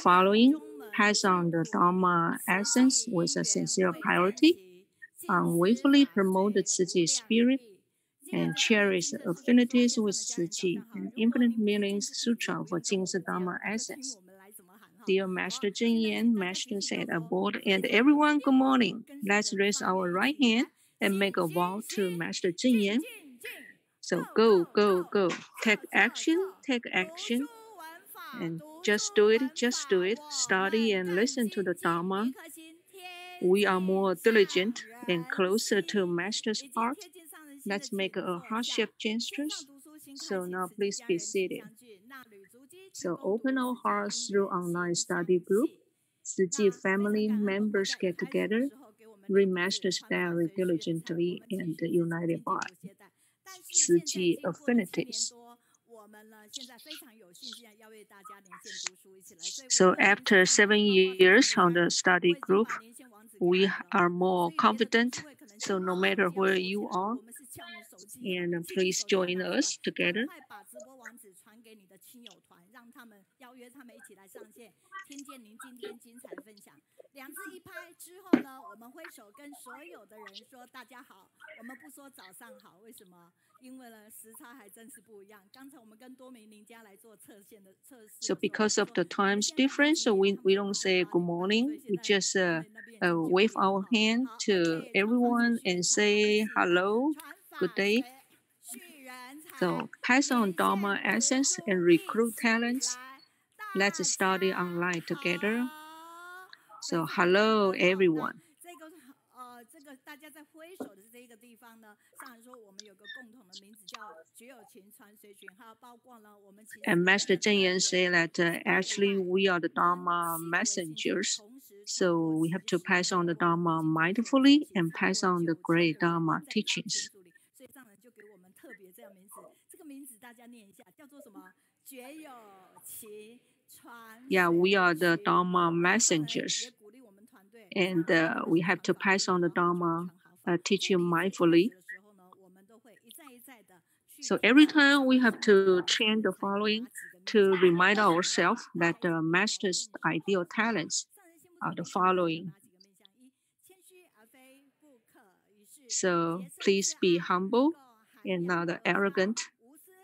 following, pass on the Dharma essence with a sincere priority, unwaveringly promote the Tzu spirit, and cherish affinities with Tzu and Infinite Meanings Sutra for Jingzi Dharma essence. Dear Master Zhen Yan, Master said aboard, and everyone, good morning. Let's raise our right hand and make a vow to Master Zhen Yan. So go, go, go. Take action, and just do it. Study and listen to the Dharma. We are more diligent and closer to Master's heart. Let's make a heart-shaped gestures. So now please be seated. So open our hearts through online study group. Tzu family members get together, read Master's diary diligently, and united by Tzu affinities. So after 7 years on the study group, we are more confident. So no matter where you are, and please join us together. So because of the times difference, so we don't say good morning. We just wave our hand to everyone and say hello, good day. So pass on Dharma essence and recruit talents. Let's study online together. So hello, everyone. And Master Zhen Yan said that actually we are the Dharma messengers. So we have to pass on the Dharma mindfully and pass on the great Dharma teachings. Yeah, we are the Dharma messengers. And we have to pass on the Dharma teaching mindfully. So every time we have to chant the following to remind ourselves that the Master's ideal talents are the following. So please be humble and not arrogant,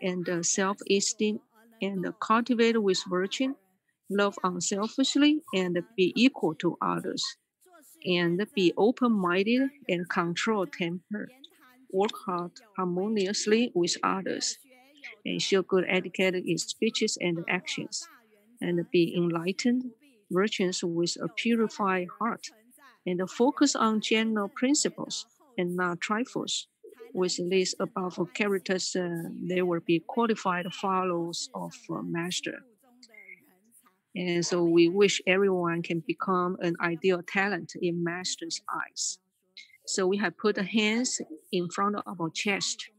and self-esteem, and cultivate with virtue, love unselfishly, and be equal to others, and be open-minded and control temper, work hard harmoniously with others, and show good etiquette in speeches and actions, and be enlightened, virtuous with a purified heart, and focus on general principles and not trifles. With these above characters, they will be qualified followers of Master. And so we wish everyone can become an ideal talent in Master's eyes. So we have put the hands in front of our chest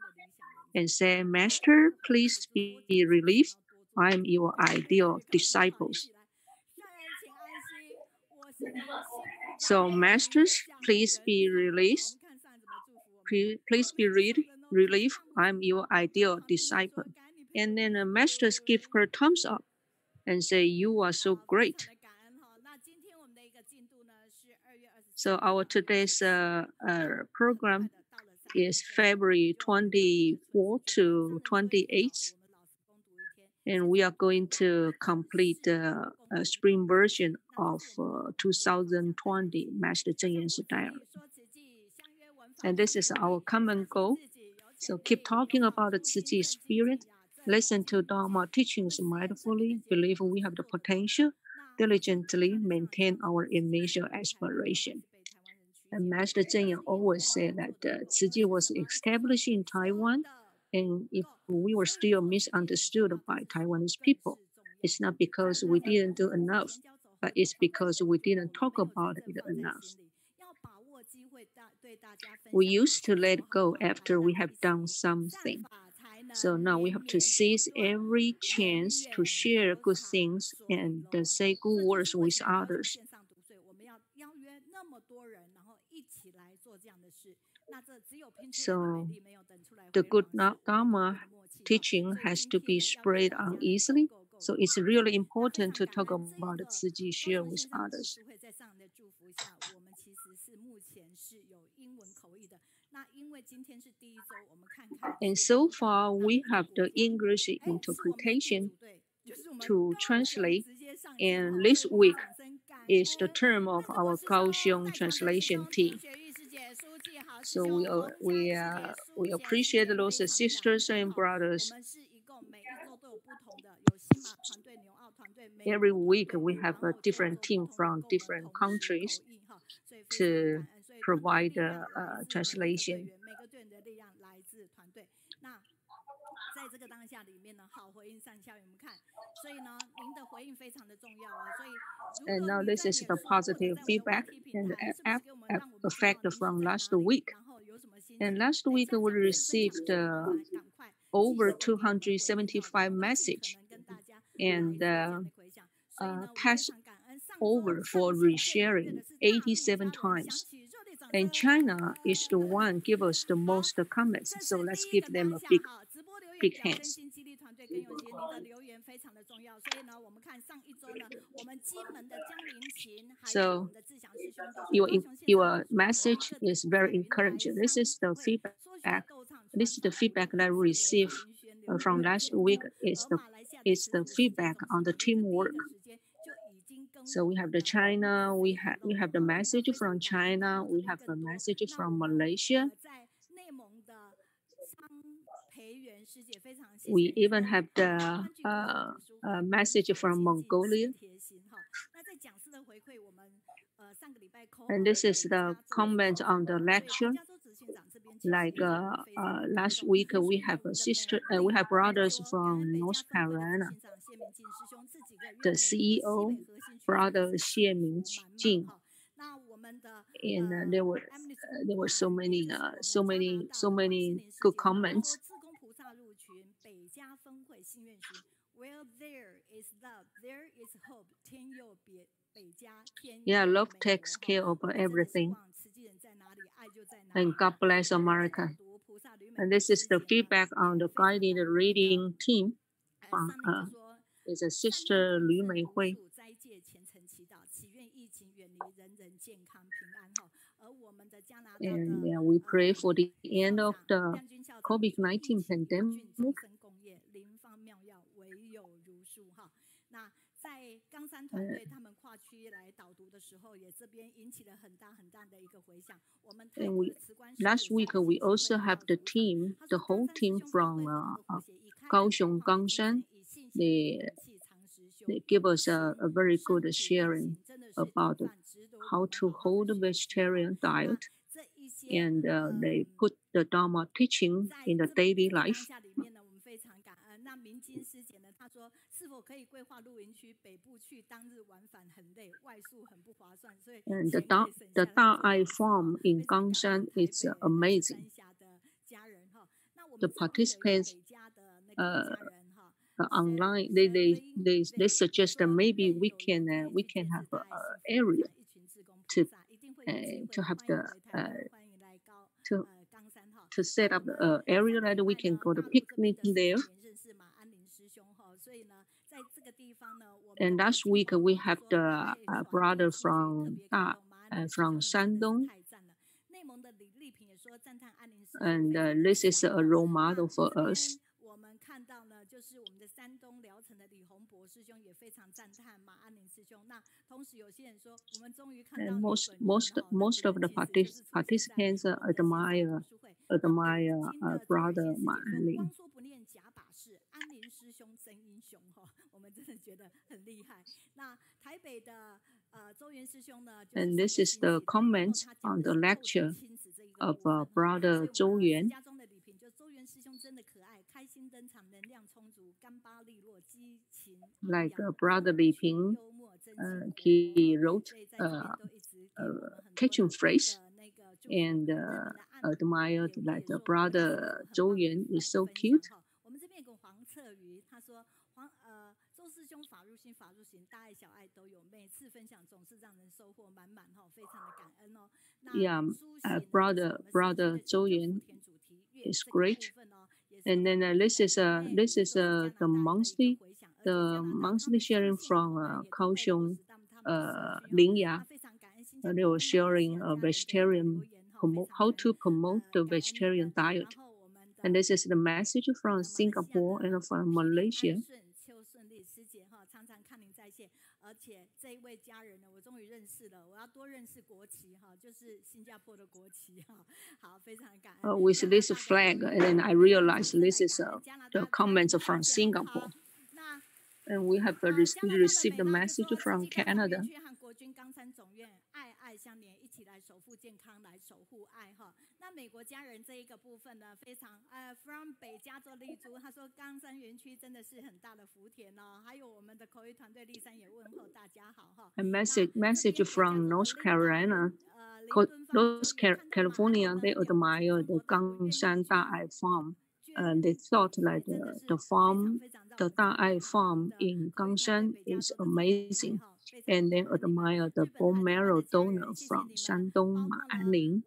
and say, Master, please be relieved. I am your ideal disciples. So masters, please be released. Please be relieved. I'm your ideal disciple. And then the masters give her thumbs up and say, you are so great. So our today's program is February 24 to 28th. And we are going to complete the spring version of 2020 Master Zhen Yan's diary. And this is our common goal. So keep talking about the Tzu spirit, listen to Dharma teachings mindfully, believe we have the potential, diligently maintain our initial aspiration. And Master Zhen Yan always said that Tzu was established in Taiwan, and if we were still misunderstood by Taiwanese people, it's not because we didn't do enough, but it's because we didn't talk about it enough. We used to let go after we have done something. So now we have to seize every chance to share good things and say good words with others. So the good Dharma teaching has to be spread uneasily. So it's really important to talk about the 自己 share with 高中线上的牧 others. 师会在上人的祝福下，我们其实是目前是有英文口译的。那因为今天是第一周，我们看看 And 是 so 能不 far, 能让 we 一个 have 国 the 家，English 是我们的地 interpretation 主队，就是我们 to 高雄 translate. 直接上阵 And 哈，所 this 以我们 week 掌声感 is the 恩。term of 那 our 是师兄 Kaohsiung 戴传的师 translation 兄朱 team. 学玉师姐书记好，师 So 兄洪家玉师姐书 we 姐师 appreciate 姐 those 非常的感 sisters 恩 and 哈。我 brothers. 们是一共每一周都有不同的，有新马团队、纽澳团队、美 Every 国团 week 队， we have 然 a 后就 different 做不 team 同的 from 跟我们 different 同时 countries 口译哈，所以非常的 to 感恩。所以他们的 provide 力量 the 来自每一个队 translation. 员，每个队员的力量来自团队。那在这个当下里面呢，好回应上下，我们看，所以呢，您的回应非常的重要哦。所以如 And 果 now 你 this 在 is 脸 the 书或者 positive 在我们的 feedback YT 平 and 台，是不是给我们让我们知道 effect 您是 from 在 last 哪里， week. 然后有什么心 And 情？ last 等一 week 下 we 讲完分享 received 之后，我们来赶快及 over 时的给我们回应哈， 275 我会尽可 message 能跟大家来 and 做这样的回响。所以呢，我非 pass 常感恩上周 over 上 for 线最踊跃的 resharing 是大陆 87家人，响 times. 起热烈掌 And 声。 China is the one give us the 好， most comments. 这 So 是 let's 第一 give 个 them 当 a 下 big, 哈，直播留言 big 表真 hands. 心激励团队更有节，您的留言非常的重要。所以呢，我们看上一周呢，我们金门的江林行，还有我 So 们的志祥师兄都说 your 高雄线上 your 的祝福 message 各队 is 伍在 very 云台 encouraging. This 商 is the 会 feedback. 说学逗唱 This 传 is the 道服 feedback 务 that I 上人 received 云轩流 from 入 last 全 week. 球， Is 而 the 马来西亚的 is 直 the 属世界 feedback 总 on 司 the 呢，您的第一 teamwork. 个时间就已经跟 So 我 we 们 have the 的 China, we say have hello we 了 have the 哈，那 message 非常 from 感恩，看 China, 到这 we 边 have the 更多。 message 那 from 我们 Malaysia. 在内蒙的张培元师姐非常谢 We 谢你 even 说 have 欢 the 聚共同读书会， message 携手 from 前进是 Mongolia. 贴心哈。那在讲师的回馈，我们上个礼拜扣 And 号的 this is 北 the 加州执 comment 行 on 长 the 哈，所以北 lecture. 加州执行长这边其实 Like 给我们非常的感 last 动。 week, 书 we 院 have 五 a 的 sister, 美 we 丽， have 他就 brothers 说感恩 from 北 North 加分会的执 Carolina. 行长谢明进师兄，这几个月 The 美国西 CEO, 北核心区真的 brother 是 Xie 幸福 Minjing, 满满哈。那我们的 and Emily's there were so 也 many 就是我们加拿大 so 的王心 many 凌师 good 姐，他说 comments. 自贡菩萨入群，北加分会心愿行。Where there is love, there is hope。天佑北加，天 Yeah, 佑 love 美 takes 国 care 哈。 of 我们真的希 everything. 望慈济人在哪里，爱就在哪里 And God 哈。 bless 那我们在 America. 导读菩萨吕美 And 惠 this is 师 the 姐呢， feedback 也 on the 非常 guided 感恩的。 reading team. 上面就说 Is a 善念 sister 丰 Lu 盛 Meihui. 无数，斋戒虔诚祈祷，祈愿疫情远离，人人健康平安哈。而我们的加拿大 And 的 we pray for the 校 end of 长 the 亮君校长说， COVID-19 疫情严峻， pandemic. 众生共业，灵方妙药，唯有如数哈。那在冈山团队他们跨区来导读的时候，也这边引起了很大很大的一个回响。我们泰 And 国 we 的慈观师 last 姐 week 夏 we 晴新会 also 的 have 导 the 读长， team, 他 the 说 whole 冈山师 team 兄开 from 会懂得和谐，以开朗 Kaohsiung 广大精神， Gangshan. 以信心 They 勇气常实修， they 不 give 离 us 心， a very 身 good 体力 sharing 行，真的是一顿 about 饭值得我 how 们 to 好好 hold 的 the 学习哈。 vegetarian 那 diet. 这一些 And they put the Dharma teaching 在 in the 这边 daily 这个当 life. 下里面呢，我们非常感恩。那明金师姐呢，她说是否可以规划露营区北部去，当日往返很累，外宿很不划算，所以 And the 钱可以省 the 下来 Da 做 Ai 两次哈。 farm in 非常感恩 Gangshan 台 is 北还有 amazing. 三峡的家人哈。那我 The 们这边有一个 participants 北加的那个家人哈， online they suggest that 说 maybe 愿 we 有缘 can 可以 we 去 can 见 have 识 a 大爱幸福， area 一群志工菩 to 萨一定会有机会 to 的， have 欢迎 the 回台湾，欢迎来to 冈山哈。 to 那 set 我 up 们 an 上 area 个 that 礼 we 拜 can 呢， go to 大陆这边 picnic 的师 there. 姐认识马安林师兄哈，所以呢，在这个地方呢，我们 And 的 last 北 week 京 we 话 have 说 the 搭配船 brother 进去，特 from 别感动，马安林师 from 兄你真的是 Shandong. 太赞了。内蒙的李丽萍也说赞叹安林师兄 And 非常的 this is 强 a 哈。 role 那 model for 这 us. 边我们看到呢，就是我们的山东聊城的李洪博师兄也非常赞叹马安林师兄。那同时有些人说，我们终于看到 And 你 most 本人 most 哈。那 most 果 of 然 the 其实就是出现在 participants 我们的线上 admire 读书会。那北 admire 京的周伟 brother 贤师 Ma 姐说， Anling. 光说不念假把式，安林师兄真英雄哈，我们真的觉得很厉害。那台北的周元师兄呢，就是 And 上 this 个 is 星 the 期，然后 comments 他讲 on 的 the 是构成 lecture 亲子这一个 of 部分哈。 brother 所以我 Zhou 们Yuan. 家中的礼品，就周元师兄真的可爱，开心登场，能量充足，干巴利落，激情昂 Like 扬， brother 风 Li 趣 Ping, 幽默，真情活泼 he 哈。 wrote 所以在这边都一直给我们很多的 catching phrase 那个祝福。 and 日本的按 admired 也 like 说 the 非常 brother 很 Zhou 棒的 Yuan 那 is 个 so 分享 cute. 哈。我们这边有个黄策瑜，他说周师兄法入心法入行，大爱小爱都有，每次分享总是让人收获满满哈，非常的感恩哦。那 Yeah, 书写呢，就是我 brother 们圣经的 Zhou 九 Yuan 福田主题乐 is 这个部 great. 分哦，也是 And 给 then 我们 this 在 is 国内，也就是加 the 拿大的一个 monthly 回响， the monthly sharing from Kaohsiung, Lingya. They were sharing a vegetarian how to promote the vegetarian diet. And this is the message from Singapore and from Malaysia. 而且这一位家人呢，我终于认识了。我要多认识国旗哈，就是新加坡的国旗哈。好，非常感恩。With this flag, and then I realized this is the comments from Singapore. And we have received a message from Canada. 国军冈山总院爱爱相连，一起来守护健康，来守护爱哈。那美国家人这一个部分呢，非常from 北加州立足，他说冈山园区真的是很大的福田哦。还有我们的口译团队立山也问候大家好哈。A message from North Carolina. North California, they admire the Gangshan Da'ai farm. They thought like the Da'ai farm in Gangshan is amazing. And then admire the bone marrow donor from Shandong Ma'anling.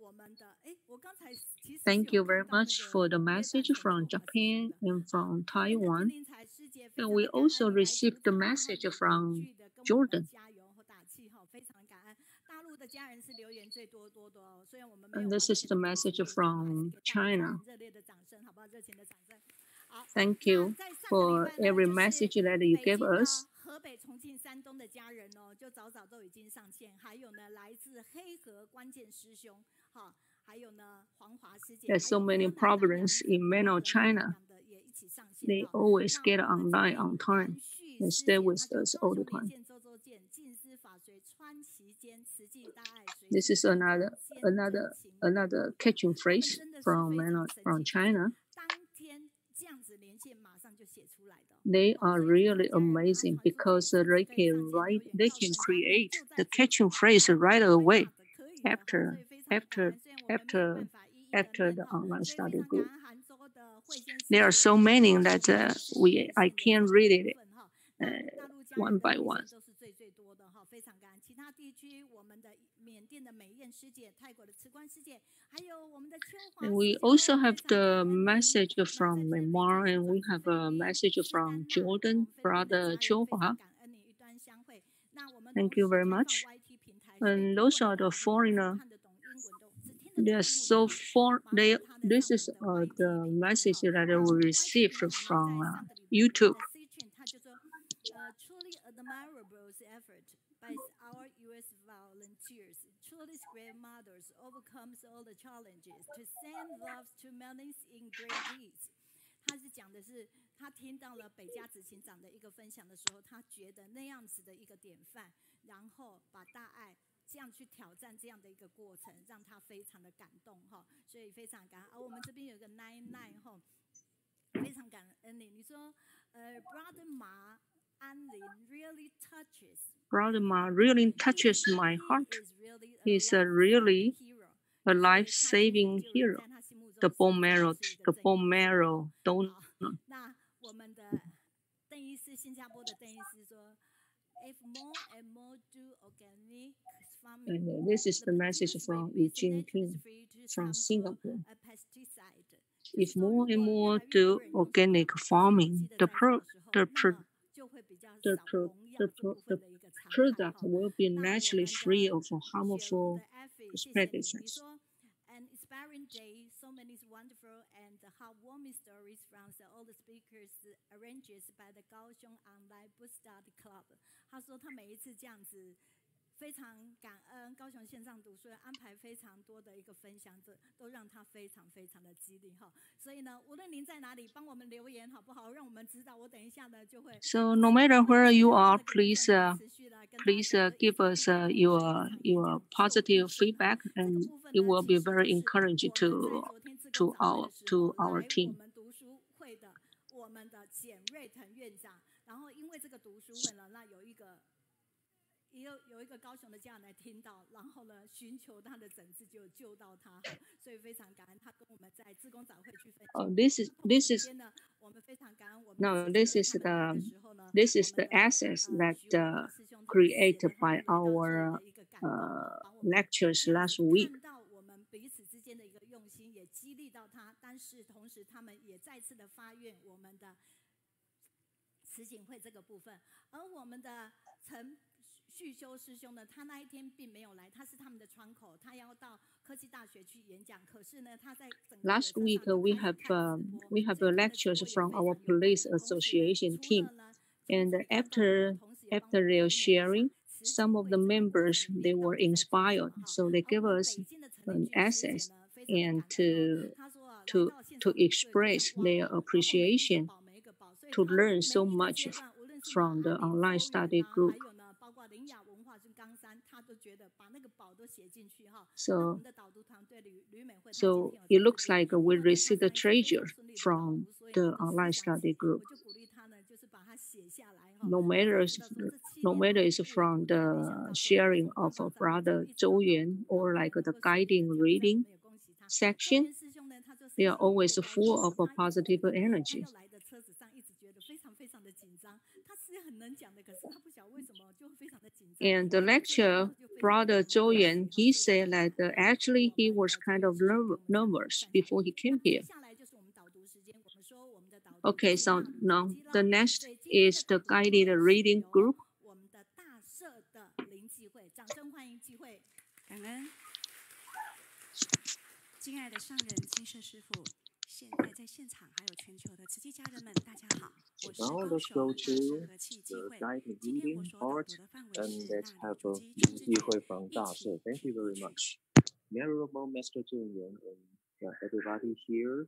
Thank you very much for the message from Japan and from Taiwan. And we also received the message from Jordan. And this is the message from China. Thank you for every message that you gave us. 河北、重庆、山东的家人哦，就早早都已经上线。还有呢，来自黑河关键师兄，哈，还有呢，黄华师姐。There's so many provinces in mainland China. They always get online on time and stay with us all the time. This is another catching phrase from China. They are really amazing because they can create the catching phrase right away after the online study group. There are so many that I can't read it one by one. And we also have the message from Myanmar, and we have a message from Jordan, Brother Chouhua. Thank you very much. And those are the foreigners. They are so this is the message that we received from YouTube. Truly admirable effort by our U.S. volunteers. Truly great mothers overcomes all the challenges to send love to millions in great deeds. 他是讲的是，他听到了北加执行长的一个分享的时候，他觉得那样子的一个典范，然后把大爱这样去挑战这样的一个过程，让他非常的感动哈，所以非常感恩。而我们这边有个99哈，非常感恩你。你说，Brother Ma Anlin really touches. Brother Ma really touches my heart. He's really a life-saving hero. The bone marrow donor. 那我们的邓医师，新加坡的邓医师说 ，If more and more do organic farming, and this is the message from Eugene King from Singapore. If more and more do organic farming, the product will be naturally free of harmful pesticides. An inspiring day, so many wonderful and heartwarming stories from all the speakers arranged by the Kaohsiung Online Book Study Club. 他说他每一次这样子。非常感恩高雄线上读书会安排非常多的一个分享者，都让他非常非常的激励哈。所以呢，无论您在哪里，帮我们留言好不好？让我们知道。我等一下呢就会。So no matter where you are, please give us your positive feedback, and it will be very encouraging to our team. 我们的简瑞腾院长，然后因为这个读书会呢，那有一个高雄的家人来听到，然后呢寻求他的诊治，就救到他，所以非常感恩他跟我们在志工早会去分享。This is the access that created by our lectures last week. 看到我们彼此之间的一个用心，也激励到他，但是同时他们也再次的发愿我们的。慈行会这个部分。而我们的陈旭修师兄呢，他那一天并没有来，他是他们的窗口，他要到科技大学去演讲。可是呢，他在整个 Last week we have lectures from our police association team, and after their sharing, some of the members they were inspired, so they gave us an access and to express their appreciation to learn so much from the online study group. So it looks like we received a treasure from the online study group. No matter it's from the sharing of brother Zhou Yuan or like the guiding reading section, they are always full of a positive energy. And the lecture, Brother Zhou Yuan, he said that actually he was kind of nervous before he came here. Okay, so now the next is the guided reading group. 敬爱的上人金舍师父，现在在现场还有全球的慈济家人们，大家好，我是高雄大社和气机会。今天我所导读的范围是大理主机全世界一起。 Thank you very much. Venerable Master Zhou Yuan and everybody here,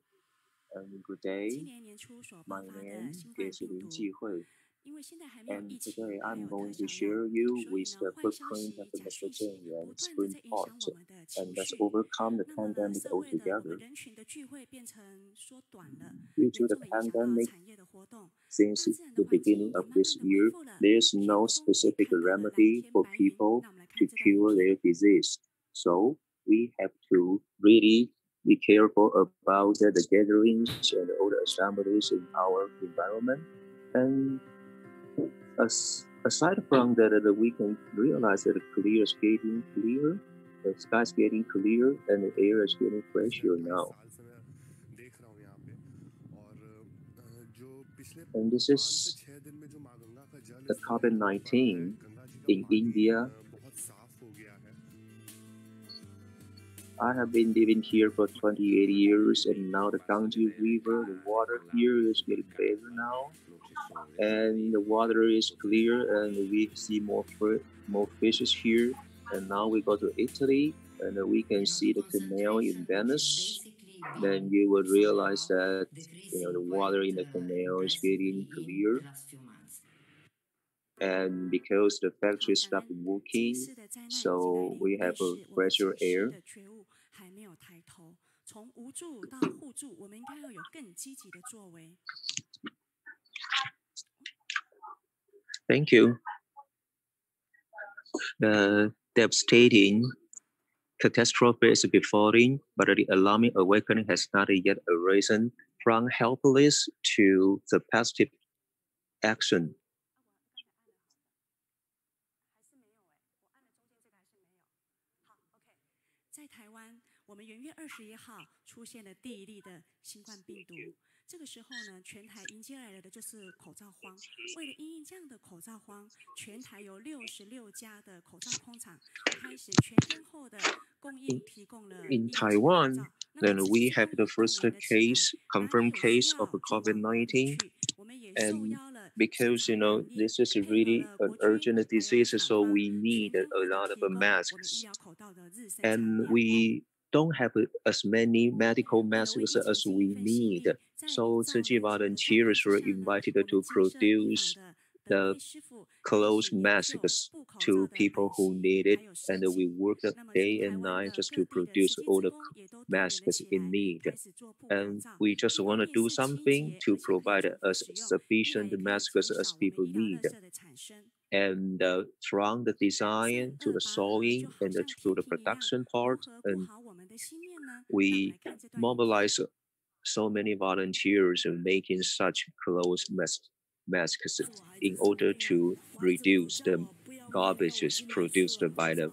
good day. 今年年初所爆 My 发的 name 新冠 is 病 Lin 毒， Jihui, 因为现在还没有 and 疫情， today 还 I'm 有 going 特 to 效药， share you 所以 with 呢， the 坏消 footprint 息、 of the 假 Master 讯息 Zhou 不 Yuan's 断的在 spring 影响 part, 我们的情 and let's 绪。 overcome the 那么呢， pandemic 社会的我们 altogether. 人群的聚会变成缩短了， Due to 严 the 重的影响到 pandemic, 产业的活动。 大 since 自然 the 的环境 beginning 也 of 慢 this 慢的恢 year, 复了， there's 天 no 空也 specific 看到了蓝 remedy 天 for 白云。 people 那我们来 to 看这段 cure 影片。 their disease. So we have to really be careful about the gatherings and all the assemblies in our environment. And aside from that, we can realize that the clear is getting clear, the sky is getting clear, and the air is getting fresher now. And this is the COVID-19 in India. I have been living here for 28 years, and now the Ganges River, the water here is getting better now, and the water is clear, and we see more fishes here. And now we go to Italy, and we can see the canal in Venice. Then you will realize that the water in the canal is getting clear. And because the factory stopped working, so we have a fresher air. 还没有抬头，从无助到互助，我们应该要有更积极的作为。 Thank you. The devastating catastrophe is befalling, but the alarming awakening has not yet arisen from helpless to the positive action. 在台湾，我们元月21号出现了第一例的新冠病毒。这个时候呢，全台迎接来了的就是口罩荒。为了因应这样的口罩荒，全台有66家的口罩工厂开始全天候的供应，提供了 In Taiwan, then we have the first confirmed case of COVID-19, and because this is really an urgent disease, so we need a lot of masks, and we don't have as many medical masks as we need. So Tzu Chi volunteers were invited to produce the clothes masks to people who need it, and we worked day and night just to produce all the masks in need. And we just want to do something to provide as sufficient masks as people need. And from the design to the sewing and to the production part, and we mobilize so many volunteers in making such clothes masks in order to reduce the garbages produced by the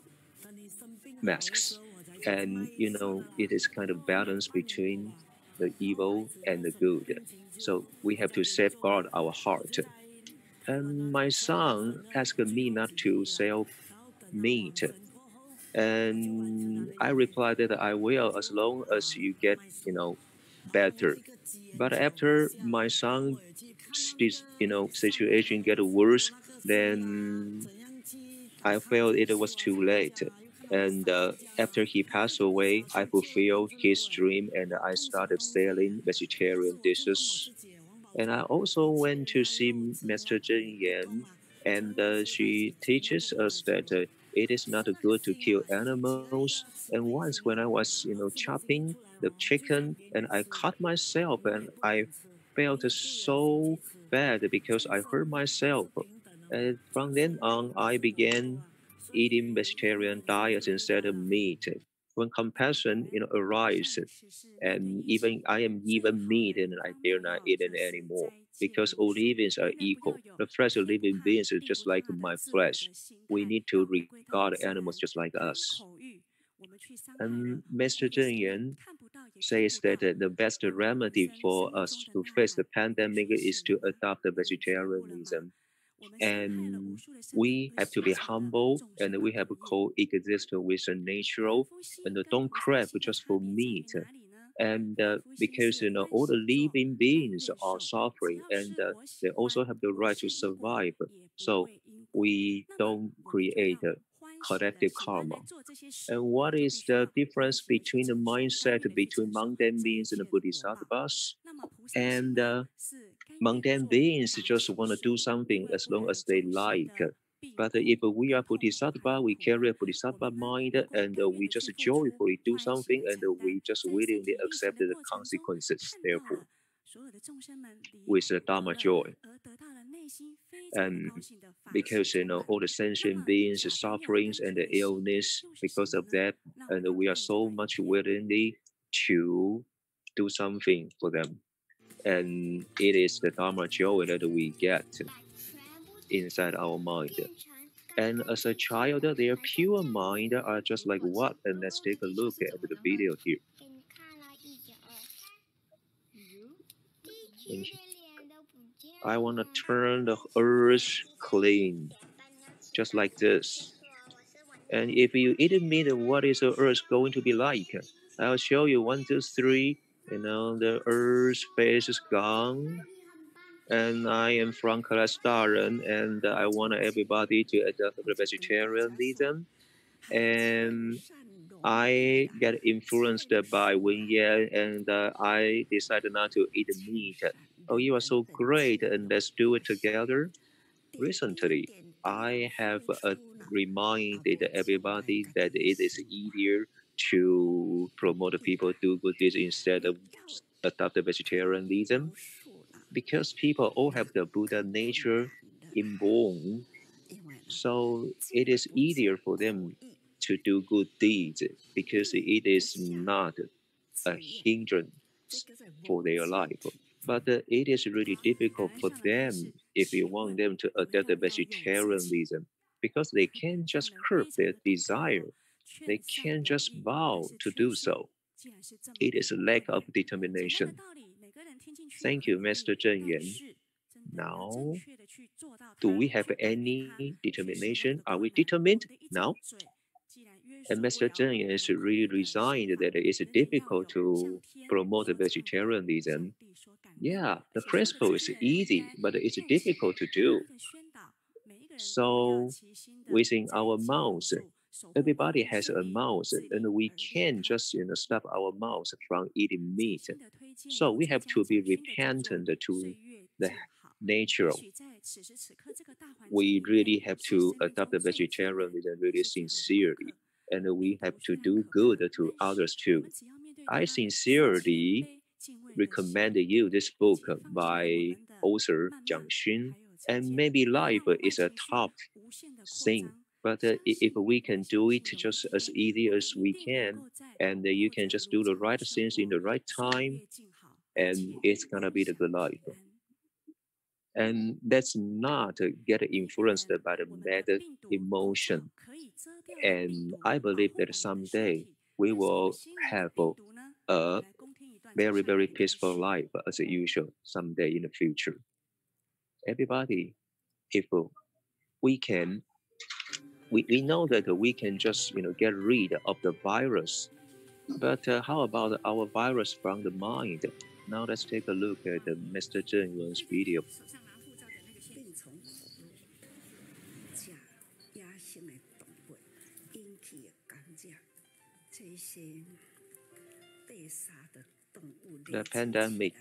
masks. And it is kind of balance between the evil and the good. So we have to safeguard our heart. And my son asked me not to sell meat. And I replied that I will as long as you get, better. But after my son, this, situation get worse, then I felt it was too late. And after he passed away, I fulfilled his dream and I started selling vegetarian dishes. And I also went to see Master Zheng Yan, and she teaches us that it is not good to kill animals. And once when I was, chopping the chicken, and I cut myself, and I felt so bad because I hurt myself. And from then on, I began eating vegetarian diet instead of meat. When compassion, arises, and even I am given meat and I dare not eat it anymore because all livings are equal. The flesh of living beings is just like my flesh. We need to regard animals just like us. And Mr. Zheng Yan says that the best remedy for us to face the pandemic is to adopt vegetarianism. And we have to be humble and we have to coexist with the natural and don't crave just for meat. And because all the living beings are suffering and they also have the right to survive, so we don't create a collective karma. And what is the difference between the mindset between mundane beings and the bodhisattvas? And mundane beings just want to do something as long as they like. But if we are bodhisattva, we carry a bodhisattva mind and we just joyfully do something and we just willingly accept the consequences, therefore, with the Dharma joy. And because all the sentient beings, sufferings and the illness because of that, and we are so much willingly to do something for them. And it is the Dharma joy that we get inside our mind. And as a child, their pure mind are just like what? And let's take a look at the video here. I want to turn the earth clean, just like this. And if you eat meat, what is the earth going to be like? I'll show you 1, 2, 3. The earth phase is gone. And I am from Kalastaren, and I want everybody to adopt the vegetarianism. And I get influenced by Wen Yan, and I decided not to eat meat. Oh, you are so great, and let's do it together. Recently, I have reminded everybody that it is easier to promote people do good deeds instead of adopt vegetarianism because people all have the Buddha nature inborn. So it is easier for them to do good deeds because it is not a hindrance for their life. But it is really difficult for them if you want them to adopt the vegetarianism because they can't just curb their desire. They can't just vow to do so. It is a lack of determination. Thank you, Master Zheng Yan. Now, do we have any determination? Are we determined now? And Master Zheng Yan is really resigned that it is difficult to promote vegetarianism. Yeah, the principle is easy, but it's difficult to do. So, within our mouth, everybody has a mouth, and we can't just stop our mouth from eating meat. So we have to be repentant to the natural. We really have to adopt the vegetarianism really sincerely, and we have to do good to others too. I sincerely recommend you this book by author Jiang Xun. And maybe life is a tough thing, but if we can do it just as easy as we can, and you can just do the right things in the right time, and it's gonna be the good life. And that's not get influenced by the bad emotion. And I believe that someday we will have a very, very peaceful life as usual someday in the future. Everybody, if we can, we know that we can just get rid of the virus, but how about our virus from the mind? Now let's take a look at Mr. Zheng Yuan's video. 手上拿护照的那个病从火假野生的动物引起的感染，这些被杀的动物 The pandemic,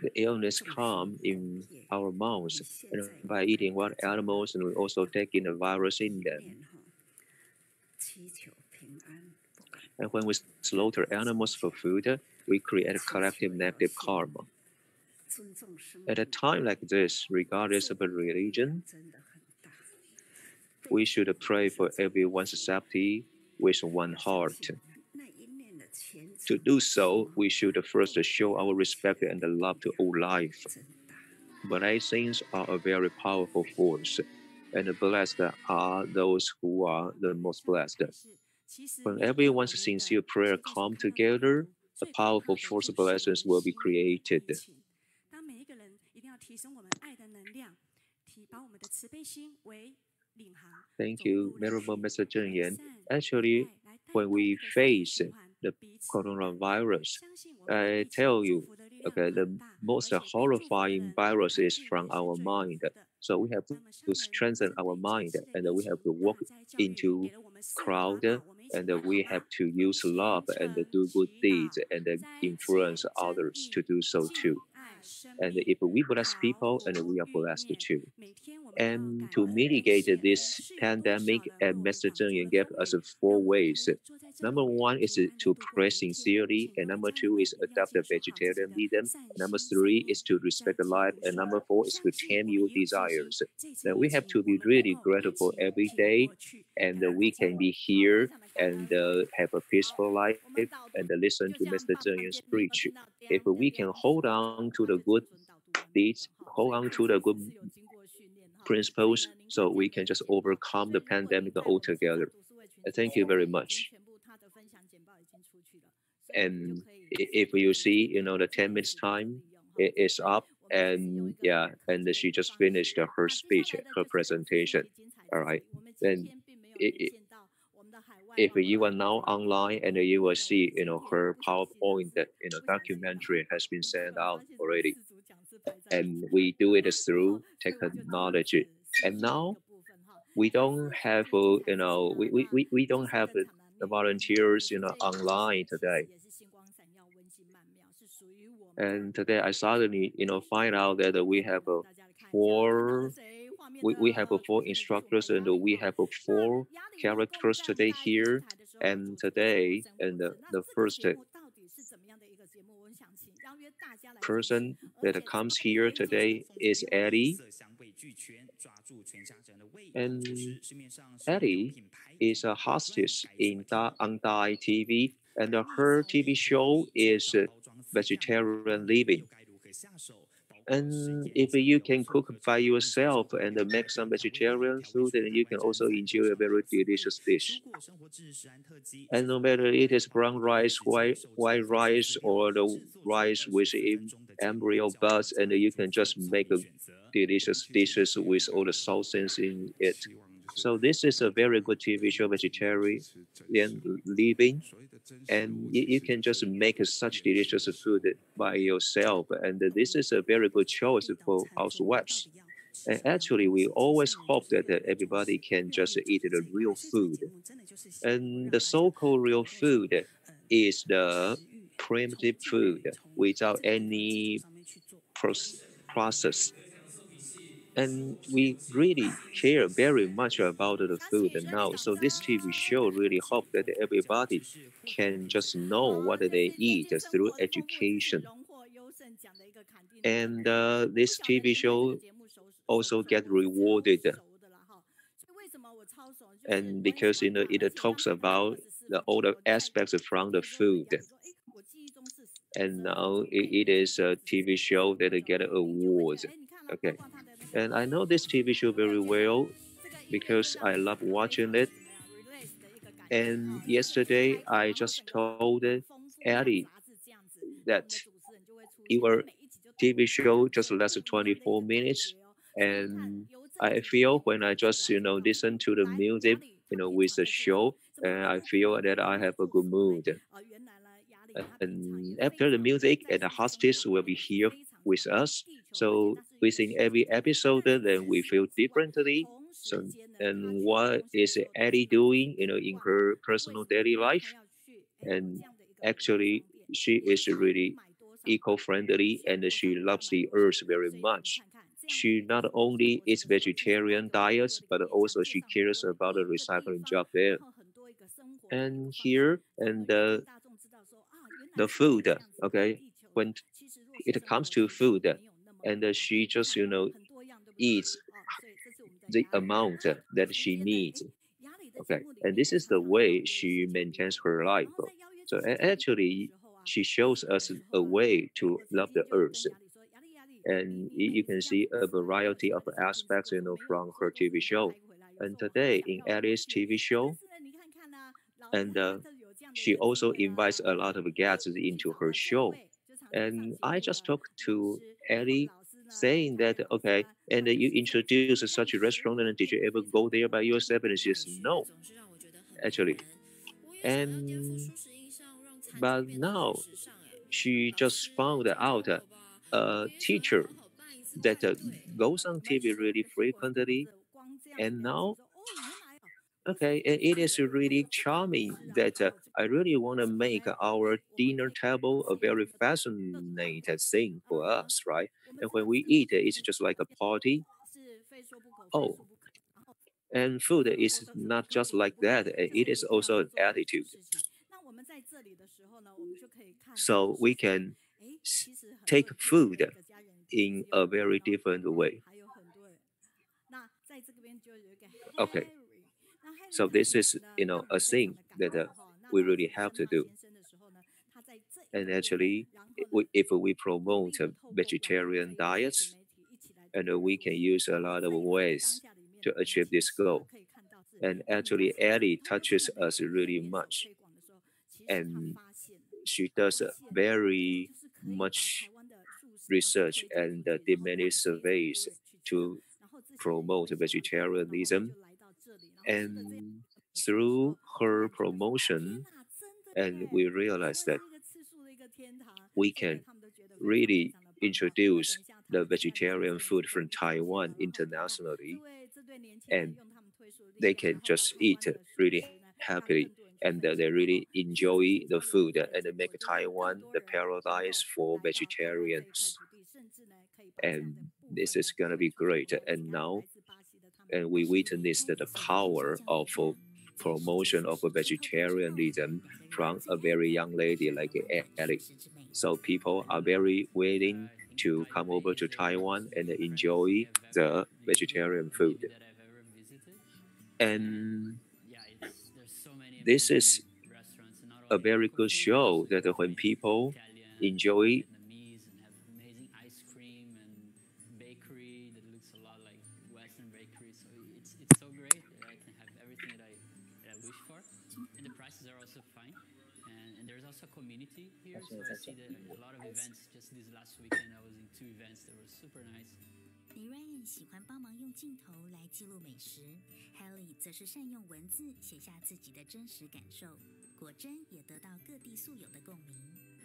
the illness come in our mouths, and by eating wild animals, and we also taking the virus in them. And when we slaughter animals for food, we create a collective negative karma. At a time like this, regardless of a religion, we should pray for everyone's safety with one heart. To do so, we should first show our respect and love to all life. Blessings are a very powerful force, and blessed are those who are the most blessed. When everyone's sincere prayer come together, a powerful force of blessings will be created. Thank you, Venerable Mr. Zheng Yan. Actually, when we face the coronavirus, I tell you, okay, the most horrifying virus is from our mind. So we have to strengthen our mind, and we have to walk into crowd, and we have to use love and do good deeds and influence others to do so too. And if we bless people, and we are blessed too. And to mitigate this pandemic, Mr. Zheng Yan gave us 4 ways. Number 1 is to pray sincerely, and number 2 is adopt a vegetarianism. Number 3 is to respect life, and number 4 is to tame your desires. Then we have to be really grateful every day, and we can be here and have a peaceful life and listen to Mr. Zheng Yan's preach. If we can hold on to the good deeds, hold on to the good principles, so we can just overcome the pandemic altogether. Thank you very much. And if you see, the 10 minutes time is up, and yeah, and she just finished her speech, her presentation. All right. Then if you are now online, and you will see, her PowerPoint, documentary has been sent out already. And we do it through technology. And now we don't have, we don't have the volunteers, online today. And today I suddenly, find out that we have 4 instructors, and we have 4 characters today here. And today, and the first person that comes here today is Eddie. And Eddie is a hostess on Dai TV, and her TV show is Vegetarian Living. And if you can cook by yourself and make some vegetarian food, then you can also enjoy a very delicious dish. And no matter it is brown rice, white rice, or the rice with embryo buds, and you can just make a delicious dishes with all the sauces in it. So this is a very good TV show, Vegetarian Living. And you can just make such delicious food by yourself. And this is a very good choice for housewives. And actually, we always hope that everybody can just eat the real food. And the so-called real food is the primitive food without any process. And we really care very much about the food now. So this TV show really hope that everybody can just know what they eat through education. And this TV show also get rewarded. And because it talks about all the aspects from the food. And now it is a TV show that get awards. Okay. And I know this TV show very well because I love watching it. And yesterday, I just told Eddie that TV show just lasts 24 minutes. And I feel when I just, listen to the music, with the show, I feel that I have a good mood. And after the music, and the hostess will be here with us. So within every episode, then we feel differently. So, and what is Ellie doing, in her personal daily life? And actually, she is really eco-friendly and she loves the earth very much. She not only eats vegetarian diets, but also she cares about the recycling job there. And here, and the food, okay, when it comes to food, and she just, eats the amount that she needs. Okay, and this is the way she maintains her life. So actually, she shows us a way to love the earth, and you can see a variety of aspects, from her TV show. And today in Ellie's TV show, and she also invites a lot of guests into her show. And I just talked to Ellie saying that, okay, and you introduce such a restaurant, and did you ever go there by yourself? And she says, no, actually. And but now she just found out a teacher that goes on TV really frequently. And now, okay, it is really charming that I really want to make our dinner table a very fascinating thing for us, right? And when we eat, it's just like a party. Oh, and food is not just like that, it is also an attitude. So we can take food in a very different way. Okay, so this is, a thing that we really have to do. And actually, if we promote vegetarian diets, and we can use a lot of ways to achieve this goal. And actually, Ellie touches us really much. And she does very much research and did many surveys to promote vegetarianism. And through her promotion, and we realized that we can really introduce the vegetarian food from Taiwan internationally, and they can just eat really happily, and they really enjoy the food, and they make Taiwan the paradise for vegetarians. And this is gonna be great. And now, and we witnessed the power of promotion of vegetarianism from a very young lady like Ellie. So people are very willing to come over to Taiwan and enjoy the vegetarian food. And this is a very good show that when people enjoy community here, so I see that a lot of events. Just this last weekend, I was in 2 events that were super nice.李 Ryan 喜欢帮忙用镜头来记录美食 ，Haley 则是善用文字写下自己的真实感受，果真也得到各地宿友的共鸣。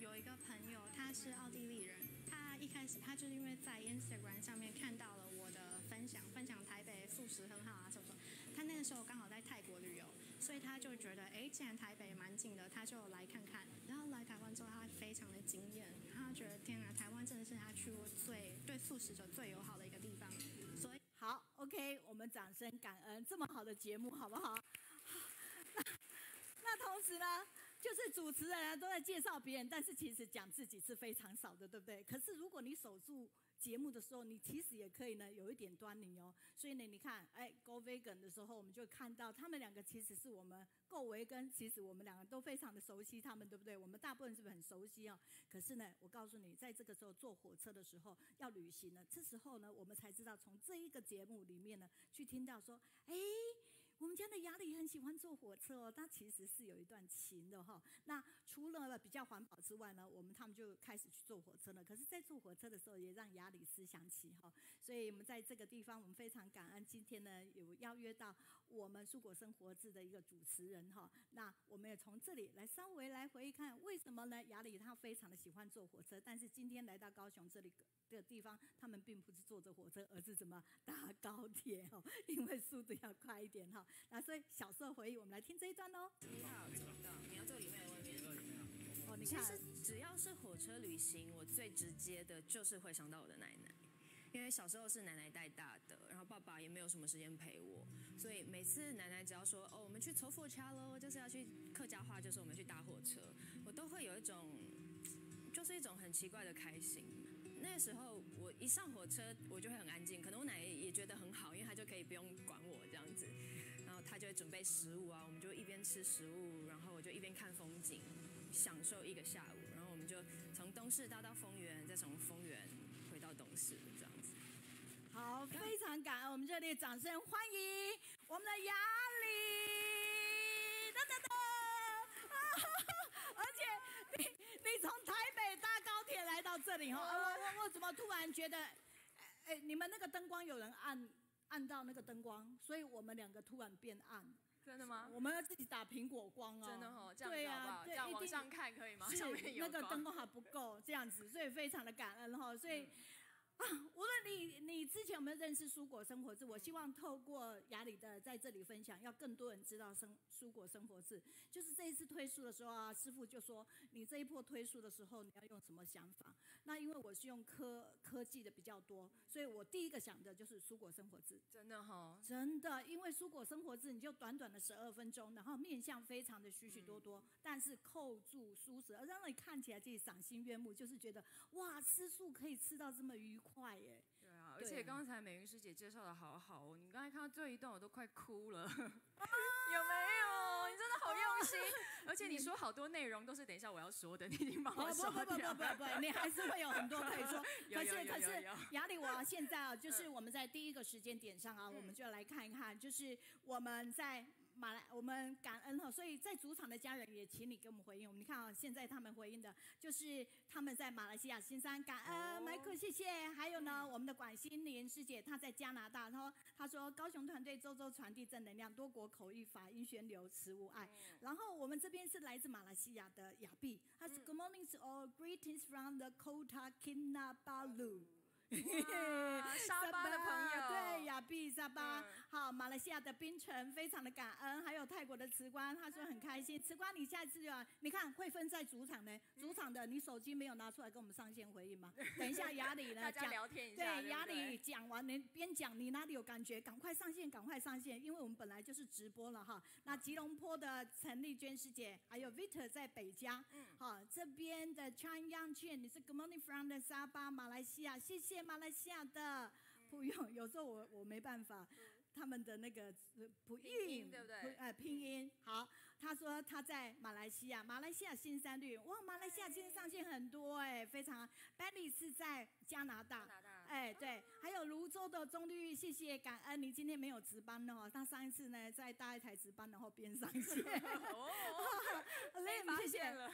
有一个朋友，他是奥地利人，他一开始他就是因为在 Instagram 上面看到了我的分享台北素食很好啊什么什么，他那个时候刚好在泰国旅游。所以他就觉得，既然台北蛮近的，他就来看看。然后来台湾之后，他非常的惊艳，他觉得天啊，台湾真的是他去过对素食者最友好的一个地方。所以好 ，OK， 我们掌声感恩这么好的节目，好不好？那同时呢，就是主持人啊都在介绍别人，但是其实讲自己是非常少的，对不对？可是如果你守住节目的时候，你其实也可以呢有一点端倪哦。所以呢，你看，Go Vegan 的时候，我们就看到他们两个其实是我们够维根，其实我们两个都非常的熟悉他们，对不对？我们大部分是不是很熟悉哦？可是呢，我告诉你，在这个时候坐火车的时候要旅行呢，这时候呢，我们才知道从这一个节目里面呢，去听到说，我们家的雅里很喜欢坐火车哦，他其实是有一段情的哈。那除了比较环保之外呢，他们就开始去坐火车了。可是，在坐火车的时候，也让雅里思想起哈。所以我们在这个地方，我们非常感恩，今天呢有邀约到我们蔬果生活志的一个主持人哈。那我们也从这里来稍微来回忆看，为什么呢？雅里他非常的喜欢坐火车，但是今天来到高雄这个地方，他们并不是坐着火车，而是怎么搭高铁哦，因为速度要快一点哈。那所以小时候回忆，我们来听这一段哦。1号走到，你要坐里面的外面。哦，你看，其实只要是火车旅行，我最直接的就是会想到我的奶奶。因为小时候是奶奶带大的，然后爸爸也没有什么时间陪我，所以每次奶奶只要说我们去筹火车喽，就是要去客家话，就是我们去搭火车，我都会有一种，就是一种很奇怪的开心。那时候我一上火车，我就会很安静，可能我奶奶也觉得很好，因为她就可以不用管我这样子，然后她就会准备食物啊，我们就一边吃食物，然后我就一边看风景，享受一个下午，然后我们就从东势搭到丰原，再从丰原回到东势这样子。好，非常感恩，我们热烈掌声欢迎我们的雅里，哒哒哒！而且你从台北搭高铁来到这里哈，我怎么突然觉得，你们那个灯光有人按到那个灯光，所以我们两个突然变暗。真的吗？我们要自己打苹果光哦。真的哦，这样子好不好？这样往上看可以吗？上面有那个灯光还不够，这样子，所以非常的感恩哈，所以。无论你之前有没有认识蔬果生活志，我希望透过雅里的在这里分享，要更多人知道蔬果生活志。就是这一次推书的时候啊，师父就说你这一波推书的时候你要用什么想法？那因为我是用科技的比较多，所以我第一个想的就是蔬果生活志。真的哈，真的，因为蔬果生活志你就短短的12分钟，然后面向非常的许许多多，但是扣住舒适，而让你看起来自己赏心悦目，就是觉得哇，吃素可以吃到这么愉快耶。对啊，而且刚才美云师姐介绍的好好哦，你刚才看到这一段我都快哭了，有没有？你真的好用心，而且你说好多内容都是等一下我要说的，你已经帮我说掉了。不，你还是会有很多可以说。可是雅里，我现在啊，就是我们在第一个时间点上啊，我们就来看一看，就是我们在。我们感恩哈，所以在主场的家人也请你给我们回应。我们看啊，现在他们回应的就是他们在马来西亚新山，感恩麦克，谢谢。还有呢，我们的管心莲师姐她在加拿大，然后她说高雄团队周周传递正能量，多国口语法音宣流，慈无爱。然后我们这边是来自马来西亚的雅碧，她是 Good morning to all, greetings from the Kota Kinabalu。沙巴的朋友，对，雅碧沙巴，好，马来西亚的槟城非常的感恩，还有泰国的慈官，他说很开心。慈官，你下一次就你看会分在主场呢，主场的你手机没有拿出来跟我们上线回应吗？等一下雅里呢，大家聊天一下，对，雅里讲完，你边讲你哪里有感觉，赶快上线，赶快上线，因为我们本来就是直播了哈。那吉隆坡的陈丽娟师姐，还有 Victor 在北加，好，这边的 Chan Yang Chen， 你是 Good morning from 的沙巴，马来西亚，谢谢。马来西亚的不用，有时候我没办法，他们的那个不音对不对？拼音好。他说他在马来西亚新山绿，哇，马来西亚今天上线很多非常。Betty 是在加拿大，对，还有泸州的钟绿，谢谢感恩，你今天没有值班哦，他上一次呢在搭一台值班，然后边上线。谢谢了。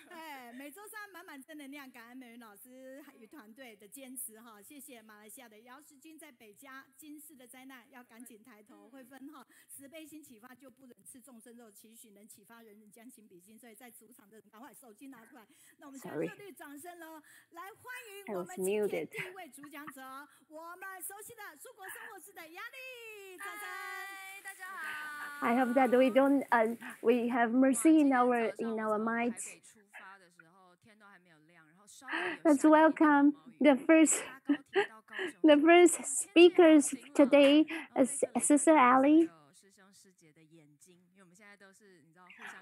每周三满满正能量，感恩美云老师与团队的坚持哈，谢谢马来西亚的姚世军在北加，今世的灾难要赶紧抬头，会分哈慈悲心启发就不忍吃众生肉，期许能启发人人将心比心，所以在主场的人赶快手机拿出来，那我们现在热烈掌声喽，来欢迎我们今天第一位主讲者，我们熟悉的蔬果生活志的雅里，掌声！大家好。I hope that we don't we have mercy in our minds. Let's welcome the first speakers today, Sister Ali.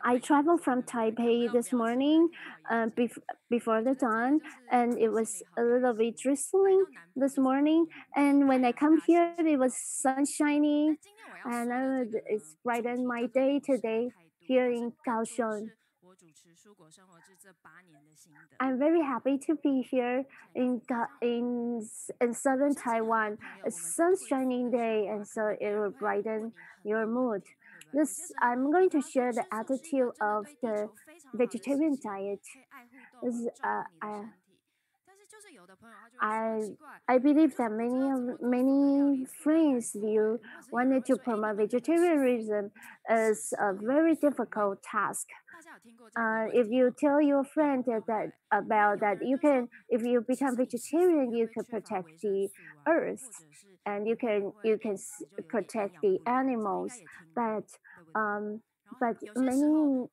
I traveled from Taipei this morning before the dawn, and it was a little bit drizzling this morning. And when I come here, it was sunshiny, and it's brightened my day today here in Kaohsiung. I'm very happy to be here in southern Taiwan. It's a sun shining day, and so it will brighten your mood. This I'm going to share the attitude of the vegetarian diet. This, I I believe that many friends view wanted to promote vegetarianism as a very difficult task. If you tell your friend that about that you can, if you become vegetarian, you can protect the earth, and you can protect the animals, but um, many,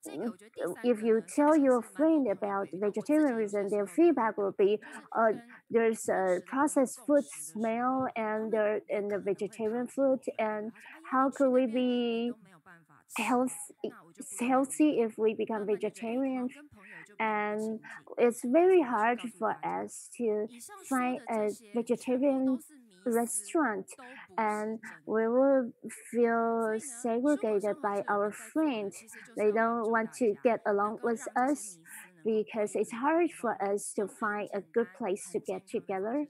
if you tell your friend about vegetarianism, their feedback will be, there's a processed food smell and the vegetarian food, and how could we be health, healthy if we become vegetarian? And it's very hard for us to find a vegetarian restaurant, and we will feel segregated by our friends. They don't want to get along with us because it's hard for us to find a good place to get together.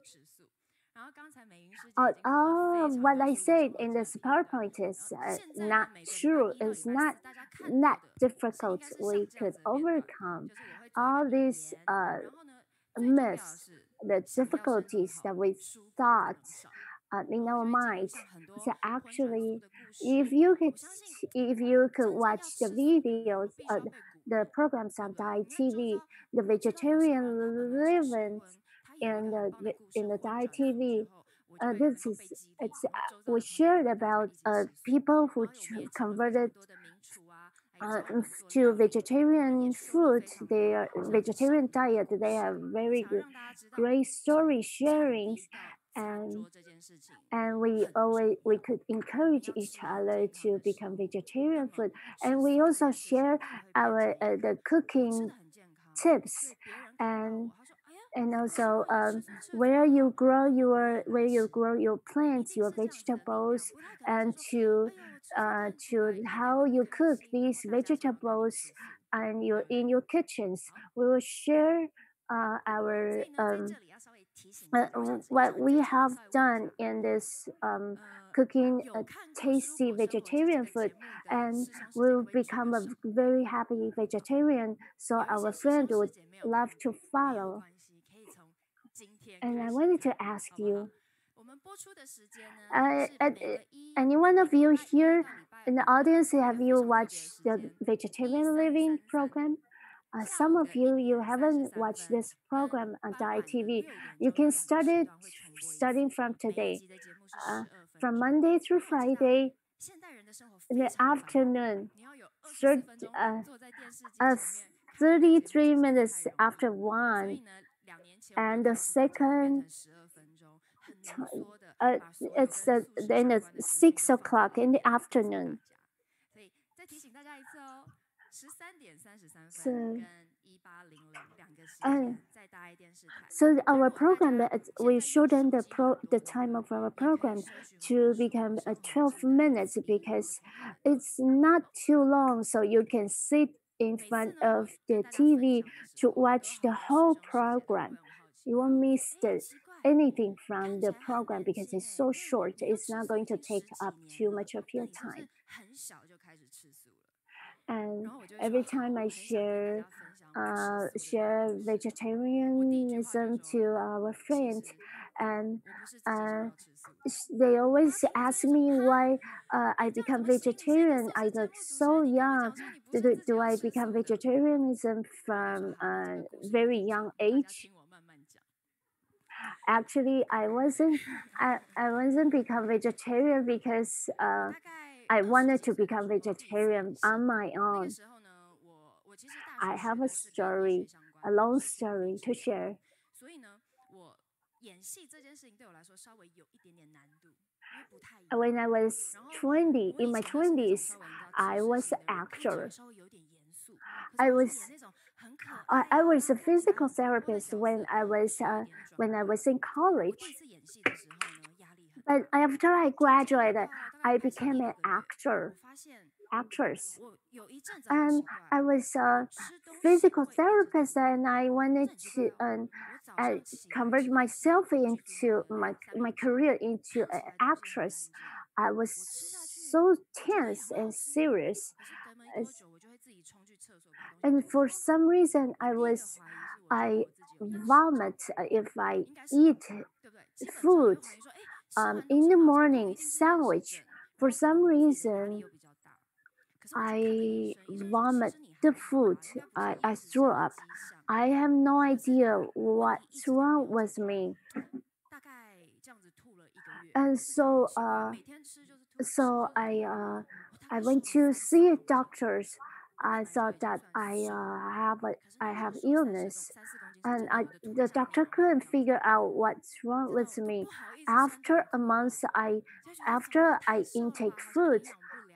What I said in this PowerPoint is not true. It's not difficult. We could overcome all these myths, the difficulties that we thought in our mind. So actually, if you could watch the videos, the programs on Thai TV, the vegetarian living in the Thai TV. This is it's we shared about people who converted to vegetarian food, their vegetarian diet. They have very great story sharings, and we could encourage each other to become vegetarian food, and we also share our the cooking tips, and also where you grow your plants, your vegetables, and to how you cook these vegetables and in your kitchens. We will share our what we have done in this cooking a tasty vegetarian food, and we'll become a very happy vegetarian, so our friend would love to follow. And I wanted to ask you, any one of you here in the audience, have you watched the vegetarian living program? Some of you haven't watched this program on Thai TV. You can start it starting from today, from Monday through Friday in the afternoon. 33 minutes after 1, and the second it's then 6 o'clock in the afternoon. So our program, we shortened the time of our program to become 12 minutes because it's not too long, so you can sit in front of the TV to watch the whole program. You won't miss anything from the program because it's so short. It's not going to take up too much of your time. And every time I share vegetarianism to our friends, and they always ask me why I become vegetarian. I look so young. Do I become vegetarianism from a very young age? Actually, I wasn't become vegetarian because I wanted to become vegetarian on my own. I have a long story to share. When I was 20, in my 20s, I was an actor. I was a physical therapist when I was in college. But after I graduated, I became an actress. And I was a physical therapist, and I wanted to convert myself into my career into an actress. I was so tense and serious. And for some reason, I vomit if I eat food in the morning sandwich. For some reason, I vomit the food. I threw up. I have no idea what's wrong with me. And so I went to see doctors. I thought that I have illness, and the doctor couldn't figure out what's wrong with me. After a month, after I intake food,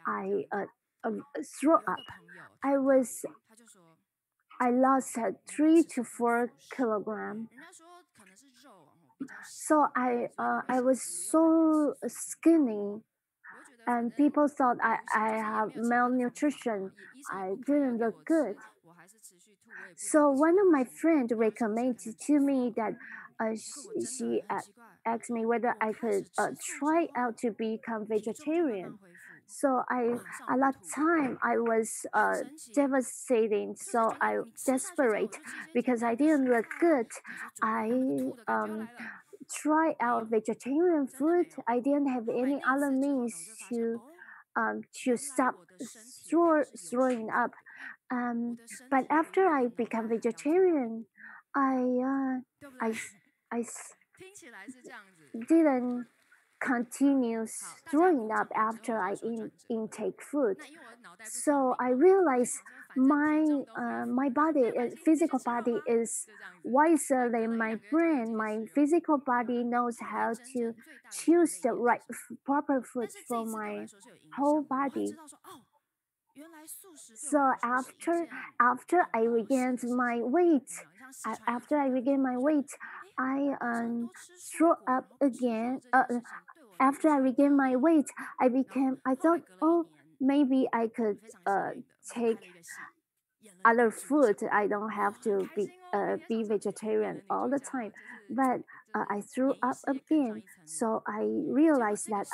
I threw up. I lost 3 to 4 kilograms. So I was so skinny, and people thought I have malnutrition. I didn't look good. So one of my friends recommended to me that she asked me whether I could try out to become vegetarian. So at that time I was devastating. So I desperate because I didn't look good. I try out vegetarian food. I didn't have any other means to stop throwing up. But after I become vegetarian, I didn't continue throwing up after I intake food. So I realized my body, physical body, is wiser than my brain. My physical body knows how to choose the right proper food for my whole body. So after I regained my weight, I threw up again. After I regained my weight, I thought, oh, maybe I could take other food. I don't have to be vegetarian all the time. But I threw up again. So I realized that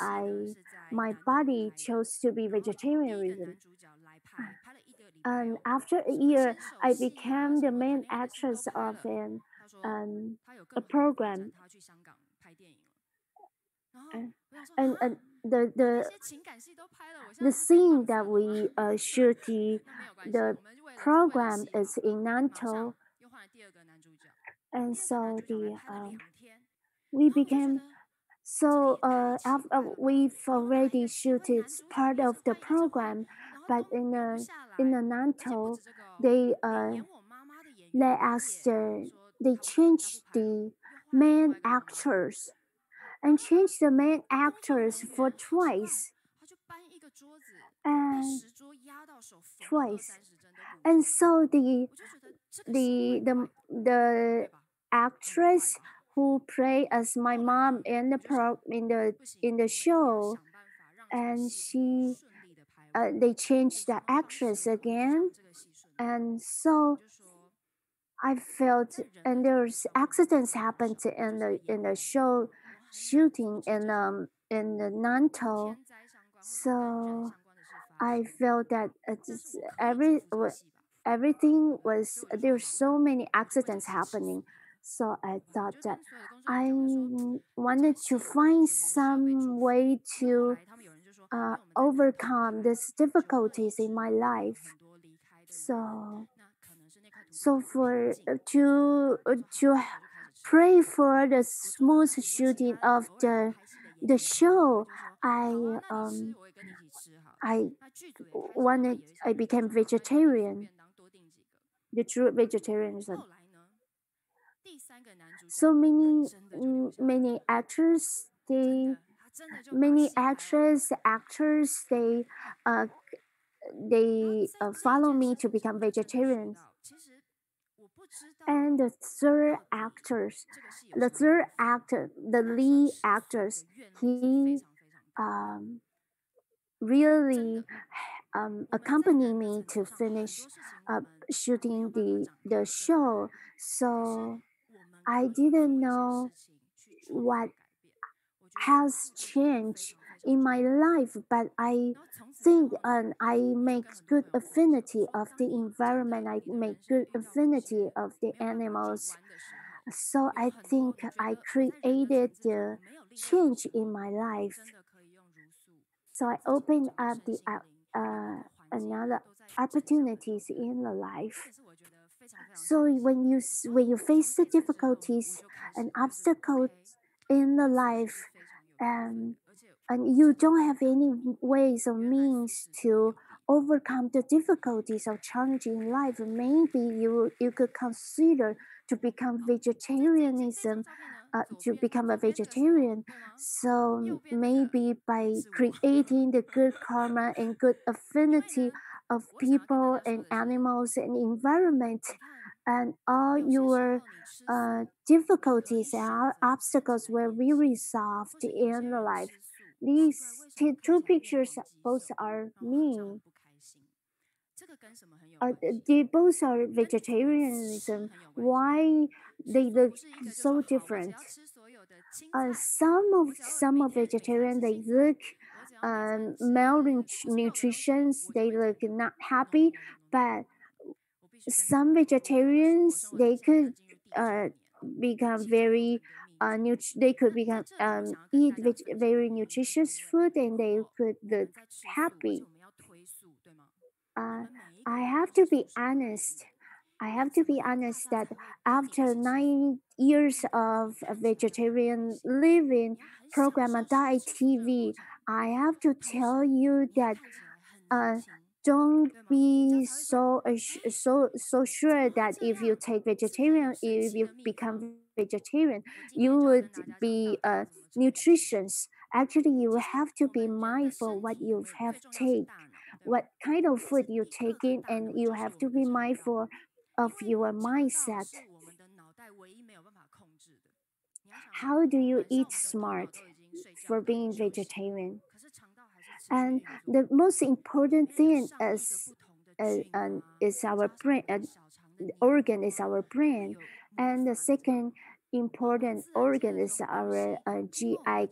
my body chose to be vegetarianism. And after a year, I became the main actress of a program. And the scene that we shoot the program is in Nantou, and so we became so we've already shooted part of the program, but in the Nantou they changed the main actors and changed the main actors for twice. And so the actress who played as my mom in the show, and they changed the actress again, and so I felt, and there's accidents happened in the show shooting in the Nantou, so I felt that everything was, there's so many accidents happening. So I thought that I wanted to find some way to overcome these difficulties in my life. So for to pray for the smooth shooting of the show, I became vegetarian, the true vegetarianism. So many actors they follow me to become vegetarians. And the lead actors, he really accompanied me to finish shooting the show. So I didn't know what has changed in my life, but I think and I make good affinity of the environment. I make good affinity of the animals. So I think I created the change in my life. So I opened up the another opportunities in the life. So when you face the difficulties and obstacles in the life, and you don't have any ways or means to overcome the difficulties or challenges in life, maybe you could consider to become vegetarianism, to become a vegetarian. So maybe by creating the good karma and good affinity of people and animals and environment, and all your difficulties and obstacles will be resolved in the life. These two pictures both are me. They both are vegetarianism. Why they look so different? Some of vegetarian they look malnutrition. They look not happy, but some vegetarians they could become very they could become eat very nutritious food and they could look happy. I have to be honest. I have to be honest that after 9 years of a vegetarian living program on Diet TV, I have to tell you that don't be so sure that if you take vegetarian, if you become vegetarian, you would be nutritious. Actually, you have to be mindful what you have take, what kind of food you take in, and you have to be mindful of your mindset. How do you eat smart for being vegetarian? And the most important thing is our brain. Organ is our brain, and the second important organ is our GI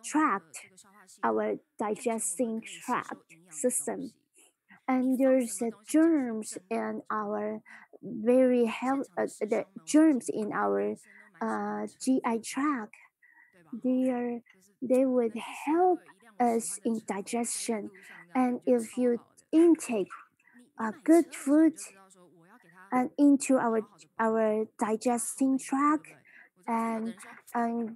tract, our digesting tract system. And there's germs in our the germs in our GI tract. They would help us in digestion, and if you intake good food and into our digesting tract, and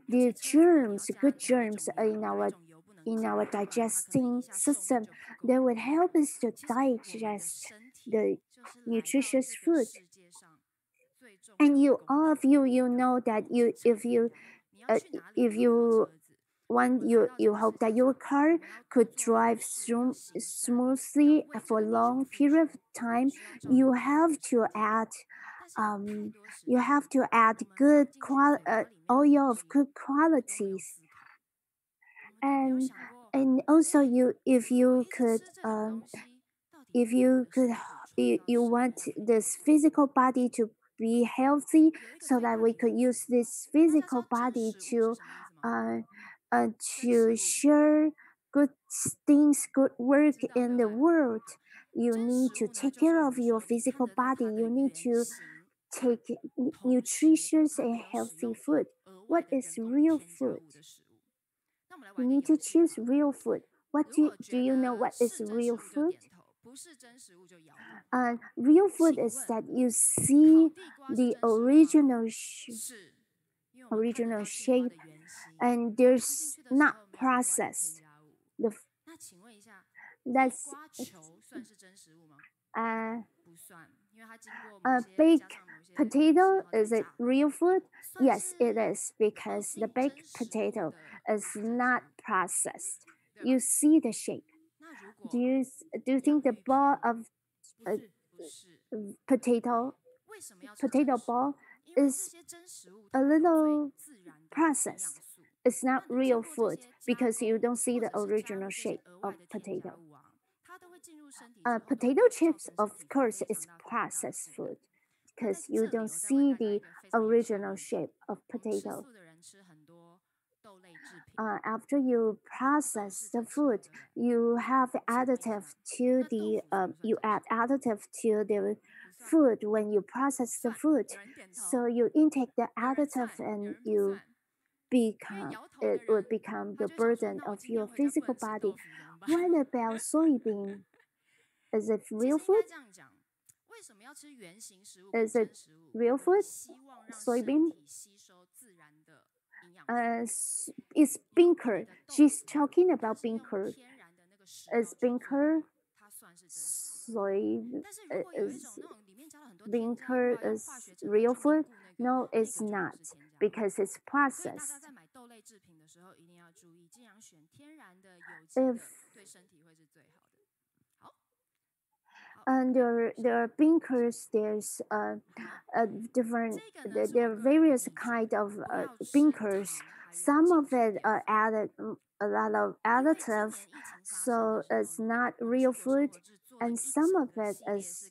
the germs, good germs in our digesting system, they would help us to digest the nutritious food. And all of you know that if you want you hope that your car could drive smoothly for a long period of time, you have to add good oil of good qualities, and also if you want this physical body to be healthy, so that we could use this physical body to share good things, good work in the world. You need to take care of your physical body. You need to take nutritious and healthy food. What is real food? You need to choose real food. Do you know what is real food? Real food is that you see the original shape, and there's not processed. That's baked potato, is it real food? Yes, it is, because the baked potato is not processed. You see the shape. Do you think the ball of potato ball is a little processed? It's not real food because you don't see the original shape of potato. Potato chips, of course, is processed food because you don't see the original shape of potato. after you process the food, you have additive to the you add additive to the food when you process the food. So you intake the additive and you become it would become the burden of your physical body. What about soybean? Is it real food? Is it real food? Soybean? It's bean curd. She's talking about bean curd. Is bean curd soy? Is bean curd is real food? No, it's not because it's processed. If under the bean curds, there's a different. There are various kind of bean curds. Some of it added a lot of additive, so it's not real food, and some of it is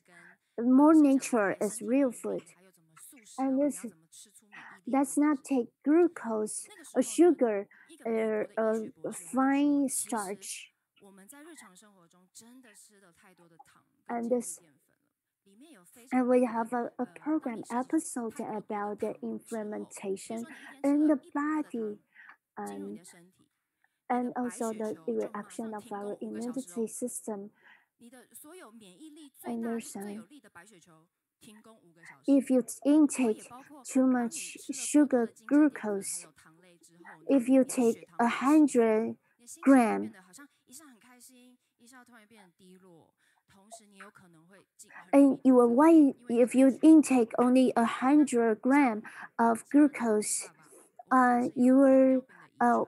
more nature is real food. And this does not take glucose or sugar or fine starch. And this, and we have a program episode about the implementation in the body, and also the reaction of our immunity system. And there's if you intake too much sugar glucose, if you take 100 gram, and if you intake only 100 gram of glucose, your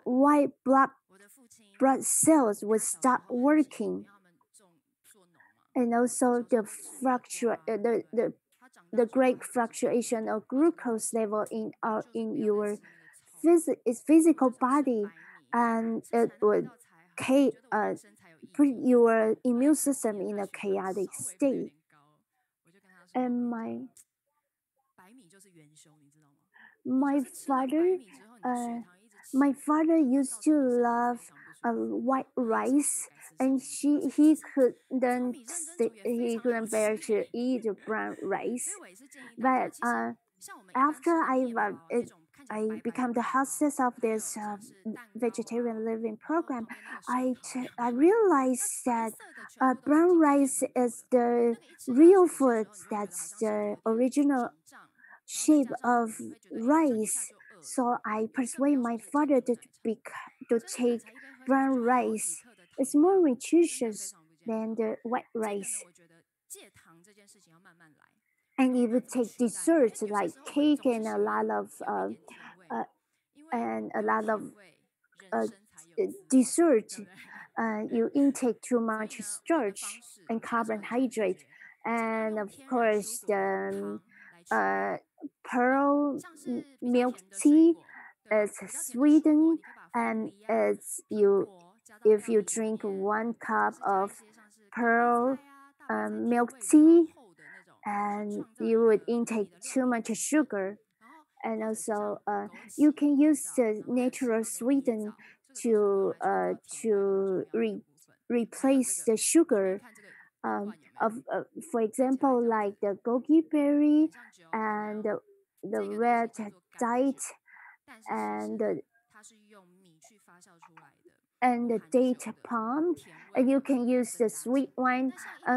white blood cells will stop working, and also the great fluctuation of glucose level in your physical body, and it would put your immune system in a chaotic state. And my father used to love white rice, and he couldn't bear to eat brown rice. But after I become the hostess of this vegetarian living program, I realized that brown rice is the real food. That's the original shape of rice. So I persuade my father to take brown rice. It's more nutritious than the white rice. And if you take desserts like cake and a lot of dessert, you intake too much starch and carbohydrate, and of course the pearl milk tea is sweetened, and if you drink 1 cup of pearl milk tea, and you would intake too much sugar. And also you can use the natural sweeten to replace the sugar for example, like the goji berry and the red date and the date palm, and you can use the sweet wine,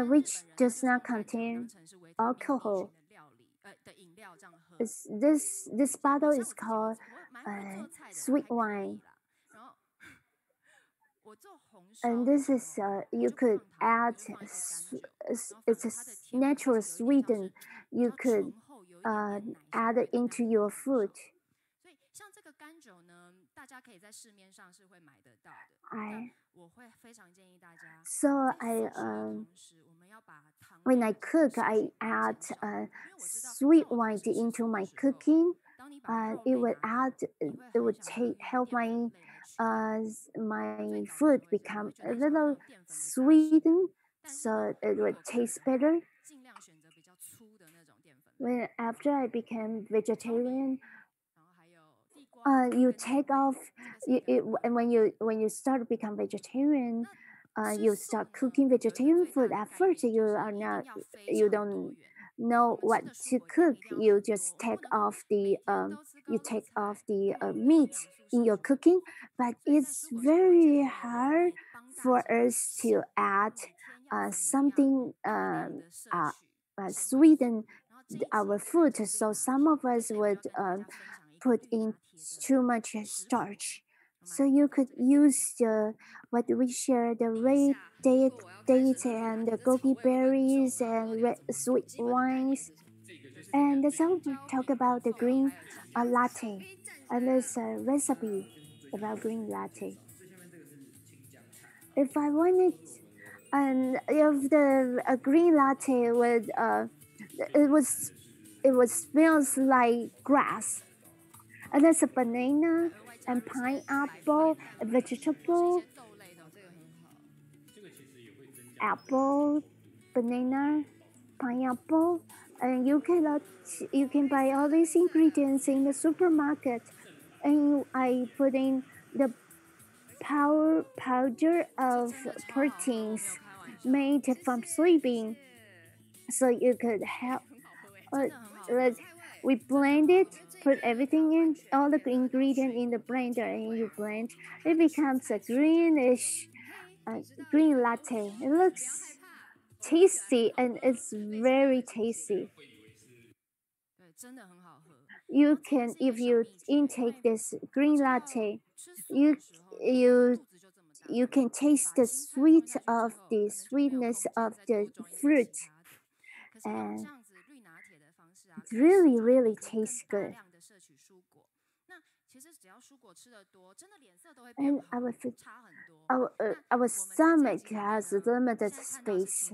which does not contain alcohol. This bottle is called sweet wine. And this is you could add it's a natural sweeten. You could add it into your food. When I cook, I add sweet wine into my cooking. It would help my food become a little sweetened, so it would taste better. After I became vegetarian, you take off and when you start to become vegetarian, you start cooking vegetarian food. At first, you don't know what to cook. You just take off the meat in your cooking, but it's very hard for us to add something sweeten our food. So some of us would put in too much starch. So you could use the what we share the red dates and the goji berries and red sweet wines. And let's also talk about the green latte. And there's a recipe about green latte. If I wanted, and if the a green latte would it was smells like grass. And there's a banana and pineapple, a vegetable, apple, banana, pineapple, and you can buy all these ingredients in the supermarket. And I put in the powder of proteins made from soybean, so you could have. We blend it, put everything in, all the ingredient in the blender, and you blend. It becomes a greenish green latte. It looks tasty and it's very tasty. You can, if you intake this green latte, you can taste the sweetness of the fruit, and it really tastes good. And our stomach has limited space.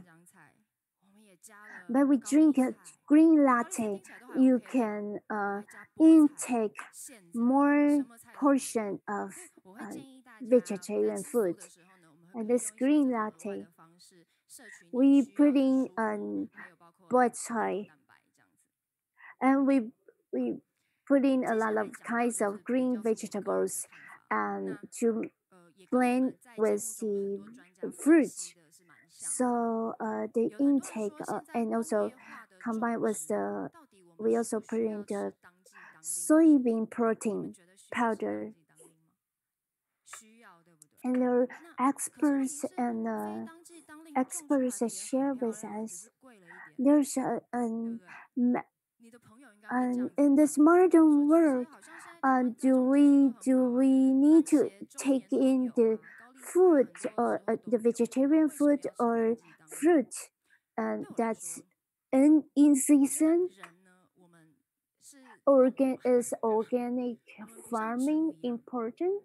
But we drink a green latte, you can intake more portion of vegetarian food. And this green latte, we put in boiled soy, and we put in a lot of kinds of green vegetables and to blend with the fruit. So the intake and also combined with we also put in the soybean protein powder. And the experts share with us there's in this modern world, do we need to take in the food or the vegetarian food or fruit that's in season? Is organic farming important?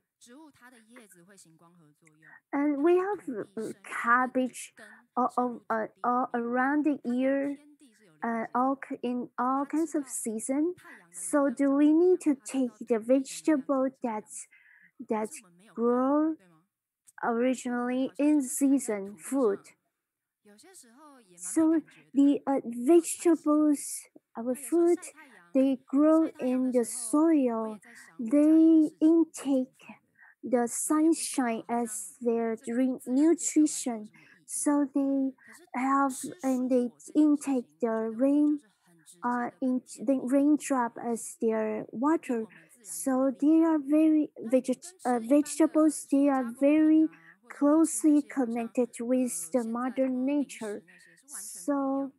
And we have cabbage all around the year, in all kinds of season. So do we need to take the vegetable that's grow originally in season food? So the vegetables, our food, they grow in the soil. They intake the sunshine as their nutrition. So they have and they intake the raindrop as their water. So they are very vegetables. They are very closely connected with the modern nature. So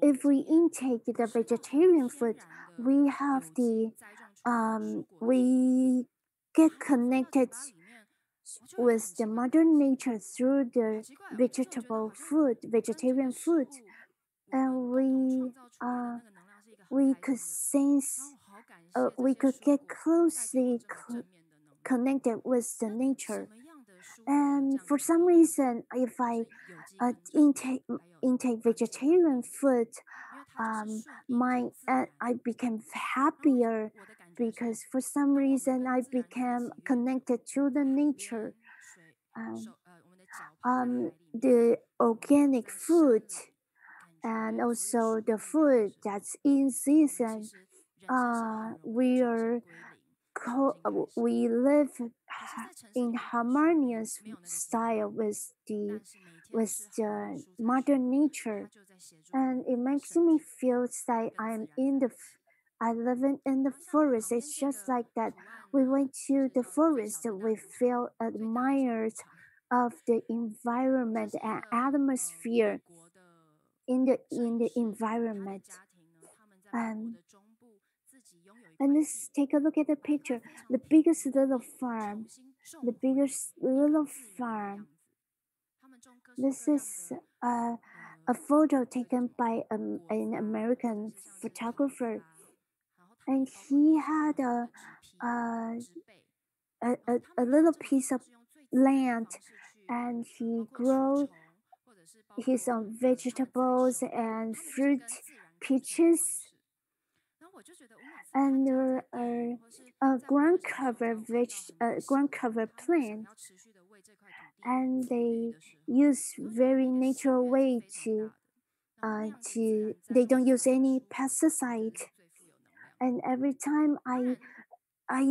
if we intake the vegetarian food, we have we get connected with the modern nature through the vegetarian food, and we could sense, we could get closely connected with the nature. And for some reason, if I intake vegetarian food, I became happier because for some reason I became connected to the nature. The organic food and also the food that's in season, we are we live in harmonious style with the modern nature, and it makes me feel like I live in the forest. It's just like that. We went to the forest. We feel admired of the environment and atmosphere in the environment. And and let's take a look at the picture. The biggest little farm. The biggest little farm. This is a photo taken by an American photographer, and he had a little piece of land, and he grew his own vegetables and fruit, peaches, and there are ground cover plant, and they use very natural way to they don't use any pesticide. And every time I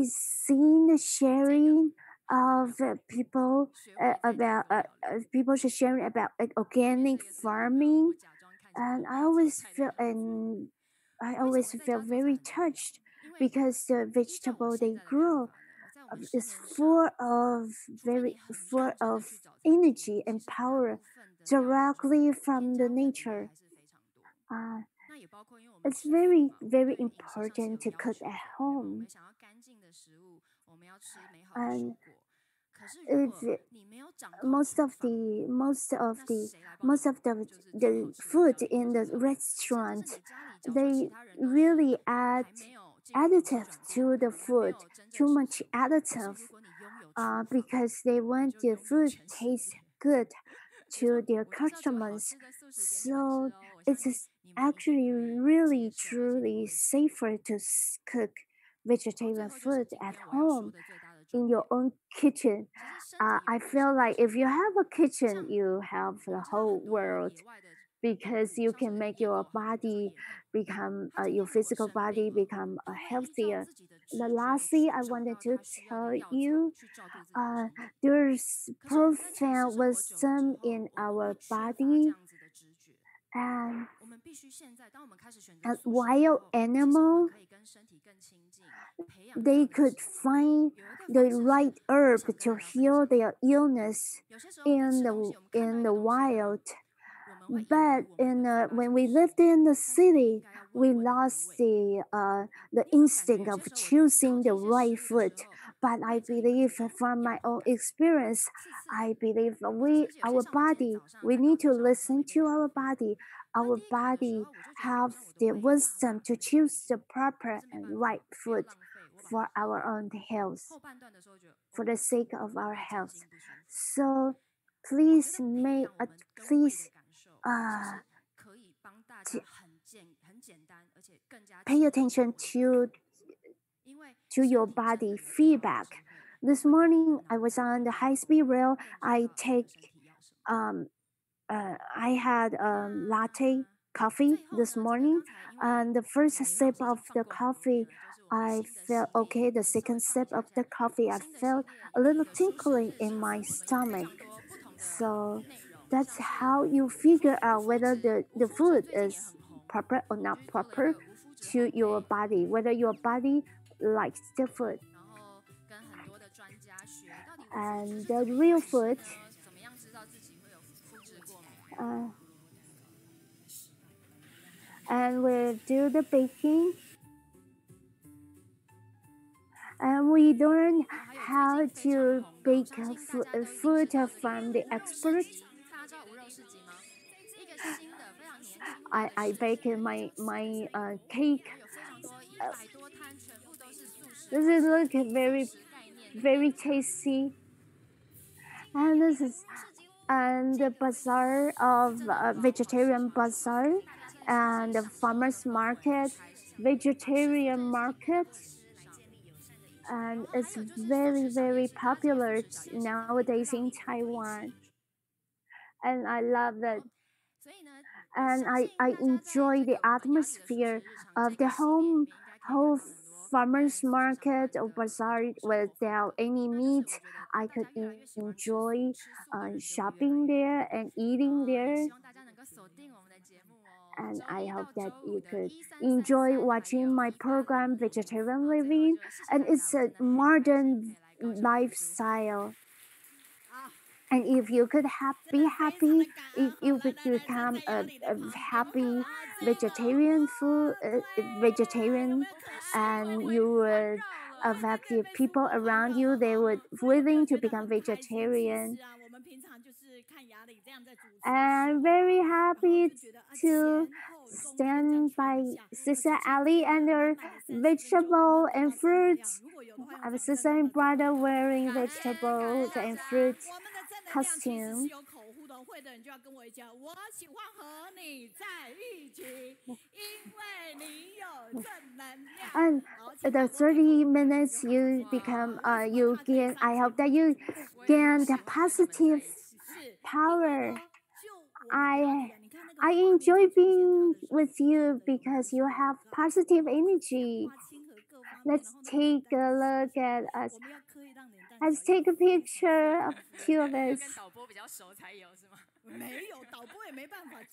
seen the sharing of people about people sharing about like organic farming, and I always feel very touched because the vegetable they grow is full of energy and power directly from the nature. It's very very important to cook at home, and if most of the food in the restaurant, they really add additive to the food, too much additive, because they want the food taste good to their customers. So it's actually really truly safer to cook vegetarian food at home in your own kitchen. I feel like if you have a kitchen, you have the whole world, because you can make your body become your physical body become healthier. The lastly, I wanted to tell you, there's profound wisdom in our body, and wild animal, they could find the right herb to heal their illness in the wild. But when we lived in the city, we lost the instinct of choosing the right food. But I believe from my own experience, I believe we need to listen to our body. Our body have the wisdom to choose the proper and right food for our own health, for the sake of our health. So please please pay attention to your body feedback. This morning I was on the high-speed rail. I had latte coffee this morning, and the first sip of the coffee, I felt okay. The second sip of the coffee, I felt a little tinkling in my stomach. So that's how you figure out whether the food is proper or not proper to your body, whether your body likes the food. And the real food, and we'll do the baking, and we learn how to bake food from the expert. I bake my cake. Does it look very very tasty? And this is the bazaar of vegetarian bazaar and the farmers market, vegetarian market, and it's very very popular nowadays in Taiwan, and I love that. And I enjoy the atmosphere of the whole farmers market or bazaar without any meat. I could enjoy shopping there and eating there. And I hope that you could enjoy watching my program, Vegetarian Living. And it's a modern lifestyle. And if you could be happy, if you could become a happy vegetarian vegetarian, and you would affect the people around you, they would willing to become vegetarian. I'm very happy to stand by Sister Ali and her vegetable and fruits. I have a sister and brother wearing vegetables and fruits costume. And the 30 minutes you become you gain, I hope that you gain the positive power. I enjoy being with you because you have positive energy. Let's take a look at us. Let's take a picture of two of us.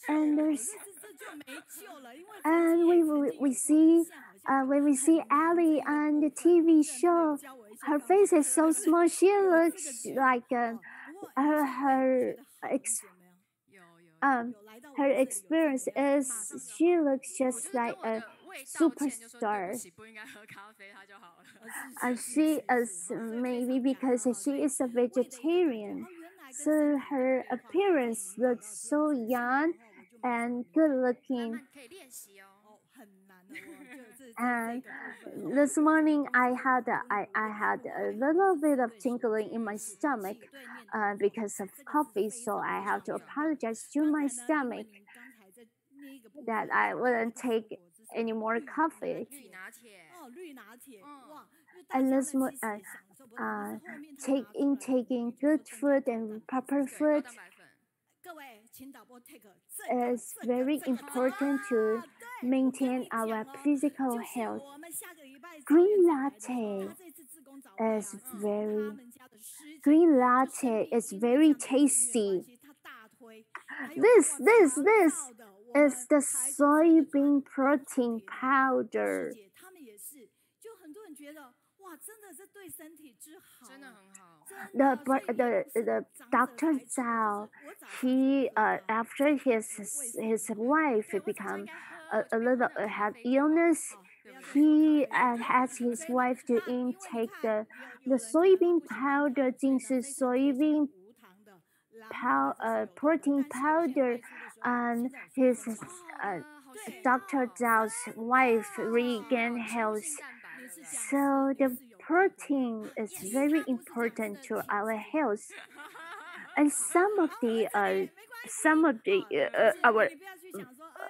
And we see when we see Ali on the TV show, her face is so small. She looks like her experience is she looks just like a superstar. She is maybe because she is a vegetarian, so her appearance looks so young and good looking. And this morning I had a little bit of tingling in my stomach because of coffee, so I have to apologize to my stomach that I wouldn't take any more coffee. And let's taking good food and proper food is very important to maintain our physical health. Green latte is very tasty. This is the soybean protein powder. The Dr. Zhao, he after his wife become a little had illness, he asked his wife to intake the soybean powder, 精是 soybean protein powder, and his Dr. Zhao's wife regained health. So the protein is very important to our health. And some of our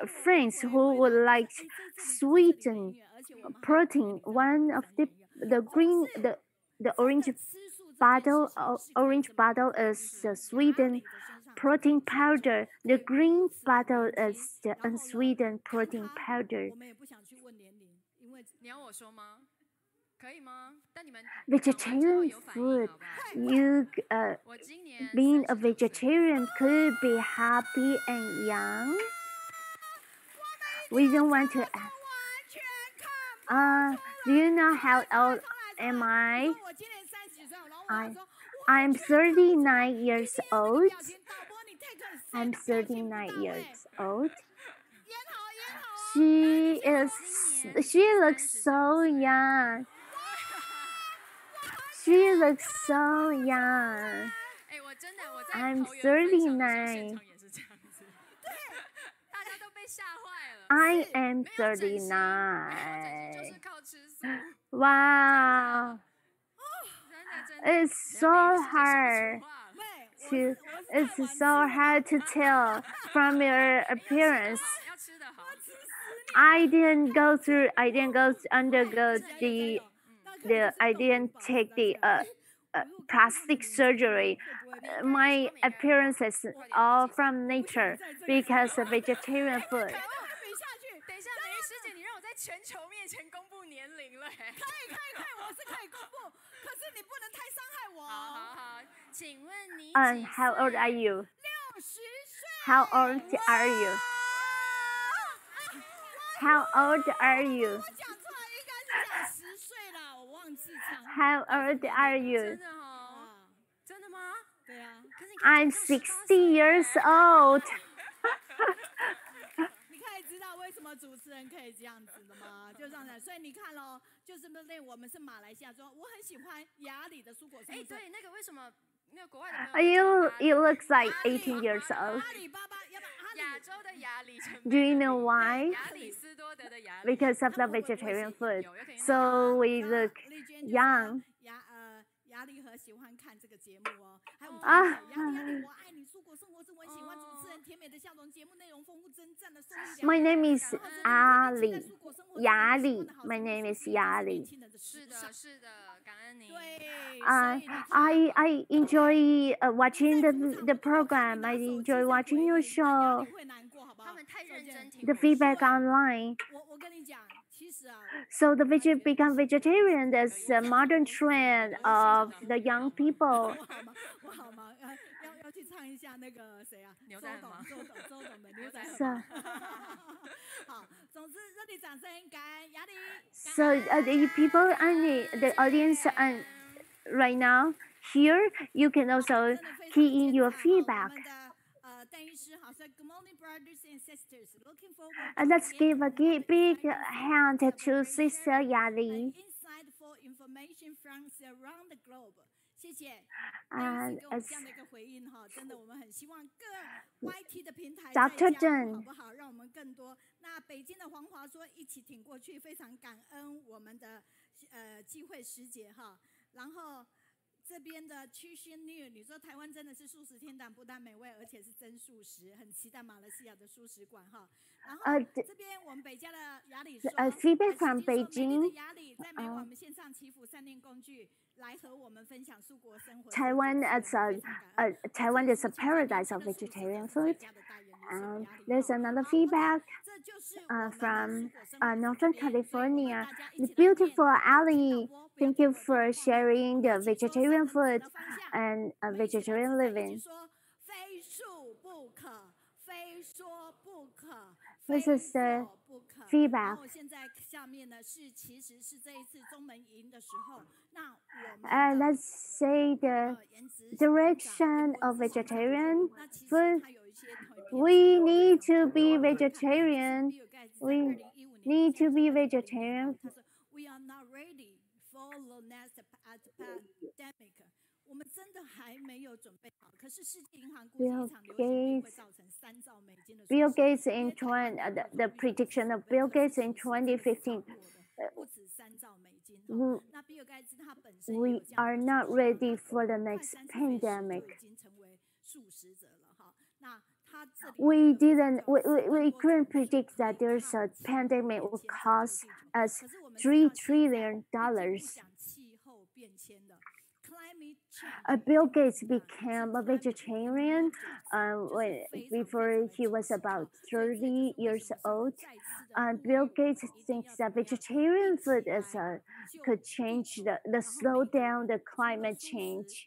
friends who would like sweetened protein, one of the orange bottle is the sweetened protein powder. The green bottle is the unsweetened protein powder. Vegetarian food. You being a vegetarian could be happy and young. We don't want to ask. Do you know how old am I? I'm 39 years old. I'm 39 years old. She looks so young. She looks so young. I'm 39. I am 39. Wow. It's so hard to tell from your appearance. I didn't take the plastic surgery. My appearance is all from nature because of vegetarian food. 在全球面前公布年龄了。可以，我是可以公布，可是你不能太伤害我。好，请问你how old are you? 60岁。How old are you? How old are you? 我讲错了，应该是讲10岁啦，我忘记唱。How old are you? 真的哦？真的吗？对啊。I'm 60 years old. 你可以知道为什么主持人可以这样子的吗？就这样子，所以你看咯，就是不是我们是马来西亚说，我很喜欢雅里的蔬果生活。对，那个为什么那个国外的朋友You looks like 18 years old. 阿里巴巴，要不亚洲的雅里城 Do you know why? 雅里斯多德的雅里 Because of the vegetarian food. So we look young. 雅里和喜欢看这个节目哦，还有啊雅里，我爱你，蔬果生活是我喜欢主持人甜美的笑容，节目内容丰富真正的受益。My name is Ali. Yali. My name is Yali. 是的，感恩你。对，I enjoy watching the program. I enjoy watching your show. 会难过，好不好？他们太认真听 The feedback online. 我跟你讲，其实啊。So the become vegetarian is a modern trend of the young people. 我好忙，要去唱一下那个谁啊？牛仔吗？周董的牛仔。So 好，总之热烈掌声，感恩雅里。So the people and the audience and right now here, you can also key in your feedback. Let's give a big hand to Sister Yali. 谢谢，这样的一个回应哈，真的我们很希望各 YT 的平台 Dr. 加 Zheng 好不好？让我们更多。那北京的黄华说一起挺过去，非常感恩我们的机会师姐哈。然后这边的屈新女，你说台湾真的是素食天堂，不但美味，而且是真素食，很期待马来西亚的素食馆哈。然后这边我们北家的雅里说，feedback from Beijing. 雅里在每晚我们线上祈福3念工具。Taiwan Taiwan is a paradise of vegetarian food. There's another feedback from Northern California. The beautiful Ali, thank you for sharing the vegetarian food and vegetarian living. This is the feedback. Let's say the direction of vegetarian food. We need to be vegetarian. We need to be vegetarian. We are not ready for the next pandemic. 我们真的还没有准备好，可是世界银行估计一场流行病会造成3兆美金的。Bill Gates in the prediction of Bill Gates in 2015. We are not ready for the next pandemic. We couldn't predict that there's a pandemic will cost us $3 trillion. Bill Gates became a vegetarian before he was about 30 years old. Bill Gates thinks that vegetarian food could change slow down the climate change.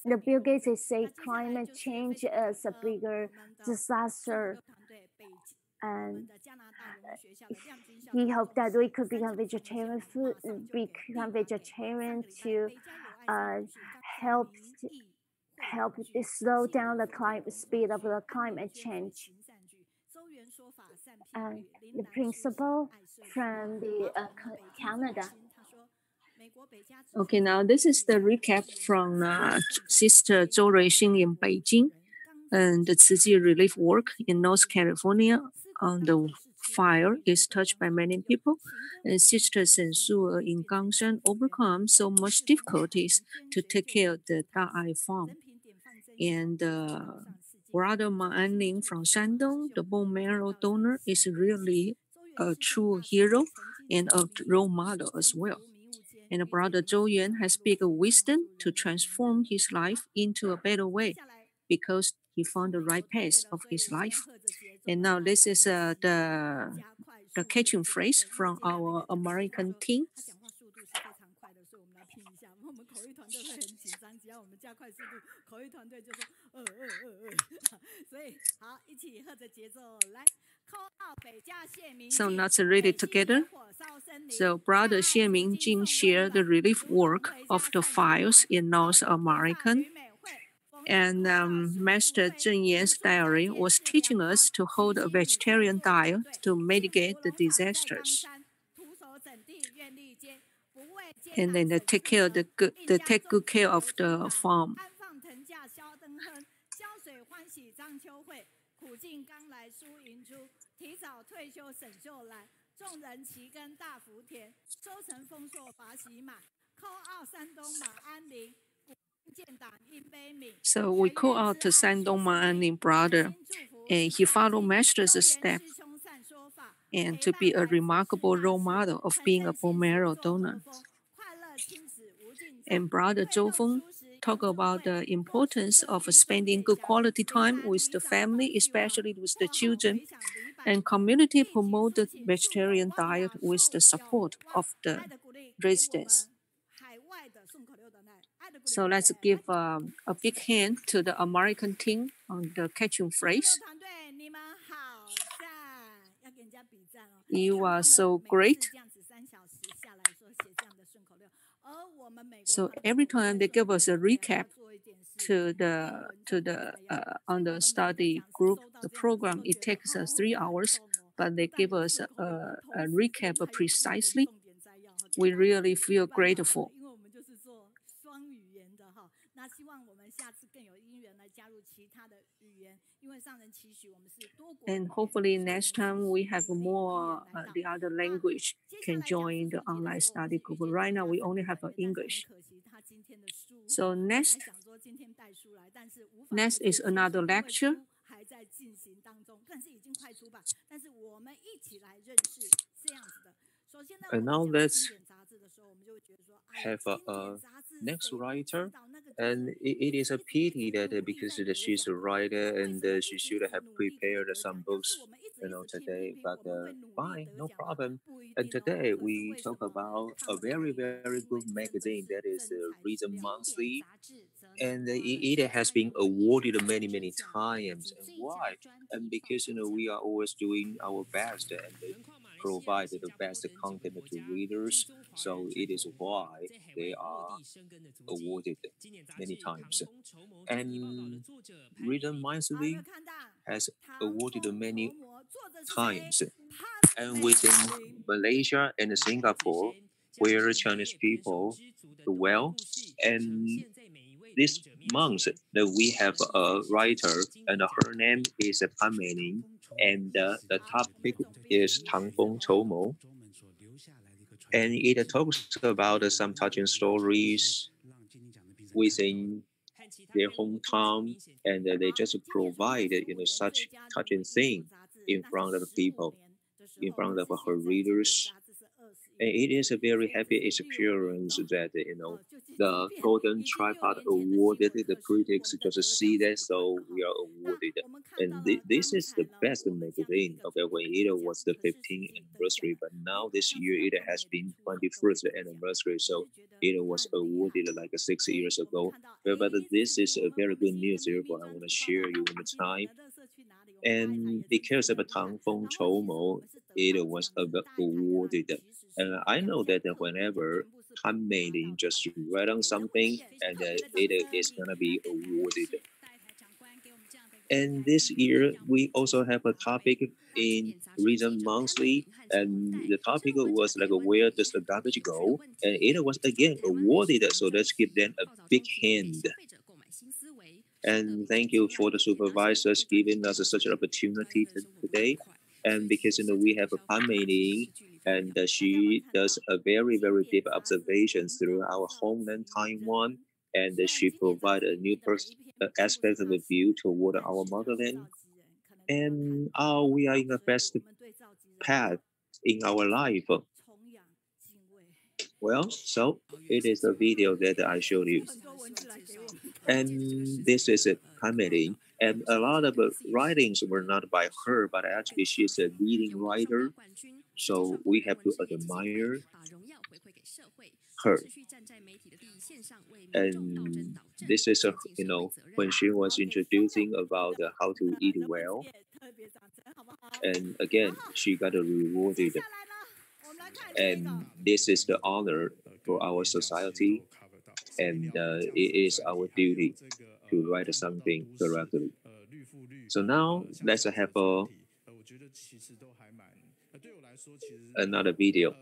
The Bill Gates say climate change is a bigger disaster. And he hoped that we could become vegetarian to help slow down the speed of the climate change. The principal from Canada. Okay, now this is the recap from Sister Zhou Ruixing in Beijing and the Tzu Chi relief work in North California. The fire is touched by many people, and Sister Shen Su in Kaohsiung overcome so much difficulties to take care of the Da'ai farm. And Brother Ma Anling from Shandong, the bone marrow donor, is really a true hero and a role model as well. And Brother Zhou Yuan has big wisdom to transform his life into a better way because he found the right path of his life. And now this is the the catching phrase from our American team. So let's read it together. So Brother Xie Mingjing shared the relief work of the fires in North America. And Master Zheng Yan's diary was teaching us to hold a vegetarian diet to mitigate the disasters. And then they take good care of the farm. So we call out to Shandong Ma Anning brother, and he followed Master's step, and to be a remarkable role model of being a bone marrow donor. And Brother Zhou Feng talk about the importance of spending good quality time with the family, especially with the children, and community promote the vegetarian diet with the support of the residents. So let's give a big hand to the American team on the catching phrase. You are so great. So every time they give us a recap on the study group, the program, it takes us 3 hours, but they give us a recap precisely. We really feel grateful. And hopefully next time we have more the other language can join the online study group. Right now we only have English. So next is another lecture. And now let's have a next writer. And it is a pity that because she's a writer and she should have prepared some books, today. But fine, no problem. And today we talk about a very, very good magazine that is Reason Monthly. And it has been awarded many, many times. And why? And because, we are always doing our best and provide the best content to readers. So it is why they are awarded many times. And Reason Monthly has awarded many times. And within Malaysia and Singapore, where Chinese people dwell, and this month that we have a writer, and her name is Pan Meiling, and the topic is Tang Feng Chou Mo. And it talks about some touching stories within their hometown, and they just provide such touching thing in front of the people, in front of her readers. And it is a very happy experience that the Golden Tripod awarded. The critics just see that, so we are awarded. And this is the best magazine. Okay, when it was the 15th anniversary, but now this year it has been 21st anniversary, so it was awarded like 6 years ago. But this is a very good news. Therefore, I want to share you in the time. And because of Tang Feng Chou Mo, it was awarded. I know that whenever Pan Meiling just write on something, and it is gonna be awarded. And this year we also have a topic in Reason Monthly, and the topic was like, where does the garbage go? And it was again awarded. So let's give them a big hand. And thank you for the supervisors giving us such an opportunity today. And because we have a Pan Meiling, and she does a very, very deep observations through our homeland Taiwan, and she provides a new aspect of the view toward our motherland. And we are in the best path in our life. Well, so it is a video that I showed you. And this is Pan Meiling. And a lot of writings were not by her, but actually she's a leading writer. So we have to admire her. And this is when she was introducing about how to eat well. And again, she got rewarded. And this is the honor for our society. And it is our duty to write something correctly. So now let's have another video.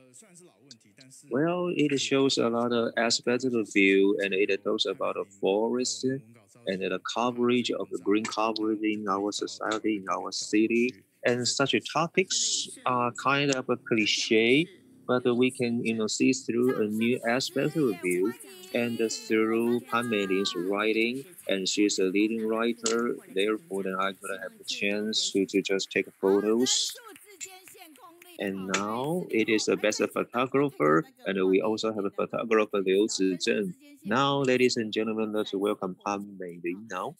Well, it shows a lot of aspects of the view, and it talks about the forest and the coverage of the green coverage in our society, in our city. And such topics are kind of a cliche, but we can see through a new aspect of the view. And through Pan Meiling's writing, and she's a leading writer, therefore then I could have the chance to just take photos. And now it is the best photographer, and we also have a photographer Liu Zizhen. Now, ladies and gentlemen, let's welcome Pan Meiling now.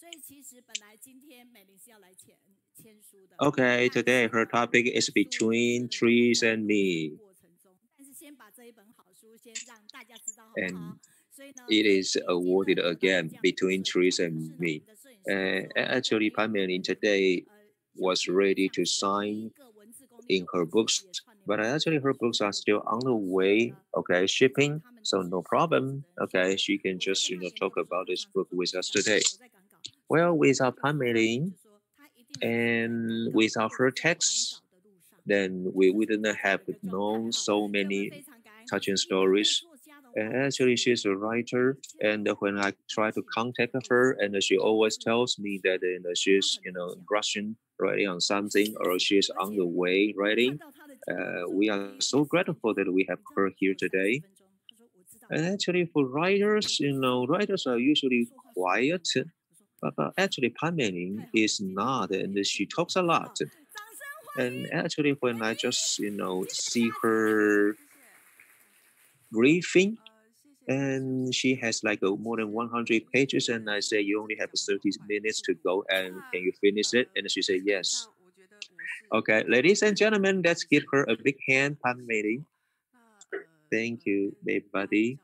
Okay, today her topic is Between Trees and Me. And it is awarded again, Between Trees and Me. Actually, Pan Meiling today was ready to sign in her books, but actually her books are still on the way, okay, shipping, so no problem. Okay, she can just talk about this book with us today. Well, without Pan Meiling and without her text, then we wouldn't have known so many touching stories. And actually, she's a writer, and when I try to contact her, and she always tells me that she's rushing writing on something, or she's on the way writing. We are so grateful that we have her here today. And actually, for writers, writers are usually quiet, but actually, Pan Meiling is not, and she talks a lot. And actually, when I just see her briefing, and she has like more than 100 pages, and I say you only have 30 minutes to go, and can you finish it? And she said yes. Okay, ladies and gentlemen, let's give her a big hand, Pan Meiling. Thank you, everybody.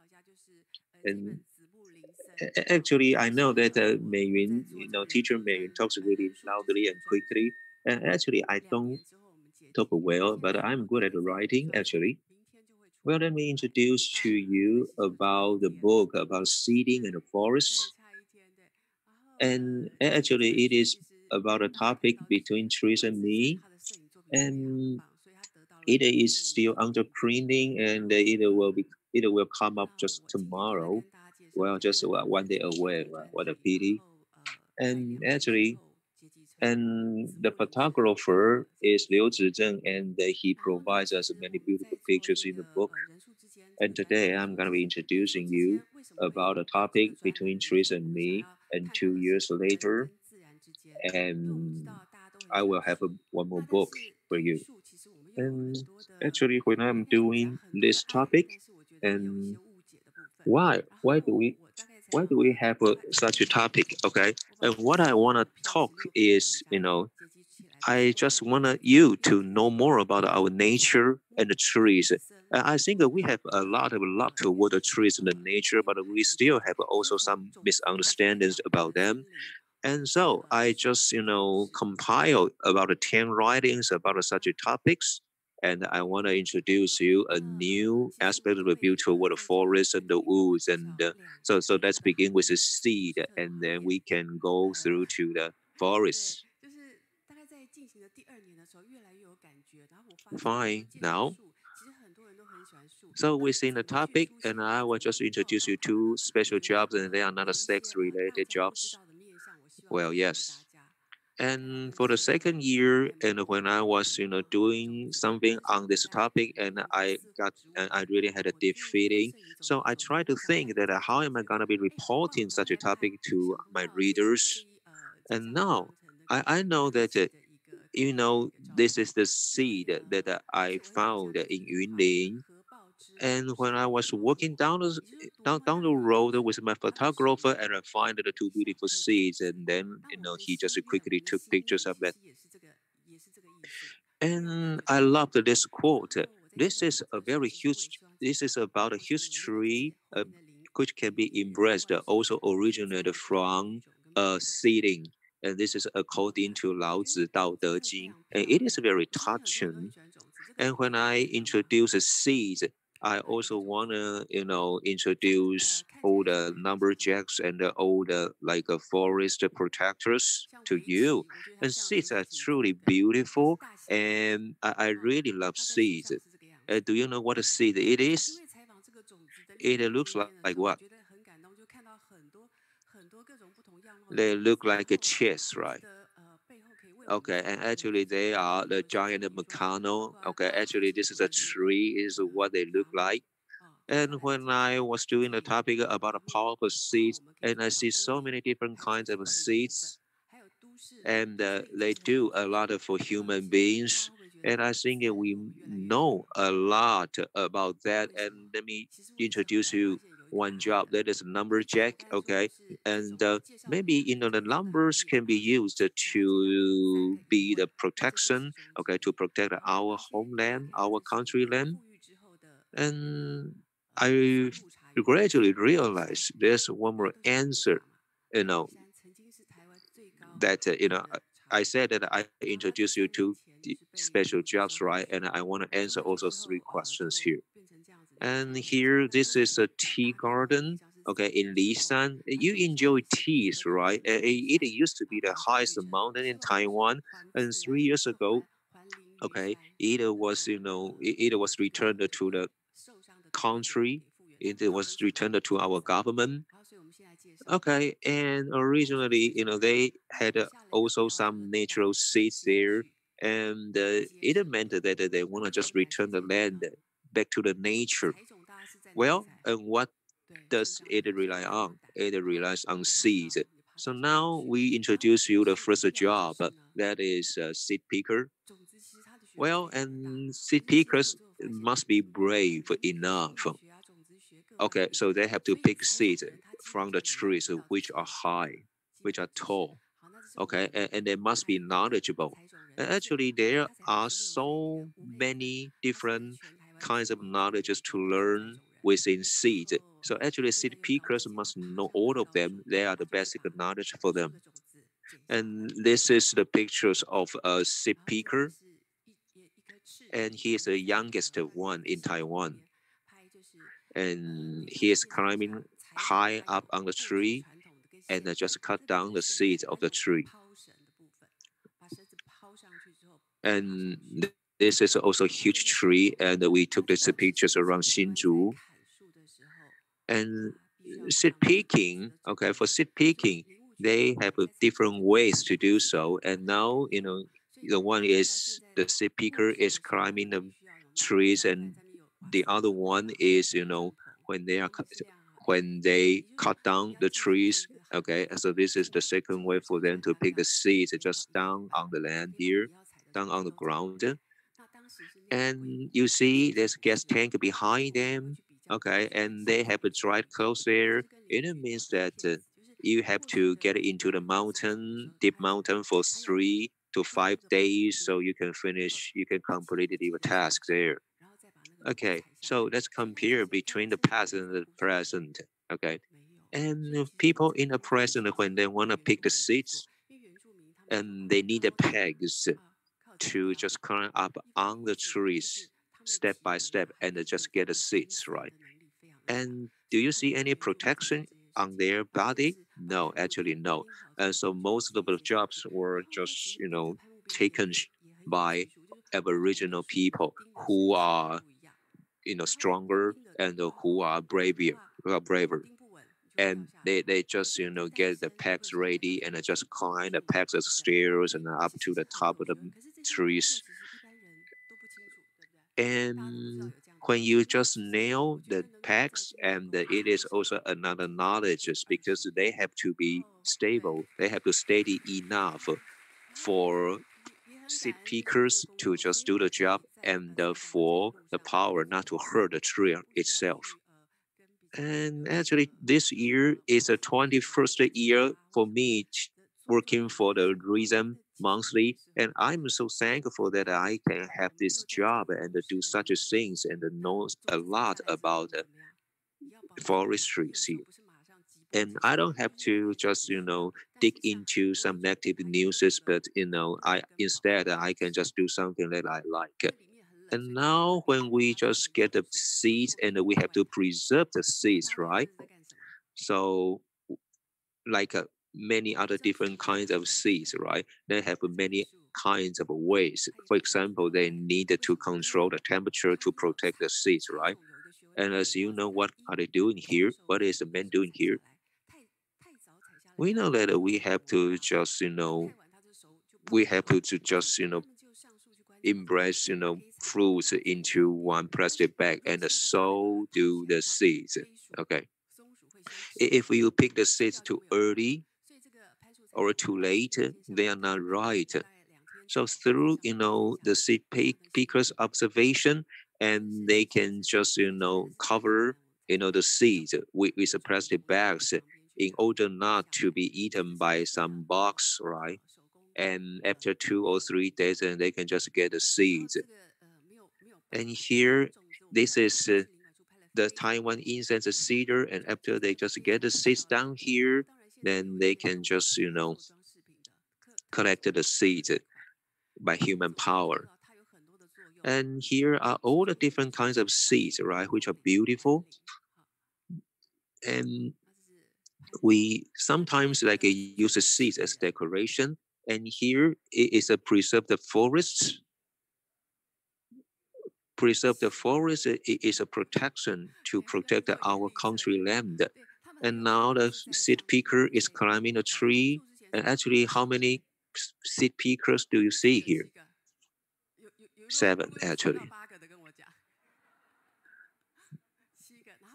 And actually, I know that Mei Yun, teacher Mei Yun talks really loudly and quickly. And actually, I don't talk well, but I'm good at writing, actually. Well, let me introduce to you about the book about seeding in the forest. And actually, it is about a topic between trees and me. And it is still under printing, and it will come up just tomorrow. Well, just 1 day away. Right? What a pity. And actually, and the photographer is Liu Zizhen, and he provides us many beautiful pictures in the book. And today I'm going to be introducing you about a topic between trees and me. And 2 years later, and I will have one more book for you. And actually, when I'm doing this topic, and why do we have such a topic? Okay, and what I want to talk is, I just want you to know more about our nature and the trees. I think that we have a lot of love toward the trees and the nature, but we still have also some misunderstandings about them. And so I just, compiled about 10 writings about such topics. And I want to introduce you a new aspect of the beautiful world of forest and the woods. And so let's begin with the seed, and then we can go through to the forest. Fine. Now, so within the topic, and I will just introduce you 2 special jobs, and they are not sex-related jobs. Well, yes. And for the second year, and when I was, doing something on this topic, and I really had a deep feeling. So I tried to think that how am I going to be reporting such a topic to my readers? And now I know that, this is the seed that I found in Yunlin. And when I was walking down the road with my photographer, and I find the 2 beautiful seeds, and then he just quickly took pictures of that. And I love this quote. This is a very huge. This is about a huge tree, which can be embraced. Also originated from seeding, and this is according to Lao Tzu Dao De Jing, and it is very touching. And when I introduce seeds, I also wanna, introduce all the lumberjacks and all the like forest protectors to you. And seeds are truly beautiful, and I really love seeds. Do you know what a seed it is? It looks like what? They look like a chest, right? Okay, and actually they are the giant Meccano. Okay, actually this is a tree, is what they look like. And when I was doing a topic about the power of seeds, and I see so many different kinds of seeds, and they do a lot for human beings. And I think we know a lot about that. And let me introduce you one job that is lumberjack. Okay, and maybe the numbers can be used to be the protection. Okay, to protect our homeland, our country land. And I gradually realized there's one more answer. You know that I said that I introduce you to the special jobs, right? And I want to answer also three questions here. And here, this is a tea garden. Okay, in Lisan, you enjoy teas, right? It used to be the highest mountain in Taiwan, and 3 years ago, okay, it was returned to the country. It was returned to our government. Okay, and originally, they had also some natural seeds there, and it meant that they want to just return the land back to the nature. Well, and what does it rely on? It relies on seeds. So now we introduce you the first job, that is seed picker. Well, and seed pickers must be brave enough. Okay, so they have to pick seeds from the trees which are high, which are tall. Okay, and they must be knowledgeable. And actually, there are so many different kinds of knowledges to learn within seeds. So actually, seed pickers must know all of them. They are the basic knowledge for them. And this is the pictures of a seed picker, and he is the youngest one in Taiwan. And he is climbing high up on the tree and just cut down the seeds of the tree. And this is also a huge tree, and we took these pictures around Hsinchu. And seed picking, okay, for seed picking, they have different ways to do so. And now, the one is the seed picker is climbing the trees, and the other one is, when they cut down the trees. Okay, so this is the second way for them to pick the seeds just down on the land here, down on the ground. And you see there's a gas tank behind them. Okay, and they have a dry clothes there. It means that you have to get into the mountain, deep mountain, for 3 to 5 days, so you can complete your task there. Okay, so let's compare between the past and the present. Okay, and people in the present, when they want to pick the seeds, and they need the pegs to just climb up on the trees step by step and just get the seeds, right? And do you see any protection on their body? No, actually no. And so most of the jobs were just, taken by Aboriginal people who are, stronger and who are braver. And they just, get the pegs ready and just climb the pegs as stairs and up to the top of the trees. And when you just nail the pegs, and it is also another knowledge, because they have to be stable. They have to steady enough for seed pickers to just do the job, and for the power not to hurt the tree itself. And actually, this year is the 21st year for me working for the reason monthly. And I'm so thankful that I can have this job and do such things and know a lot about forestry here. And I don't have to just, dig into some negative news, but, instead I can just do something that I like. And now when we just get the seeds and we have to preserve the seeds, right? So like many other different kinds of seeds, right? They have many kinds of ways. For example, they need to control the temperature to protect the seeds, right? And as you know, what are they doing here? What is the man doing here? We know that we have to just, we have to just, embrace, fruits into one plastic bag, and so do the seeds. Okay. If you pick the seeds too early or too late, they are not right. So through, the seed picker's observation, and they can just, cover, the seeds with the plastic bags in order not to be eaten by some bugs, right? And after 2 or 3 days, and they can just get the seeds. And here, this is the Taiwan incense cedar, and after they just get the seeds down here, then they can just, collect the seeds by human power. And here are all the different kinds of seeds, right, which are beautiful. And we sometimes like use the seeds as decoration. And here it is a preserve the forests. Preserve the forest is a protection to protect our country land. And now the seed picker is climbing a tree. And actually, how many seed pickers do you see here? 7, actually.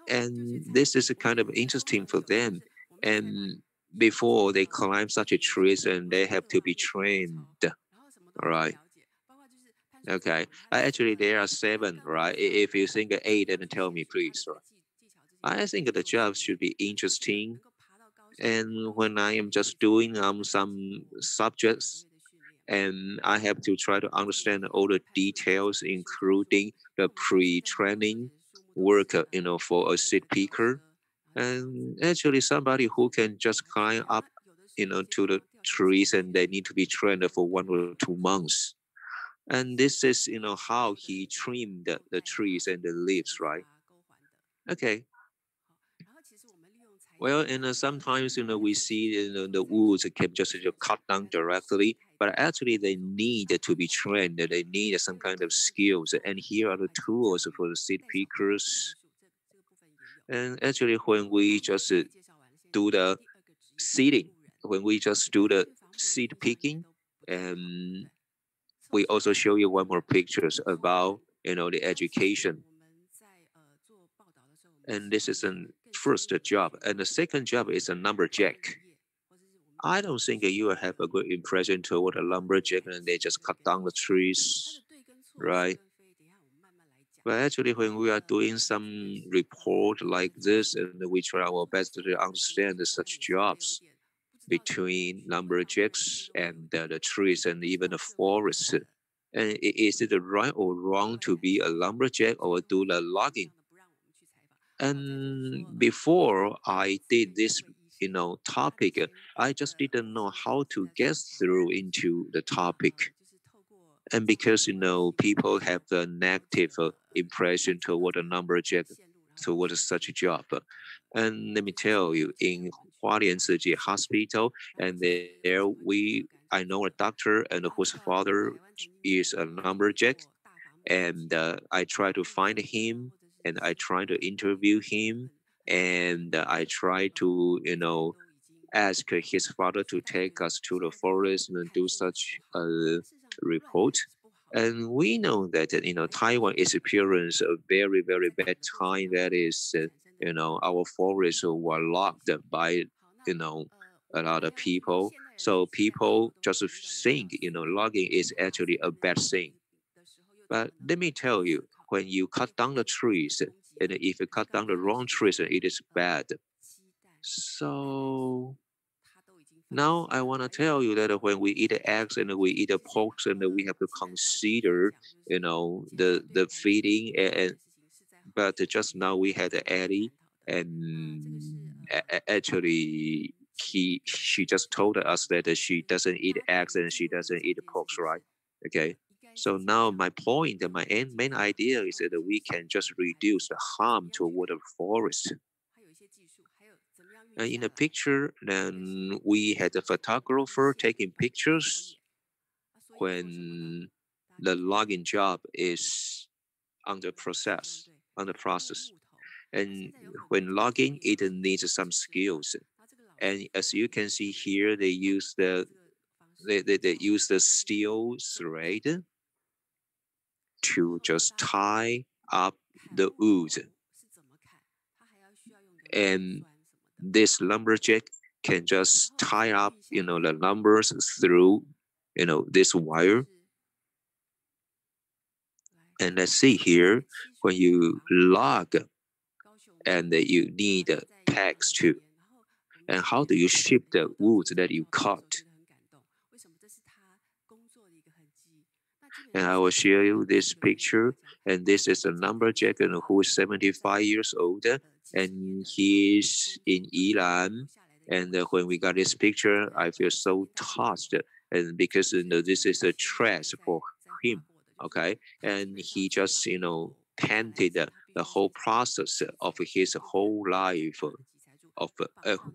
And this is kind of interesting for them. And before they climb such a trees, and they have to be trained. All right. Okay. Actually, there are 7, right? If you think 8, then tell me, please. Right? I think the job should be interesting. And when I am just doing some subjects, and I have to try to understand all the details, including the pre-training work, for a seed picker. And actually, somebody who can just climb up, to the trees, and they need to be trained for 1 or 2 months. And this is, how he trimmed the trees and the leaves, right? Okay. Well, and sometimes, we see, the woods can just cut down directly, but actually they need to be trained. They need some kind of skills. And here are the tools for the seed pickers. And actually, when we just do the seeding, when we just do the seed picking, and we also show you one more pictures about, the education. And this is the first job. And the second job is a lumberjack. I don't think you will have a good impression toward a lumberjack, and they just cut down the trees, right? But actually, when we are doing some report like this, and we try our best to understand such jobs between lumberjacks and the trees and even the forest. And is it right or wrong to be a lumberjack or do the logging? And before I did this, topic, I just didn't know how to get through into the topic. And because, people have the negative impression toward a lumberjack, toward such a job. And let me tell you, in Hualien Tzu Hospital, and there I know a doctor and whose father is a lumberjack, and I try to find him, and I try to interview him, and I try to, ask his father to take us to the forest and do such a report. And we know that, Taiwan is experiencing a very, very bad time. That is, our forests were locked by, a lot of people. So people just think, logging is actually a bad thing. But let me tell you, when you cut down the trees, and if you cut down the wrong trees, it is bad. So Now I want to tell you that when we eat eggs and we eat pork, and we have to consider, the feeding. But just now we had Eddie, and actually she just told us that she doesn't eat eggs and she doesn't eat pork, right? Okay. So now my point and my main idea is that we can just reduce the harm toward the forest. In the picture, then we had a photographer taking pictures when the logging job is under process, under process. And when logging, it needs some skills. And as you can see here, they use the steel thread to just tie up the wood. And this lumberjack can just tie up, the numbers through, this wire. And let's see here, when you log, and you need pegs too. And how do you ship the wood that you cut? And I will show you this picture. And this is a lumberjack who is 75 years old, and he's in Iran. And when we got this picture, I feel so touched, and because this is a trash for him, okay? And he just painted the whole process of his whole life,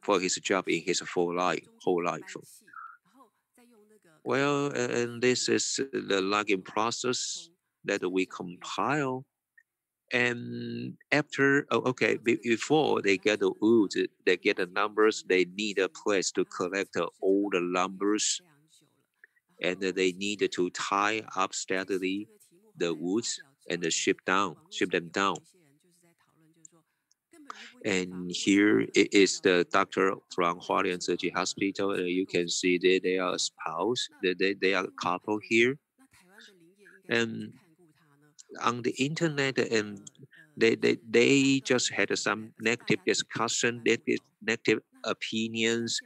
for his job in his whole life. Well, and this is the logging process that we compile. And after, before they get the wood, they get the numbers, they need a place to collect all the numbers. And they need to tie up steadily the woods and ship them down. And here it is the doctor from Hualien Zheji Hospital. You can see that they are a spouse, they are a couple here. And on the internet, and they just had some negative discussion, negative opinions,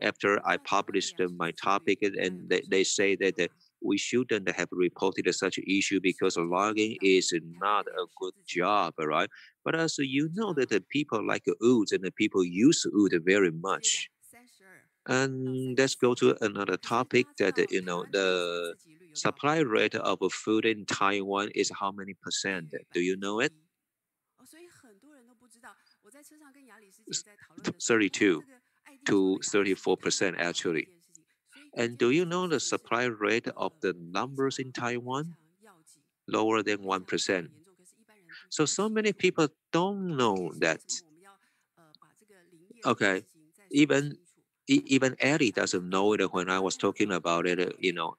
after I published my topic, and they say that we shouldn't have reported such an issue because logging is not a good job, right? But also, that the people like wood and the people use wood very much. And let's go to another topic that, the supply rate of food in Taiwan is how many percent? Do you know it? 32 to 34% actually. And do you know the supply rate of the numbers in Taiwan? Lower than 1%. So many people don't know that. Okay, even Eddie doesn't know it when I was talking about it,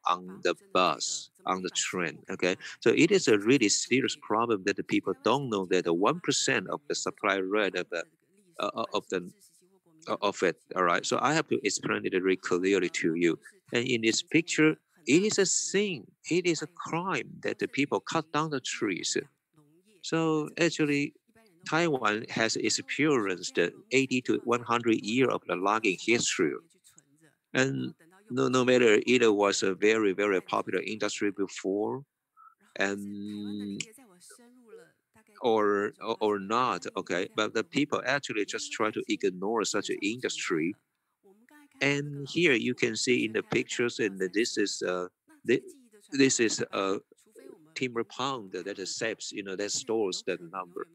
on the bus, on the train. Okay, so it is a really serious problem that the people don't know that the 1% of the supply rate of it. All right, so I have to explain it very clearly to you. And in this picture, it is a sin, it is a crime that the people cut down the trees. So actually, Taiwan has experienced 80 to 100 years of the logging history. And no matter it was a very, very popular industry before, and or not, okay, but the people actually just try to ignore such an industry. And here you can see in the pictures, and this is a timber pound that saves, that stores that number.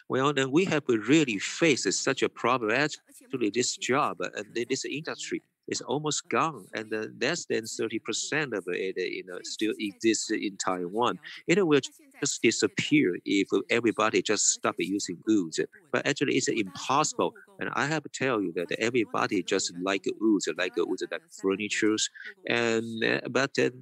Well, then we have really faced such a problem. Actually, this job and this industry is almost gone, and less than 30% of it, still exists in Taiwan. It will just disappear if everybody just stop using wood. But actually, it's impossible. And I have to tell you that everybody just like wood, like furnitures, and but the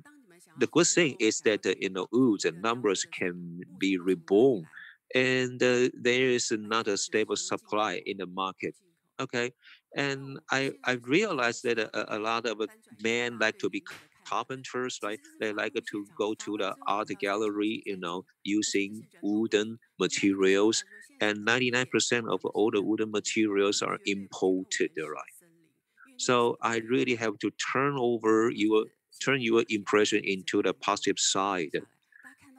good thing is that wood and numbers can be reborn, and there is not a stable supply in the market. Okay, and I realized that a lot of men like to be carpenters, right? They like to go to the art gallery, using wooden materials, and 99% of all the wooden materials are imported, right? So I really have to turn your impression into the positive side.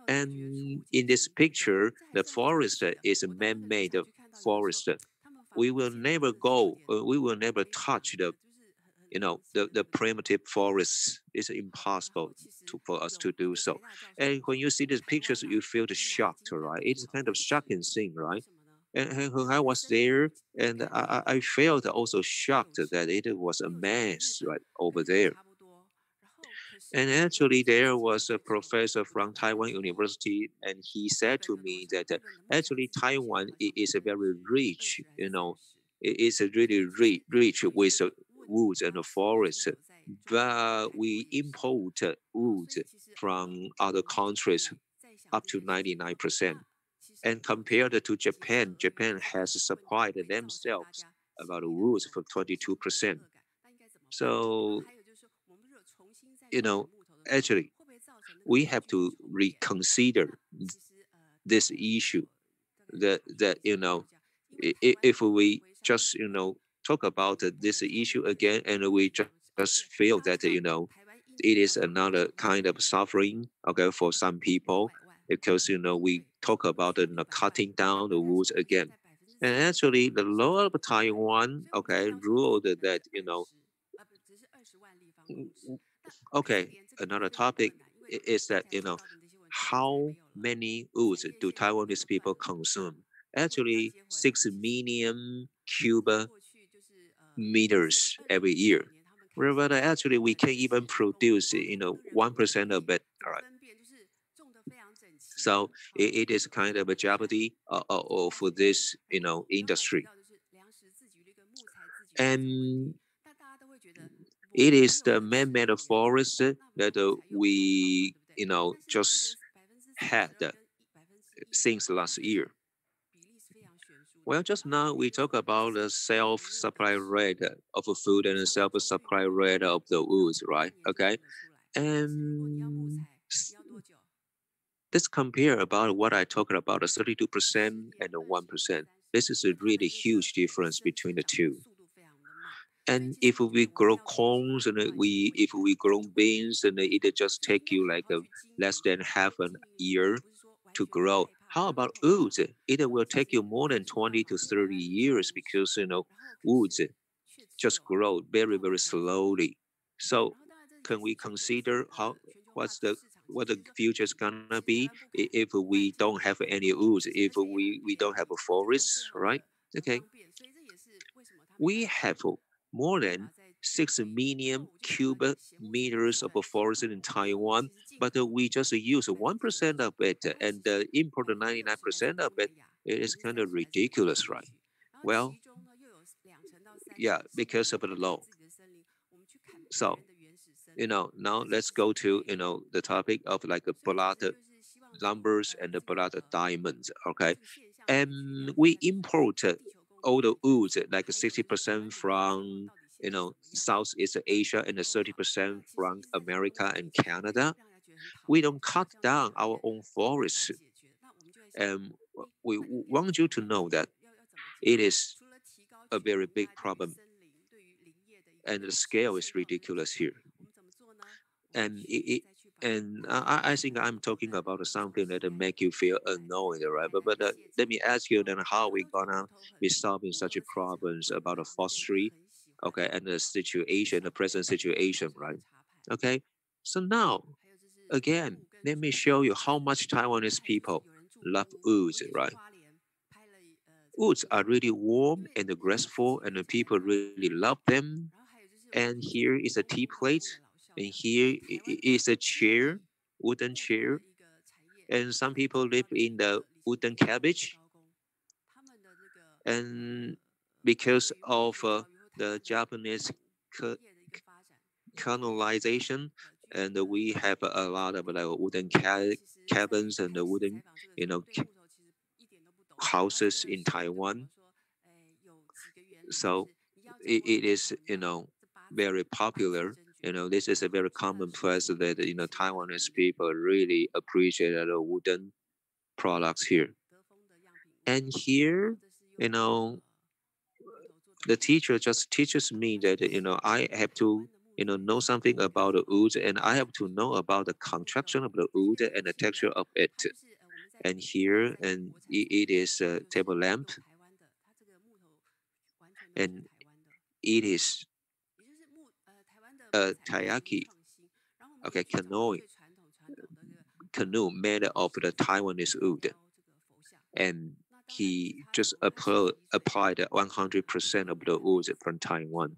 And in this picture, the forest is a man-made forest. We will never we will never touch the primitive forests. It's impossible for us to do so. And when you see these pictures, you feel shocked, right? It's kind of shocking thing, right? And when I was there, and I felt also shocked that it was a mess right over there. And actually, there was a professor from Taiwan University, and he said to me that actually Taiwan is a very rich, it is a really rich with woods and forests, but we import wood from other countries up to 99%. And compared to Japan, Japan has supplied themselves about woods for 22%. So, actually, we have to reconsider this issue that if we just talk about this issue again and we just feel that it is another kind of suffering, okay, for some people, because we talk about cutting down the woods again. And actually the law of Taiwan, okay, ruled that okay, another topic is that how many woods do Taiwanese people consume? Actually, 6 million cubic meters every year. But actually, we can even produce 1% of it. All right. So it is kind of a jeopardy for this industry, and it is the man-made forest that we just had since last year. Well, just now we talk about the self-supply rate of food and the self-supply rate of the woods, right? Okay, and let's compare about what I talked about, the 32% and the 1%. This is a really huge difference between the two. And if we grow corns and if we grow beans, and it just take you like less than half an year to grow. How about woods? It will take you more than 20 to 30 years because woods just grow very, very slowly. So can we consider what the future is gonna be if we don't have any woods, if we don't have a forest, right? Okay. We have more than 6 million cubic meters of forest in Taiwan, but we just use 1% of it and import 99% of it. It is kind of ridiculous, right? Well, yeah, because of the law. So, now let's go to, the topic of like blood numbers and the blood diamonds, okay? And we import all the woods, like 60% from, Southeast Asia and 30% from America and Canada. We don't cut down our own forests. And we want you to know that it is a very big problem. And the scale is ridiculous here. And I think I'm talking about something that make you feel annoyed, right? But let me ask you then, how are we gonna be solving such problems about the forestry, okay, and the present situation, right? Okay, so now again, let me show you how much Taiwanese people love woods, right? Woods are really warm and graceful, and the people really love them. And here is a tea plate, and here is a chair, wooden chair, and some people live in the wooden cabbage. And because of the Japanese colonization, and we have a lot of like wooden cabins and the wooden, houses in Taiwan. So it is, very popular. This is a very commonplace that Taiwanese people really appreciate the wooden products here. And here, the teacher just teaches me that I have to know something about the wood, and I have to know about the construction of the wood and the texture of it. And here, and it is a table lamp, and it is a taiyaki, okay, canoe made of the Taiwanese wood, and he just applied 100% of the wood from Taiwan.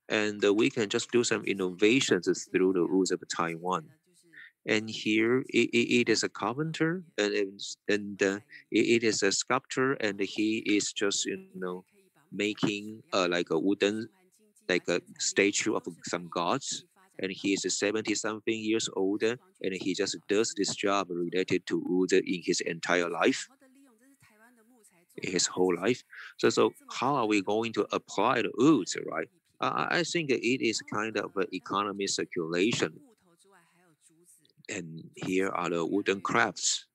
And we can just do some innovations through the woods of Taiwan. And here it is a carpenter, and it is a sculptor, and he is just making like a wooden, like a statue of some gods. And he is 70 something years old, and he just does this job related to wood in his entire life, his whole life. So how are we going to apply the woods, right? I think it is kind of an economy circulation. And here are the wooden crafts.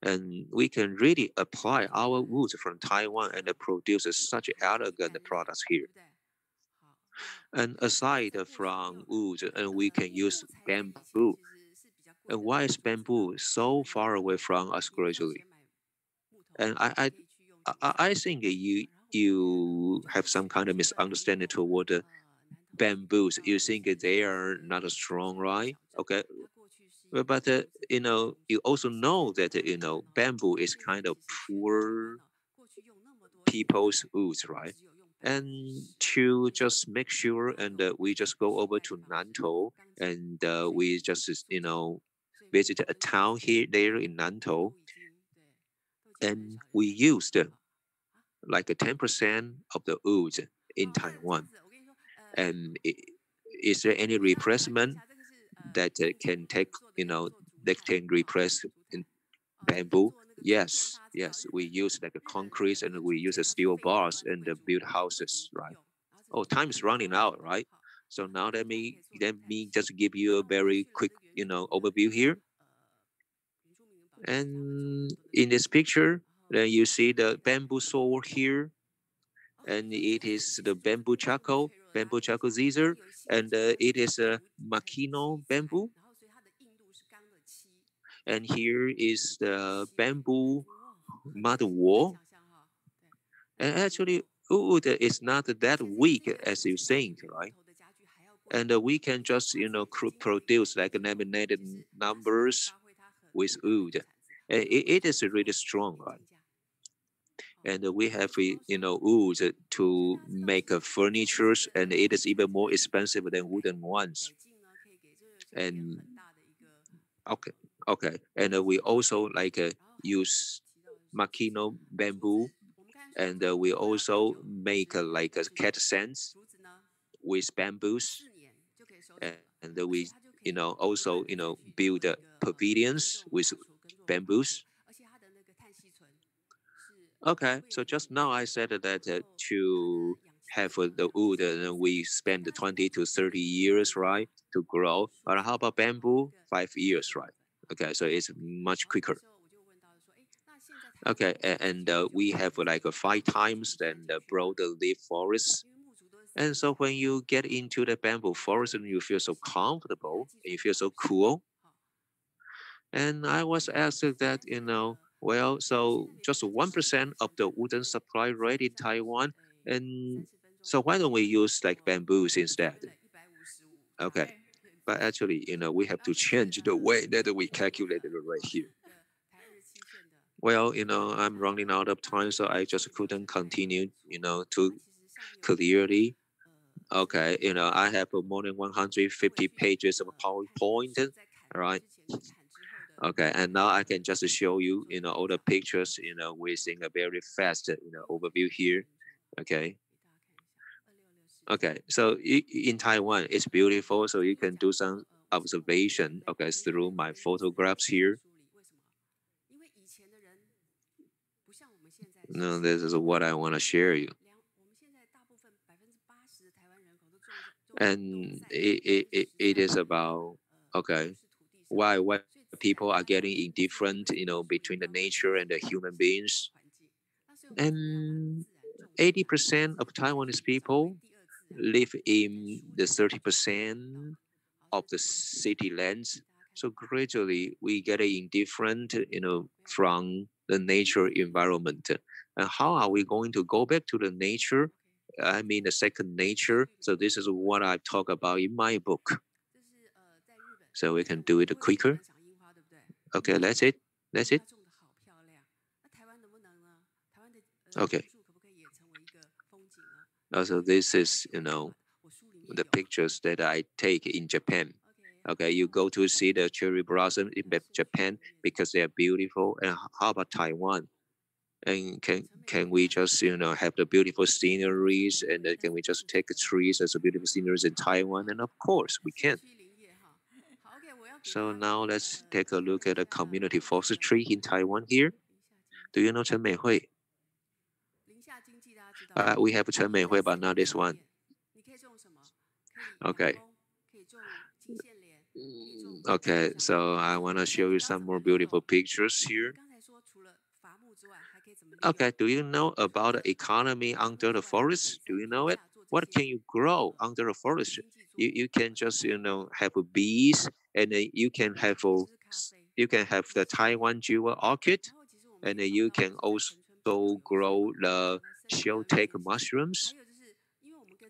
And we can really apply our woods from Taiwan and produce such elegant products here. And aside from wood, and we can use bamboo. And why is bamboo so far away from us gradually? And I think you have some kind of misunderstanding toward the bamboos. You think they are not strong, right? Okay, but you also know that bamboo is kind of poor people's woods, right? And to just make sure, and we just go over to Nantou, and we just visit a town here there in Nantou, and we used like a 10% of the wood in Taiwan. And is there any replacement that can take, that can replace in bamboo? Yes, we use like a concrete, and we use a steel bars and build houses, right? Oh, time is running out, right? So now let me just give you a very quick, overview here. And in this picture, then you see the bamboo sword here, and it is the bamboo charcoal scissor, and it is a Makino bamboo. And here is the bamboo mud wall. And actually, wood is not that weak as you think, right? And we can just, produce like laminated numbers with wood. It is really strong, right? And we have, wood to make furnitures, and it is even more expensive than wooden ones. And okay, and we also like use Makino bamboo, and we also make like a cat sands with bamboos, and we also build pavilions with bamboos. Okay, so just now I said that to have the wood, we spend 20 to 30 years, right, to grow. But how about bamboo? 5 years, right? Okay, so it's much quicker. Okay, and we have like 5 times than the broader leaf forests. And so when you get into the bamboo forest, and you feel so comfortable, you feel so cool. And I was asked that, well, so just 1% of the wooden supply rate in Taiwan. And so why don't we use like bamboos instead? Okay. But actually, we have to change the way that we calculate it right here. Well, I'm running out of time, so I just couldn't continue, to clearly. Okay, I have more than 150 pages of PowerPoint, all right? Okay, and now I can just show you, all the pictures, within a very fast, overview here. Okay. Okay, so in Taiwan, it's beautiful, so you can do some observation, okay, through my photographs here. No, this is what I want to share you. And it is about, okay, why people are getting indifferent, between the nature and the human beings. And 80% of Taiwanese people live in the 30% of the city lands. So gradually we get indifferent, from the nature environment. And how are we going to go back to the nature? I mean, the second nature. So this is what I talk about in my book. So we can do it quicker. Okay, that's it. That's it. Okay. Also, this is, the pictures that I take in Japan. Okay, you go to see the cherry blossom in Japan because they are beautiful. And how about Taiwan? And can we just have the beautiful sceneries, and can we just take the trees as a beautiful sceneries in Taiwan? And of course we can. So now let's take a look at the community forestry in Taiwan here. Do you know Chen Meihui? We have Chen Meihui, but not this one. Okay. Okay, so I want to show you some more beautiful pictures here. Okay, do you know about the economy under the forest? Do you know it? What can you grow under the forest? You can just have bees, and you can have the Taiwan jewel orchid, and you can also grow the shell-take mushrooms,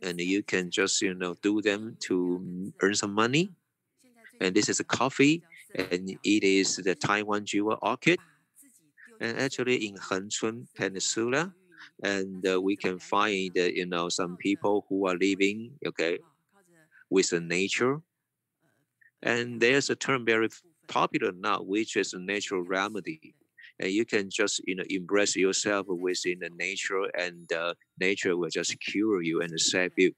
and you can just do them to earn some money. And this is a coffee, and it is the Taiwan jewel orchid. And actually in Hengchun Peninsula, and we can find some people who are living with the nature. And there's a term very popular now, which is a natural remedy. And you can just embrace yourself within the nature, and nature will just cure you and save you.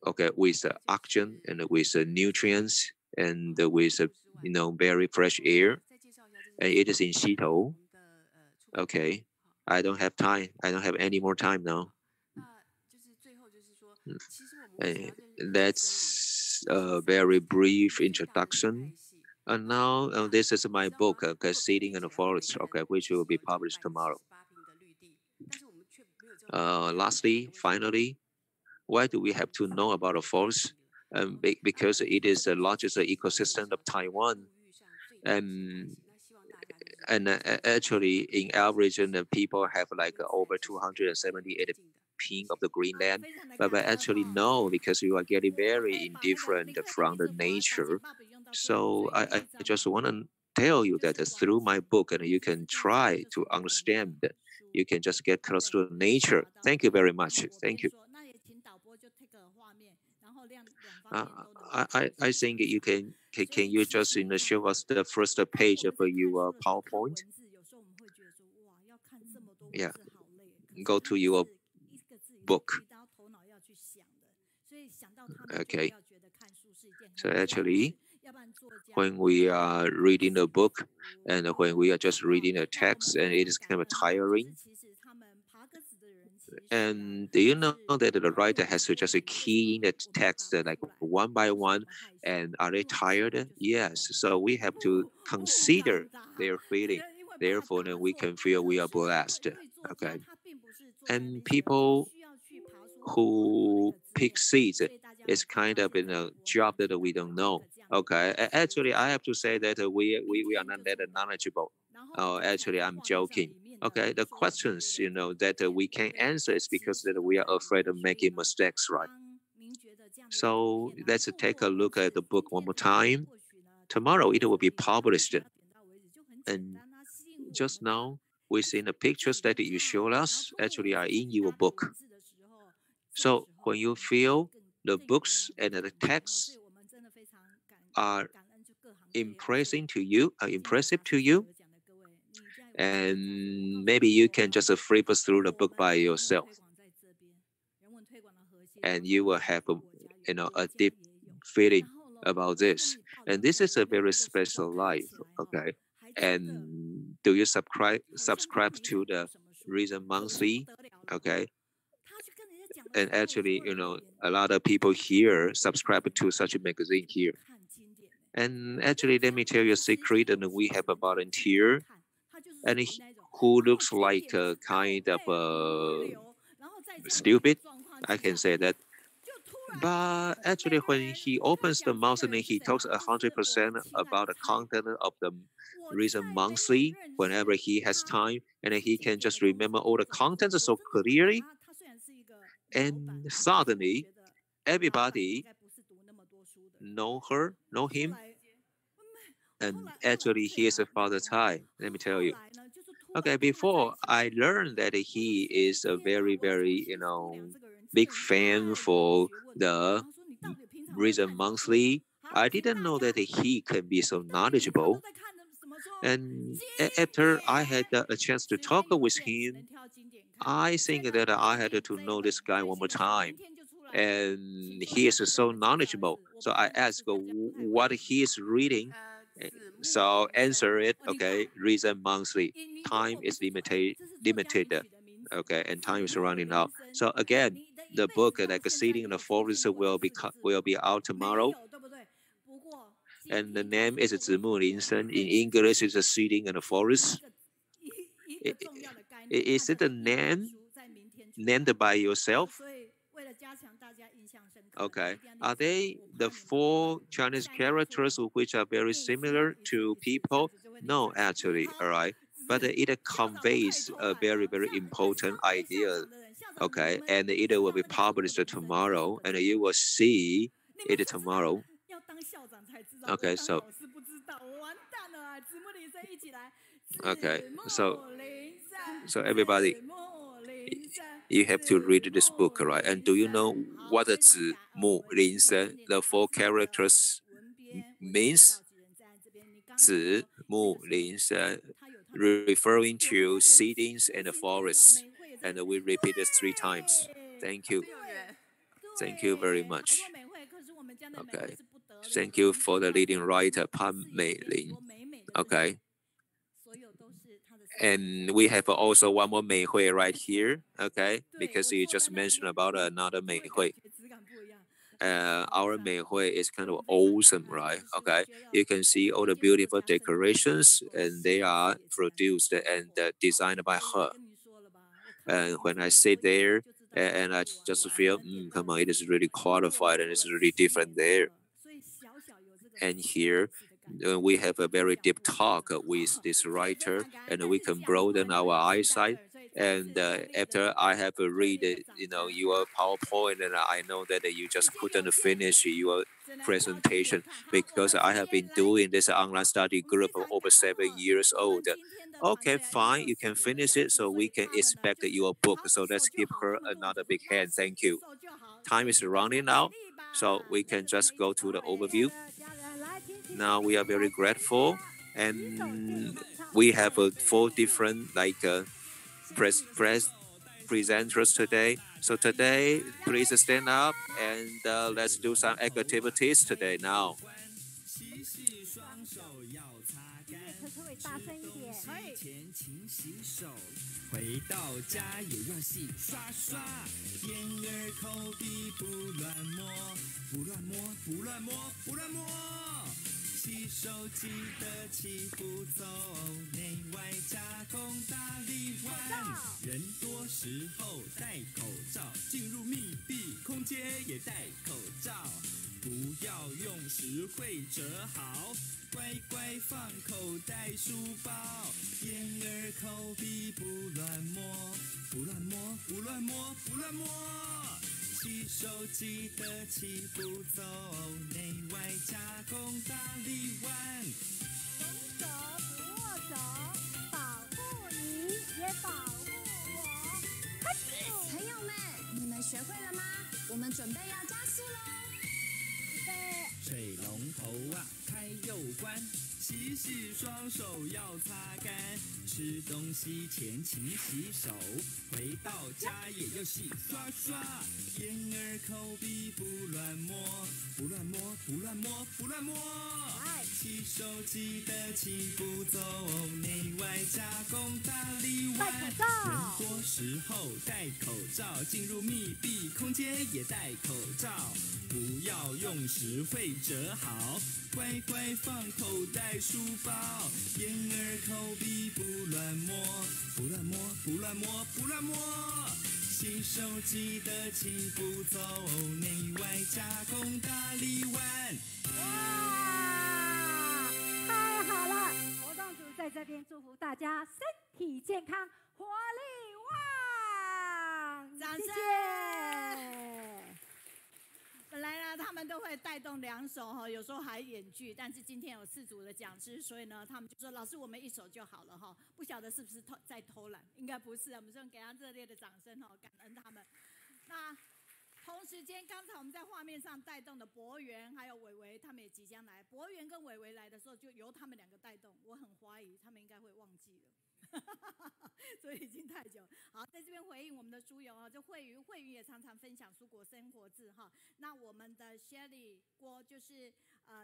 Okay, with the oxygen and with the nutrients and with very fresh air. And it is in Xitou. Okay, I don't have time. I don't have any more time now. That's a very brief introduction. And now this is my book, Sitting in the Forest, which will be published tomorrow. Lastly, finally, why do we have to know about the forest? Because it is the largest ecosystem of Taiwan. And actually, in average, people have like over 278 ping of the Greenland. But actually, no, because you are getting very indifferent from the nature. So I just want to tell you that through my book, and you can try to understand. You can just get close to nature. Thank you very much. Thank you. I think you can you just show us the first page of your PowerPoint? Yeah, go to your book. Okay, so actually when we are reading the book and when we are just reading the text, and it is kind of tiring. And do you know that the writer has to just key in the text like one by one? And are they tired? Yes. So we have to consider their feeling. Therefore, then we can feel we are blessed. Okay. And people who pick seeds is kind of a job that we don't know. Okay. Actually, I have to say that we are not that knowledgeable. Actually, I'm joking. Okay, the questions that we can answer is because that we are afraid of making mistakes, right? So let's take a look at the book one more time. Tomorrow it will be published. And just now, within the pictures that you showed us, actually are in your book. So when you feel the books and the texts are impressive to you, and maybe you can just flip through the book by yourself, and you will have a deep feeling about this. And this is a very special life, okay? And do you subscribe to the Reason Monthly, okay? And actually, a lot of people here subscribe to such a magazine here. And actually, let me tell you a secret, and we have a volunteer, and who looks like kind of stupid. I can say that. But actually, when he opens the mouth and he talks 100% about the content of the Reason Monthly whenever he has time, and he can just remember all the contents so clearly. And suddenly, everybody know him, and actually he is a Father Tai. Let me tell you. Okay, before I learned that he is a very, very, big fan for the Reason Monthly. I didn't know that he can be so knowledgeable. And after I had a chance to talk with him, I think that I had to know this guy one more time. And he is so knowledgeable. So I asked what he is reading. So answer it, okay, Reason Monthly. Time is limited, okay, and time is running out. So again, the book like Sitting in the Forest will be out tomorrow. And the name is 子木林森. In English, it's Sitting in the Forest. Is it a name named by yourself? Okay. Are they the 4 Chinese characters which are very similar to people? No, actually, all right. But it conveys a very, very important idea. Okay. And it will be published tomorrow, and you will see it tomorrow. Okay, so everybody, you have to read this book, right? And do you know what the 子木林森, the 4 characters means? 子木林森, referring to sittings in the forest. And we repeat it 3 times. Thank you. Thank you very much. Okay. Thank you for the leading writer, Pan Meiling. Okay. And we have also one more Mei Hui right here, okay? Because you just mentioned about another Mei Hui. Our Mei Hui is kind of awesome, right? Okay, you can see all the beautiful decorations, and they are produced and designed by her. And when I sit there, and I just feel, come on, it is really qualified and it's really different there. And here, we have a very deep talk with this writer, and we can broaden our eyesight. And after I have read, your PowerPoint, and I know that you just couldn't finish your presentation because I have been doing this online study group for over 7 years old. Okay, fine, you can finish it, so we can expect your book. So let's give her another big hand. Thank you. Time is running out, so we can just go to the overview. Now we are very grateful, and we have 4 different presenters today. So today, please stand up and let's do some activities today now. 快放口袋书包，婴儿口笔不乱摸，不乱摸，不乱摸，不乱摸。新手记得请步走，内外夹攻大力丸。哇，太好了！活动组在这边祝福大家身体健康，活力旺！掌声！本来呢，他们都会带动2首哈，有时候还演剧，但是今天有4组的讲师，所以呢，他们就说老师我们1首就好了哈。不晓得是不是在偷懒？应该不是，我们说给他热烈的掌声哈，感恩他们。那同时间，刚才我们在画面上带动的博源还有伟伟，他们也即将来。博源跟伟伟来的时候，就由他们2个带动，我很怀疑他们应该会忘记了。所以已经太久。好，在这边回应我们的书友啊，就慧瑜也常常分享蔬果生活志哈。那我们的 Shelly 郭就是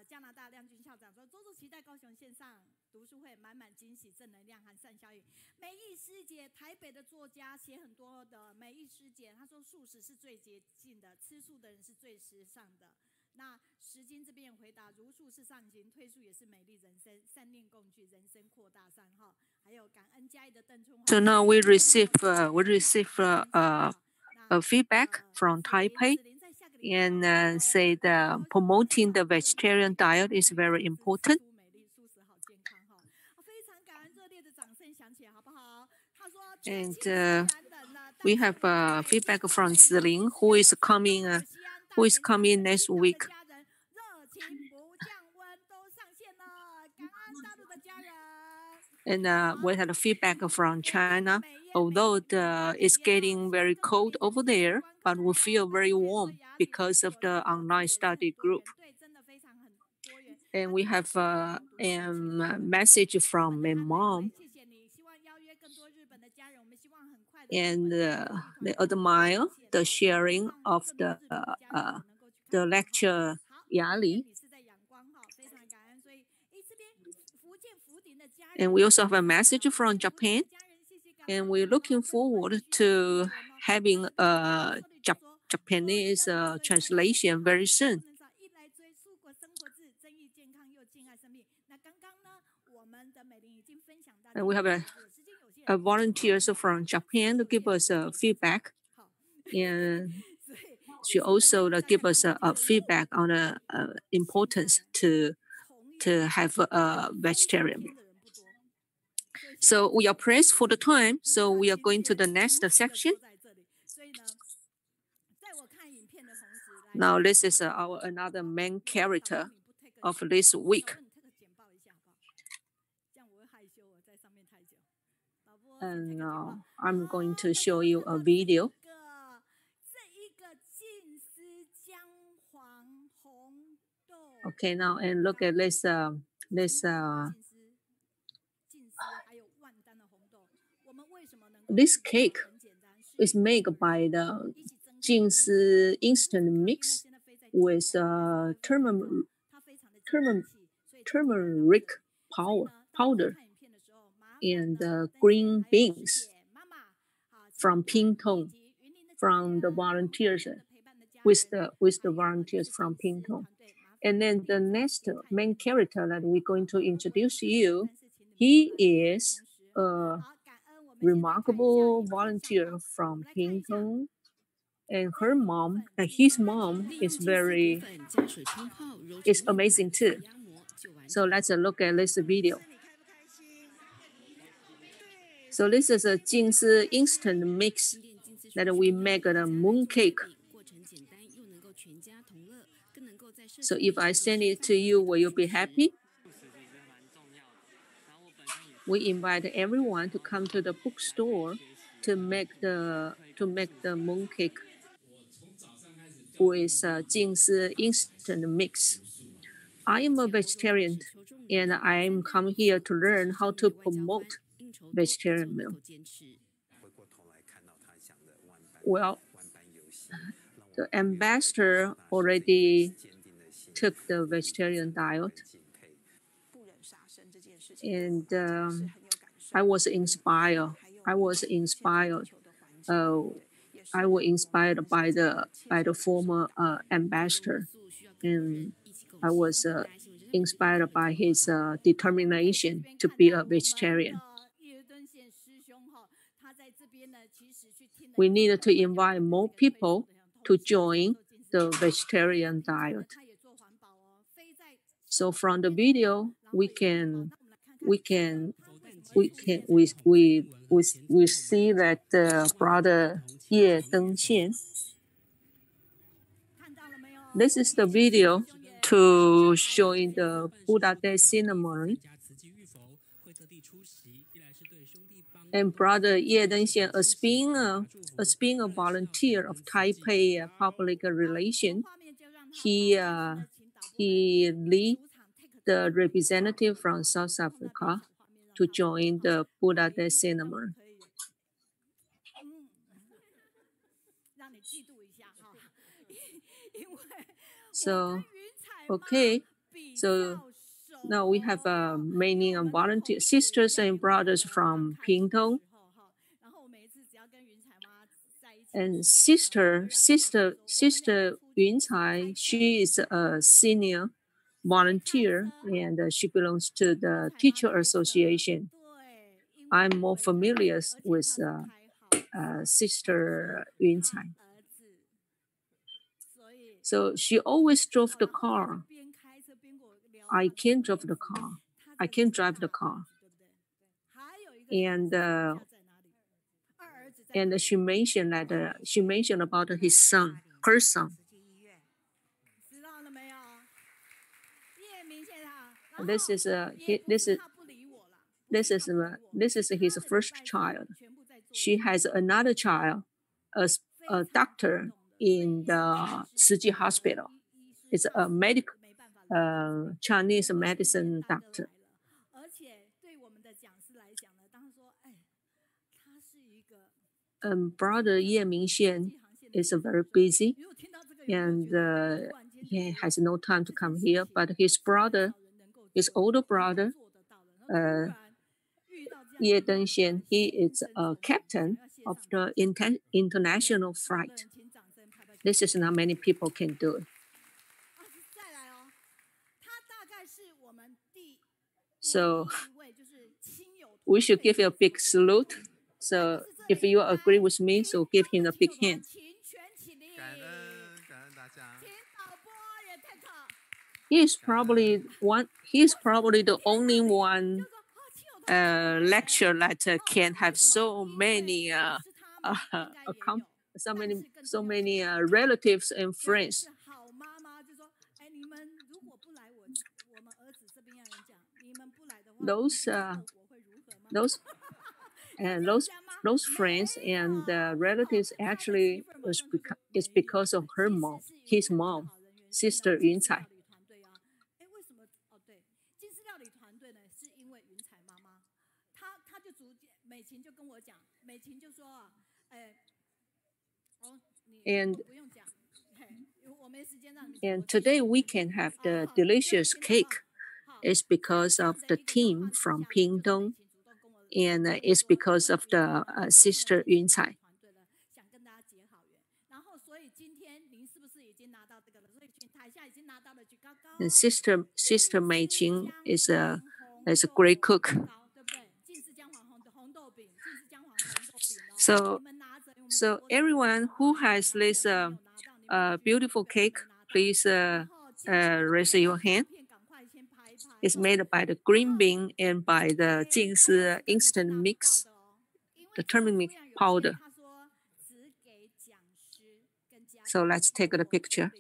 加拿大亮君校长说，周周期待高雄线上读书会，满满惊喜、正能量和善消息。美意师姐，台北的作家写很多的美意师姐，她说素食是最洁净的，吃素的人是最时尚的。那石金这边回答，如素是上行，退素也是美丽人生，善念共聚，人生扩大善哈。还有感恩嘉义的邓春华。So now we receive a feedback from Taipei, and say the promoting the vegetarian diet is very important. And we have feedback from Ziling, who is coming next week. And we had a feedback from China. Although it's getting very cold over there, but we feel very warm because of the online study group. And we have a message from my mom. And they admire the sharing of the lecture Yali. And we also have a message from Japan. And we're looking forward to having a Japanese translation very soon. And we have a volunteers from Japan to give us feedback. And she also give us a feedback on the importance to have a vegetarian. So we are pressed for the time, so we are going to the next section. Now this is our another main character of this week. And now I'm going to show you a video. Okay, now and look at this this cake is made by the Jingsi instant mix with turmeric powder and green beans from Pingtong, from the volunteers, with the volunteers from Pingtong. And then the next main character that we're going to introduce you, he is a remarkable volunteer from Pingtong, and his mom is amazing too. So let's look at this video. So this is a Jingsi instant mix that we make a mooncake. So if I send it to you, will you be happy? We invite everyone to come to the bookstore to make the mooncake with Jingsi instant mix. I am a vegetarian, and I am come here to learn how to promote vegetarian meal. Well, the ambassador already took the vegetarian diet, and I was inspired. I was inspired by the former ambassador, and I was inspired by his determination to be a vegetarian. We need to invite more people to join the vegetarian diet. So from the video, we see that brother Ye Dengxian. This is the video to showing the Buddha Day ceremony. And brother Ye Dengxian, as being a volunteer of Taipei public relation, he lead the representative from South Africa to join the Buddha Day ceremony. So, okay, so now we have many volunteer sisters and brothers from Pingtung. And sister Yuncai, she is a senior volunteer and she belongs to the teacher association. I'm more familiar with Sister Yuncai. So she always drove the car. I can't drive the car. And she mentioned that she mentioned about his son, her son. This is his first child. She has another child, a doctor in the Tzu Hospital. It's a Chinese medicine doctor. Brother Ye Mingxian is very busy and he has no time to come here, but his older brother, Ye Dengxian, he is a captain of the international flight. This is not many people can do it. So we should give you a big salute. So if you agree with me, so give him a big hand. He's probably the only one lecture that can have so many relatives and friends. Those friends and relatives actually is because of his mom, Sister Yuncai. And today we can have the delicious cake. It's because of the team from Pingtung, and it's because of the Sister Yuncai. And Sister Meiqing is a great cook. So everyone who has this beautiful cake, please raise your hand. It's made by the green bean and by the Jingsi instant mix, the turmeric powder. So let's take the picture.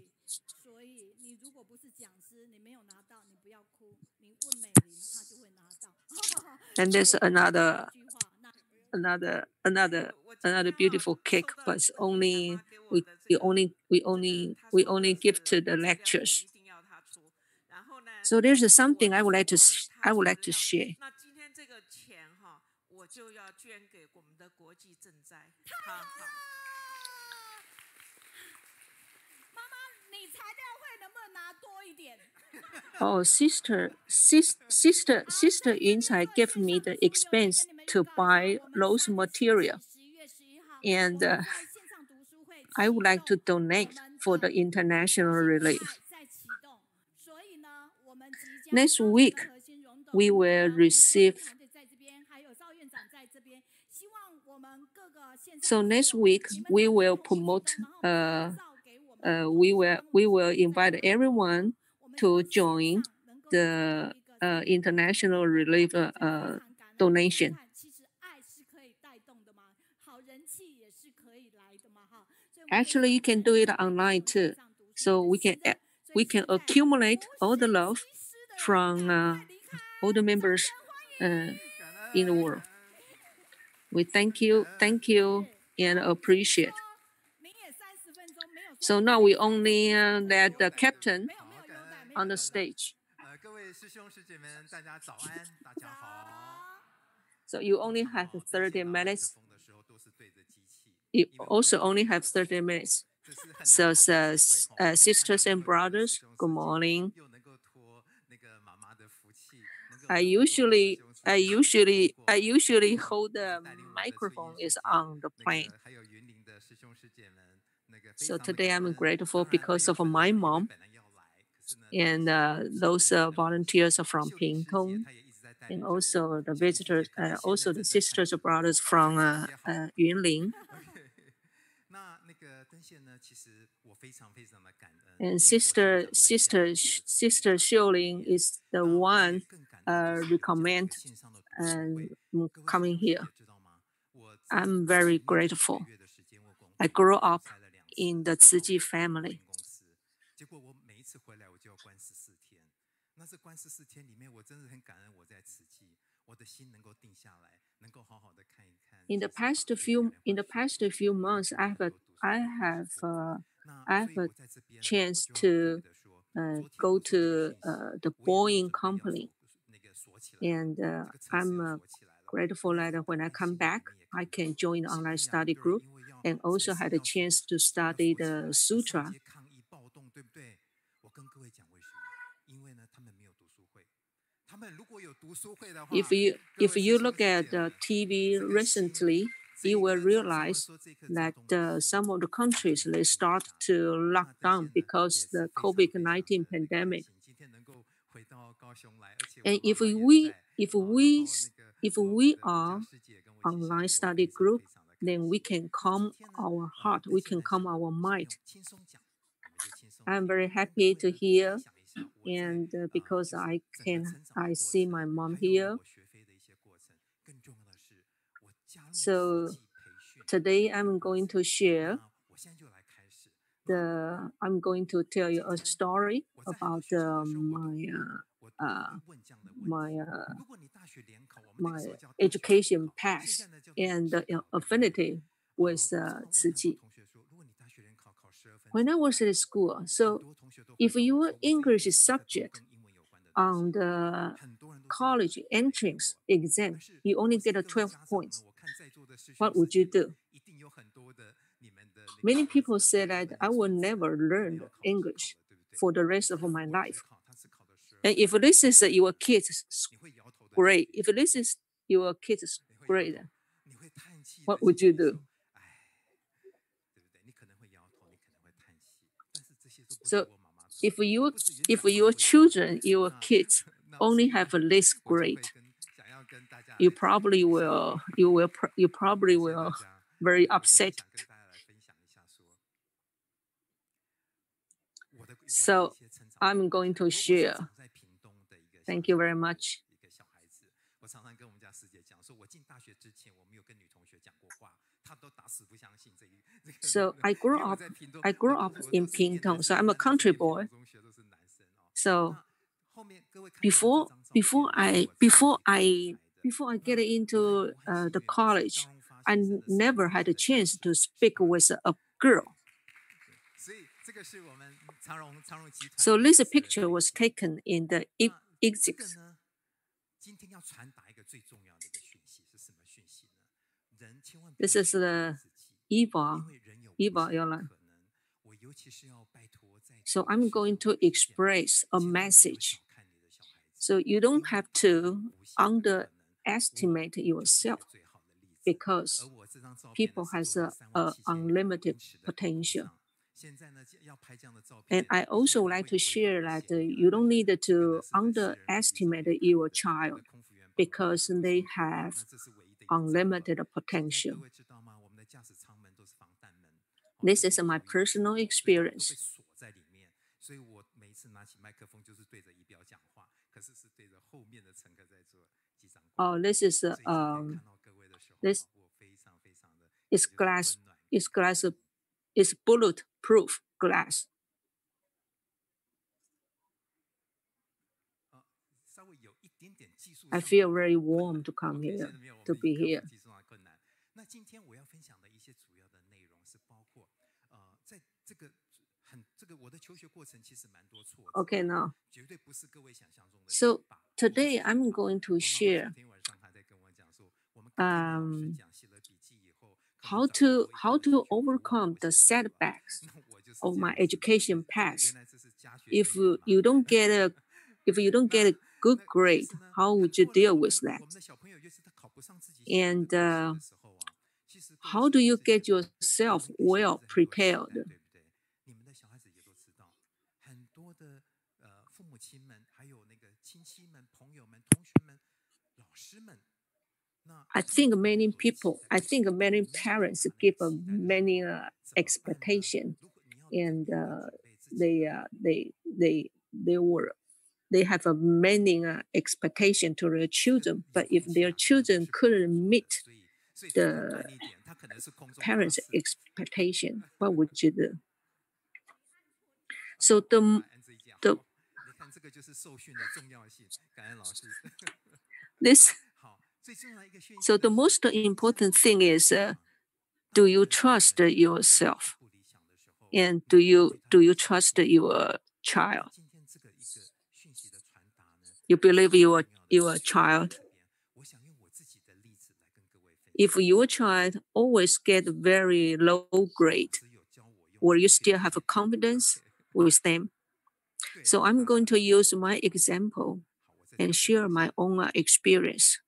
And there's another beautiful cake, but we only give to the lectures. So there's something I would like to share. Oh, Sister Yuncai gave me the expense to buy those material, and I would like to donate for the international relief. Next week, we will receive. So next week we will promote. We will invite everyone to join the international relief donation. Actually, you can do it online too. So we can accumulate all the love from all the members in the world. We thank you, and appreciate. So now we only let the captain on the stage. So you only have 30 minutes. You also only have 30 minutes. So sisters and brothers, good morning. I usually hold the microphone is on the plane. So today I'm grateful because of my mom and those volunteers are from Pingtung, and also the visitors, also the sisters and brothers from Yunlin. And Sister Xiuling is the one recommend and coming here. I'm very grateful. I grew up in the Ciji family. In the past few months, I have a chance to go to the Boeing company, and I'm grateful that when I come back, I can join the online study group, and also had a chance to study the sutra. If you look at the TV recently, you will realize that some of the countries they start to lock down because the COVID-19 pandemic. And if we are online study group, then we can calm our heart, we can calm our mind. I'm very happy to hear, and because I see my mom here. So today I'm going to share I'm going to tell you a story about my education path and affinity with Ciji. When I was at school, so if your English subject on the college entrance exam, you only get 12 points. What would you do? Many people say that I will never learn English for the rest of my life. And if this is your kid's grade, what would you do? So if your children, your kids only have a this grade, you probably will very upset. So I'm going to share. Thank you very much. So I grew up in Pingtung. So I'm a country boy. So before I get into the college, I never had a chance to speak with a girl. So this picture was taken in the exit. This is the Eva Yolan. So I'm going to express a message. So you don't have to underestimate yourself, because people has a unlimited potential. And I also like to share that you don't need to underestimate your child because they have unlimited potential. This is my personal experience. Oh, this is this is glass. Is glass. Is bulletproof glass. I feel very warm to come here, to be here. Okay, now. So today I'm going to share how to overcome the setbacks of my education path. If you don't get a good grade, how would you deal with that? And how do you get yourself well prepared? I think many parents give many expectation, and they have a many expectation to their children. But if their children couldn't meet the parents' expectation, what would you do? So So the most important thing is, do you trust yourself? And do you trust your child? You believe your child? If your child always get very low grade, will you still have a confidence with them? So I'm going to use my example and share my own experience.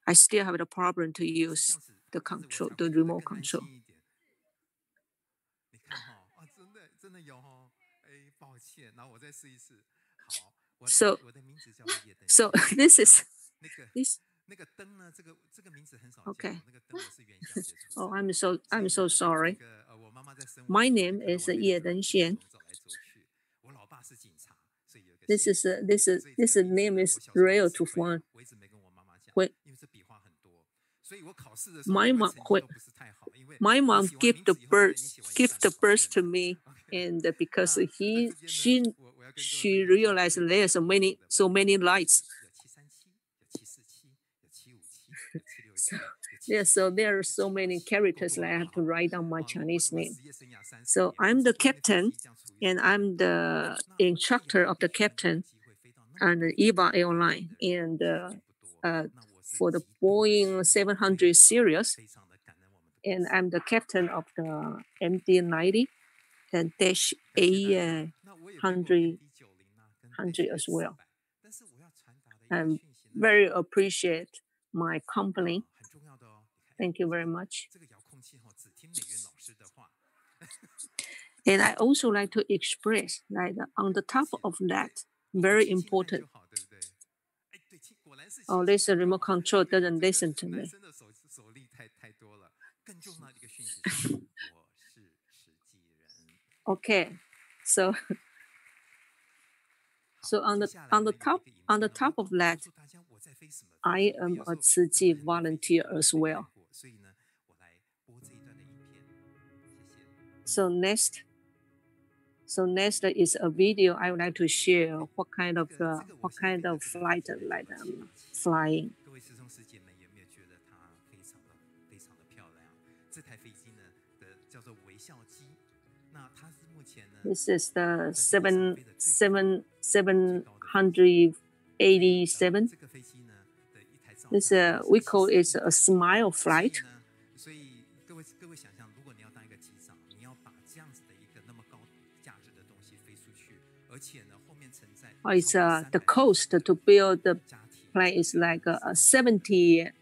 I still have the problem to use the remote control. So this is this. Okay. Oh, I'm so sorry. My name is Ye Denxian. This name is real to find. My mom gave the birth to me, and because she realized there's so many lights. So there are so many characters that I have to write down my Chinese name. So I'm the captain, and I'm the instructor of the captain on the EVA airline, and for the Boeing 700 series, and I'm the captain of the MD-90 and dash A100 as well. I very appreciate my company. Thank you very much. And I also like to express that on the top of that, very important. Oh, this remote control doesn't listen to me. Okay, so on the top of that, I am a Tzu Chi volunteer as well. So next is a video I would like to share what kind of flight like I'm flying. This is the 787. This we call it a smile flight. It's the cost to build the plane is like 70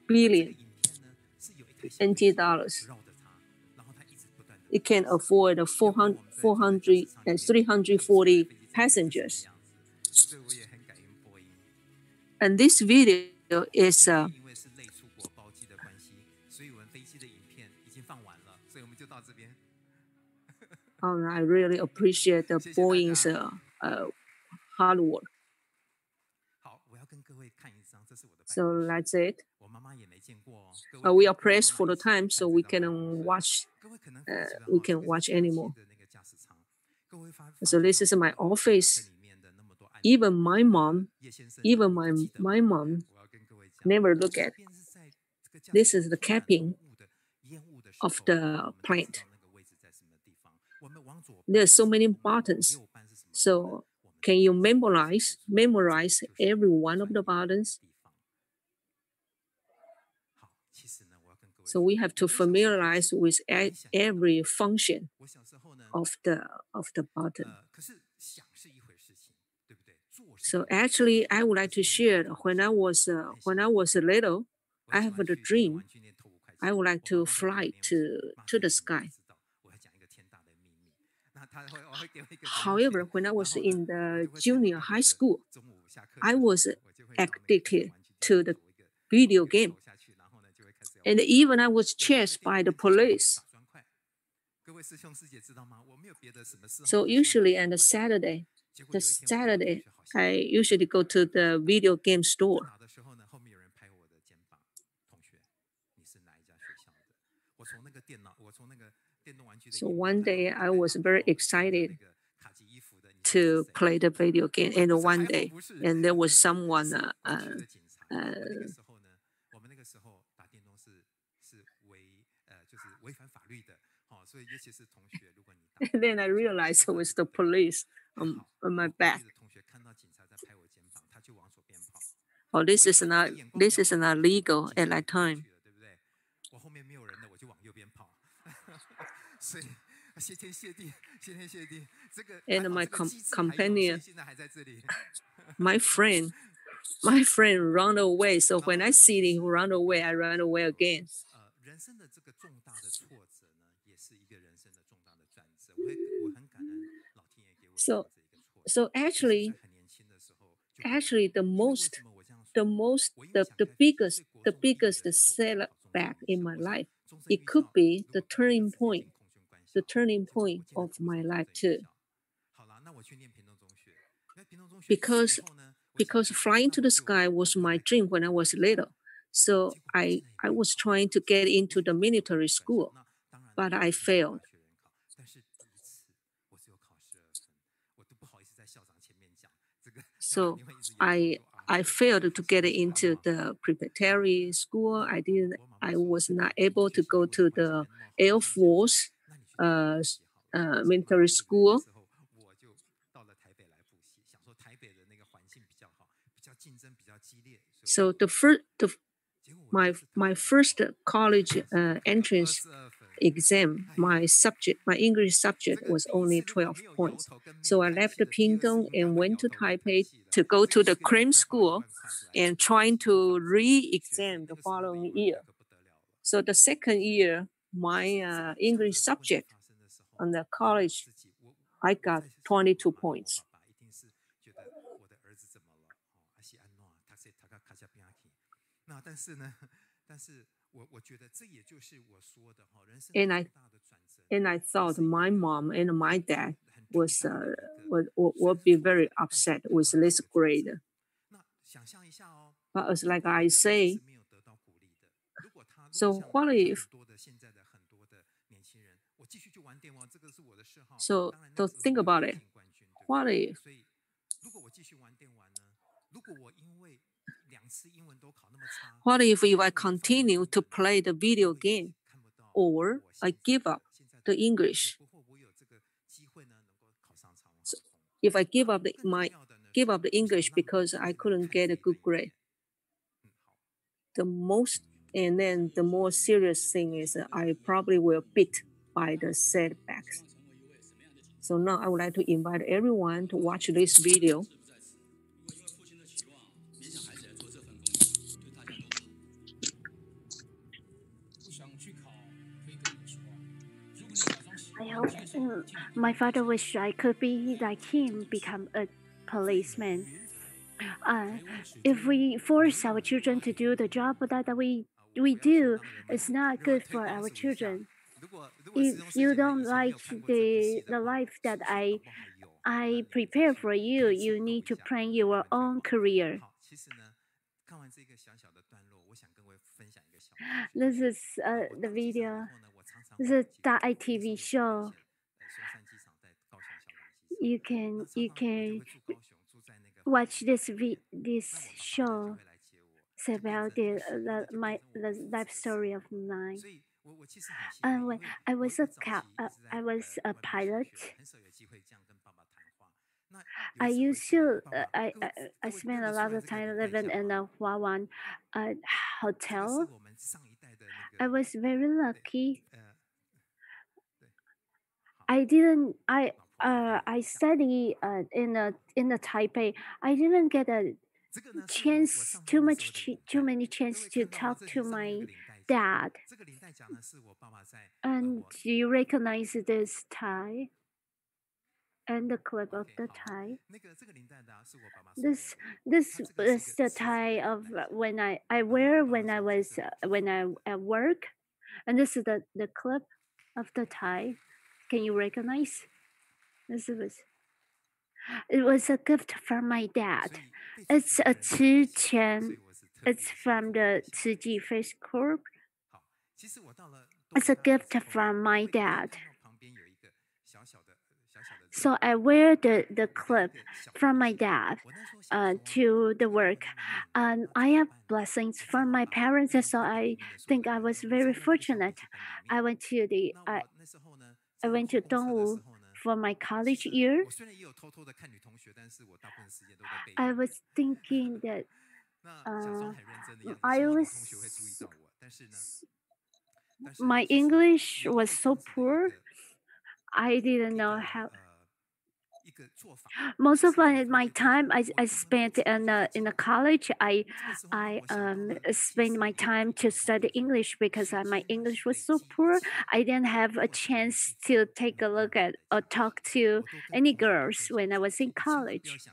billion NT dollars. it can afford 340 passengers. And this video is I really appreciate the Boeing's hard work. So that's it. We are pressed for the time, so we can watch anymore. So this is my office. Even my mom never look at. This is the capping of the plant. There's so many buttons. So can you memorize every one of the buttons? So we have to familiarize with every function of the button. So actually, I would like to share when I was little, I have a dream. I would like to fly to the sky. However, when I was in the junior high school, I was addicted to the video game. And even I was chased by the police. So usually on the Saturday, I usually go to the video game store. So one day I was very excited to play the video game, and one day, and there was someone then I realized it was the police on my back. Oh, this is not legal at that time. And my companion, my friend ran away. So when I see him run away, I run away again. So actually the biggest setback in my life, it could be the turning point of my life too. Because flying to the sky was my dream when I was little. So I was trying to get into the military school, but I failed. So I failed to get into the preparatory school. I was not able to go to the Air Force military school. So my first college entrance exam, my English subject was only 12 points. So I left Pingtung and went to Taipei to go to the cream school and trying to re-exam the following year. So the second year, my English subject on the college, I got 22 points. And I thought my mom and my dad would be very upset with this grade. But as like I say, so what if? So think about it. What if? What if I continue to play the video game, or I give up the English? So if I give up the English because I couldn't get a good grade, the more serious thing is I probably will beat by the setbacks. So now I would like to invite everyone to watch this video. My father wished I could be like him, become a policeman. If we force our children to do the job that we do, it's not good for our children. If you don't like the life that I prepare for you, you need to plan your own career. This is the video. This is the ITV show. You can watch this show. It's about the life story of mine. When I was a pilot. I used to I spent a lot of time living in a Huawan hotel. I was very lucky. I study in the Taipei. I didn't get a chance too many chance to talk to my dad. And do you recognize this tie? And the clip of the tie. This is the tie of when I wear when I at work, and this is the clip of the tie. Can you recognize? It was a gift from my dad. It's a 之前. It's from the 慈济 Face Corp. It's a gift from my dad. So I wear the clip from my dad to the work. And I have blessings from my parents, so I think I was very fortunate. I went to Dongwu for my college year. I was thinking that my English was so poor. I didn't know how. Most of my time I spent in the college. I spent my time to study English because my English was so poor. I didn't have a chance to take a look at or talk to any girls when I was in college,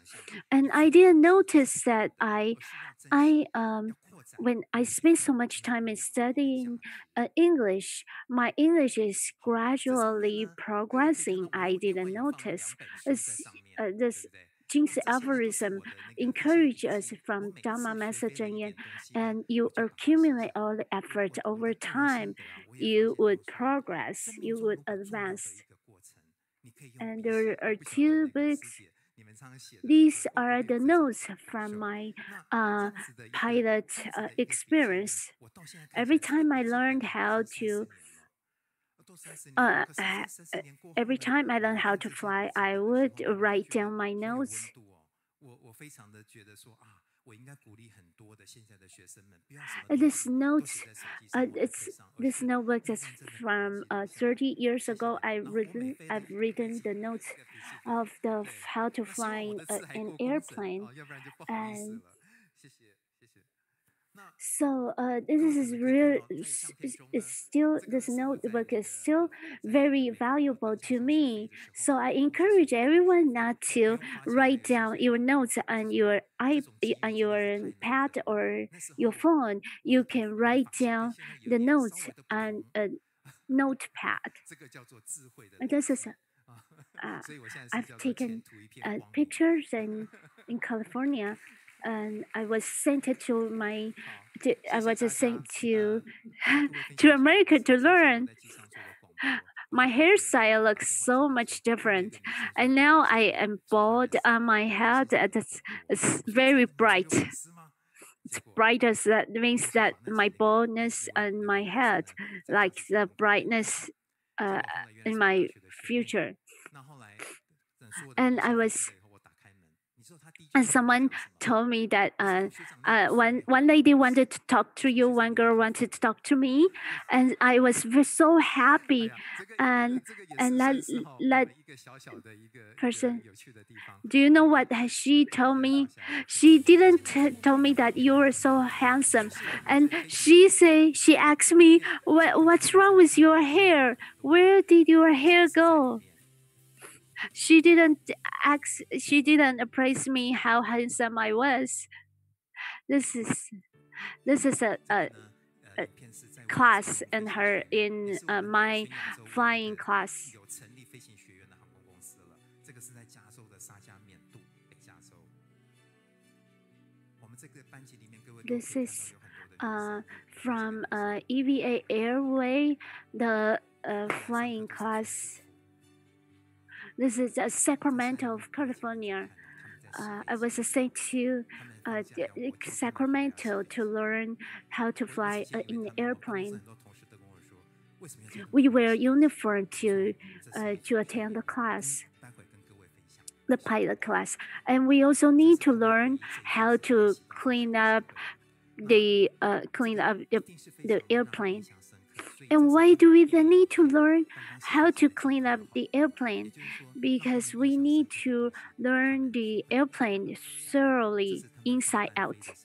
and I didn't notice that when I spend so much time in studying English, my English is gradually progressing. I didn't notice. This Jinx algorithm encourages us from Dharma messaging, and you accumulate all the effort over time, you would progress, you would advance. And there are 2 books. These are the notes from my pilot experience. Every time I learned how to fly, I would write down my notes. This notebook is from 30 years ago. I've written the notes of how to fly an airplane, and so this notebook is still very valuable to me. So I encourage everyone not to write down your notes on your pad or your phone. You can write down the notes on a notepad. This is I've taken pictures in California. And I was sent to America to learn. My hairstyle looks so much different, and now I am bald on my head. It's very bright. It's brighter. So that means that my baldness on my head, like the brightness in my future. And someone told me that one lady wanted to talk to you, one girl wanted to talk to me, and I was so happy. And that person, do you know what she told me? She didn't tell me that you were so handsome, and she asked me, what's wrong with your hair? Where did your hair go? She didn't ask. She didn't appraise me how handsome I was. This is a class in her in my flying class. This is from EVA Airway, the flying class. This is Sacramento, of California. I was sent to Sacramento to learn how to fly in an airplane. We wear uniform to attend the class, the pilot class, and we also need to learn how to clean up the airplane. And why do we then need to learn how to clean up the airplane? Because we need to learn the airplane thoroughly inside out.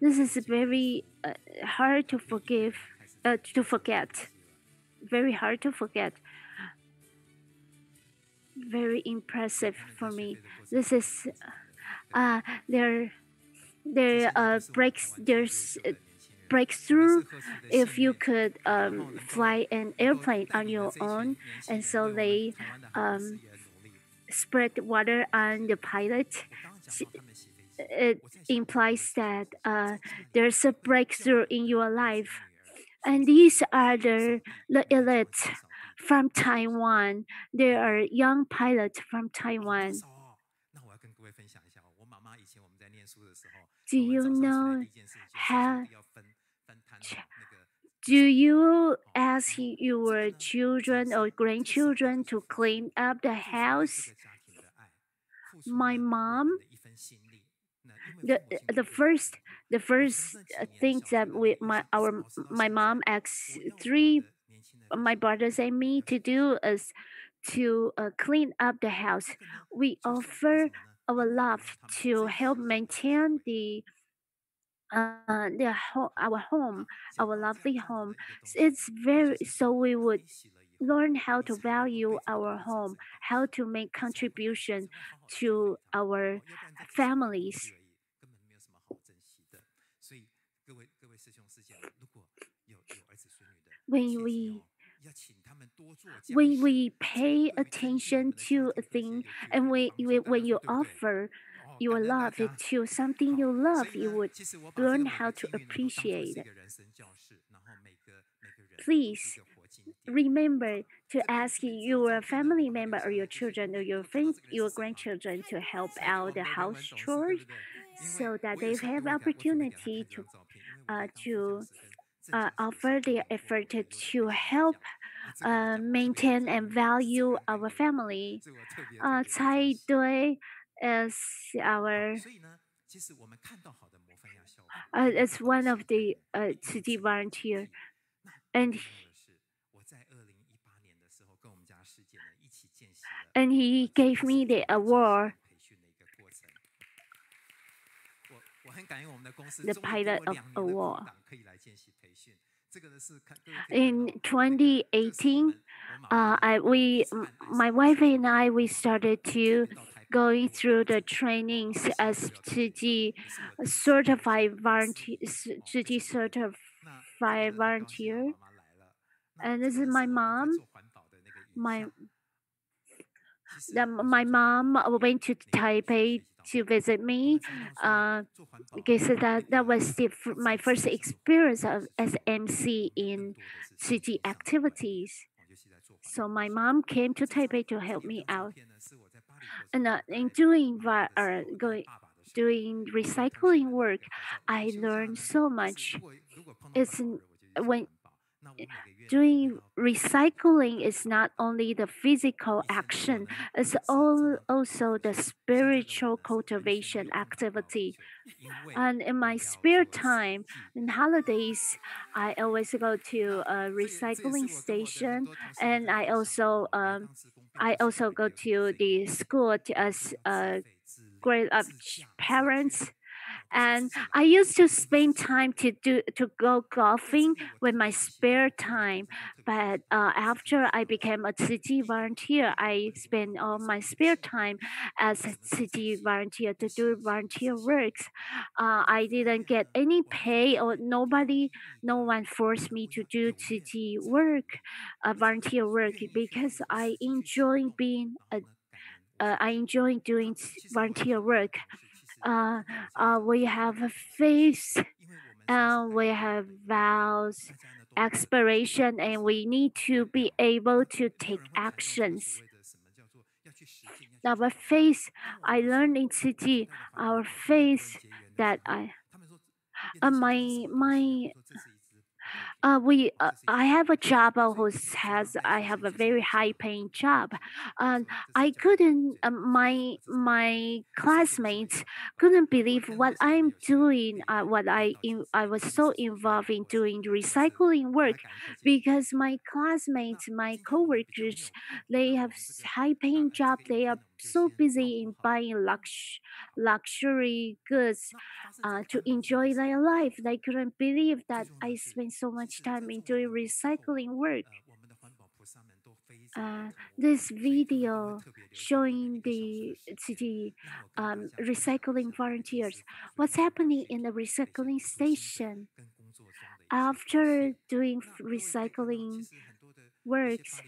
This is very hard to forget. Very hard to forget. Very impressive for me. This is there's breakthrough if you could fly an airplane on your own, and so they spread water on the pilot. It implies that there's a breakthrough in your life, and these are the elite from Taiwan. There are young pilots from Taiwan. Do you know how? Do you ask your children or grandchildren to clean up the house? My mom, the first thing that my mom asks my brothers and me to do is to clean up the house. We offer our love to help maintain our home, our lovely home. It's very so we would learn how to value our home, how to make contribution to our families. When we pay attention to a thing, and when you offer your love to something you love, you would learn how to appreciate it. Please remember to ask your family member or your children or your friends, your grandchildren to help out the house chores, so that they have opportunity to offer their effort to help maintain and value our family. Tsai Dui is our it's one of the city volunteer, and he gave me the award, the pilot of award. In 2018, my wife and I, we started to going through the trainings as certified volunteer. And this is my mom. My mom went to Taipei to visit me. Because that was my first experience as MC in city activities. So my mom came to Taipei to help me out. And in doing recycling work, I learned so much. It's when doing recycling is not only the physical action, it's also the spiritual cultivation activity. And in my spare time, in holidays, I always go to a recycling station, and I also go to the school as grade up parents, And I used to spend time to go golfing with my spare time. But after I became a city volunteer, I spend all my spare time as a city volunteer to do volunteer works. I didn't get any pay, or no one forced me to do city work, volunteer work, because I enjoy doing volunteer work. We have a faith, and we have vows, aspiration, and we need to be able to take actions. Our faith, I learned in city, our faith that my I have a job I have a very high paying job, and I couldn't my classmates couldn't believe what I'm doing. I was so involved in doing recycling work, because my classmates, my coworkers, they have high paying job. They are so busy in buying luxury goods to enjoy their life. They couldn't believe that I spent so much time in doing recycling work. This video showing the city recycling volunteers. What's happening in the recycling station? After doing recycling works,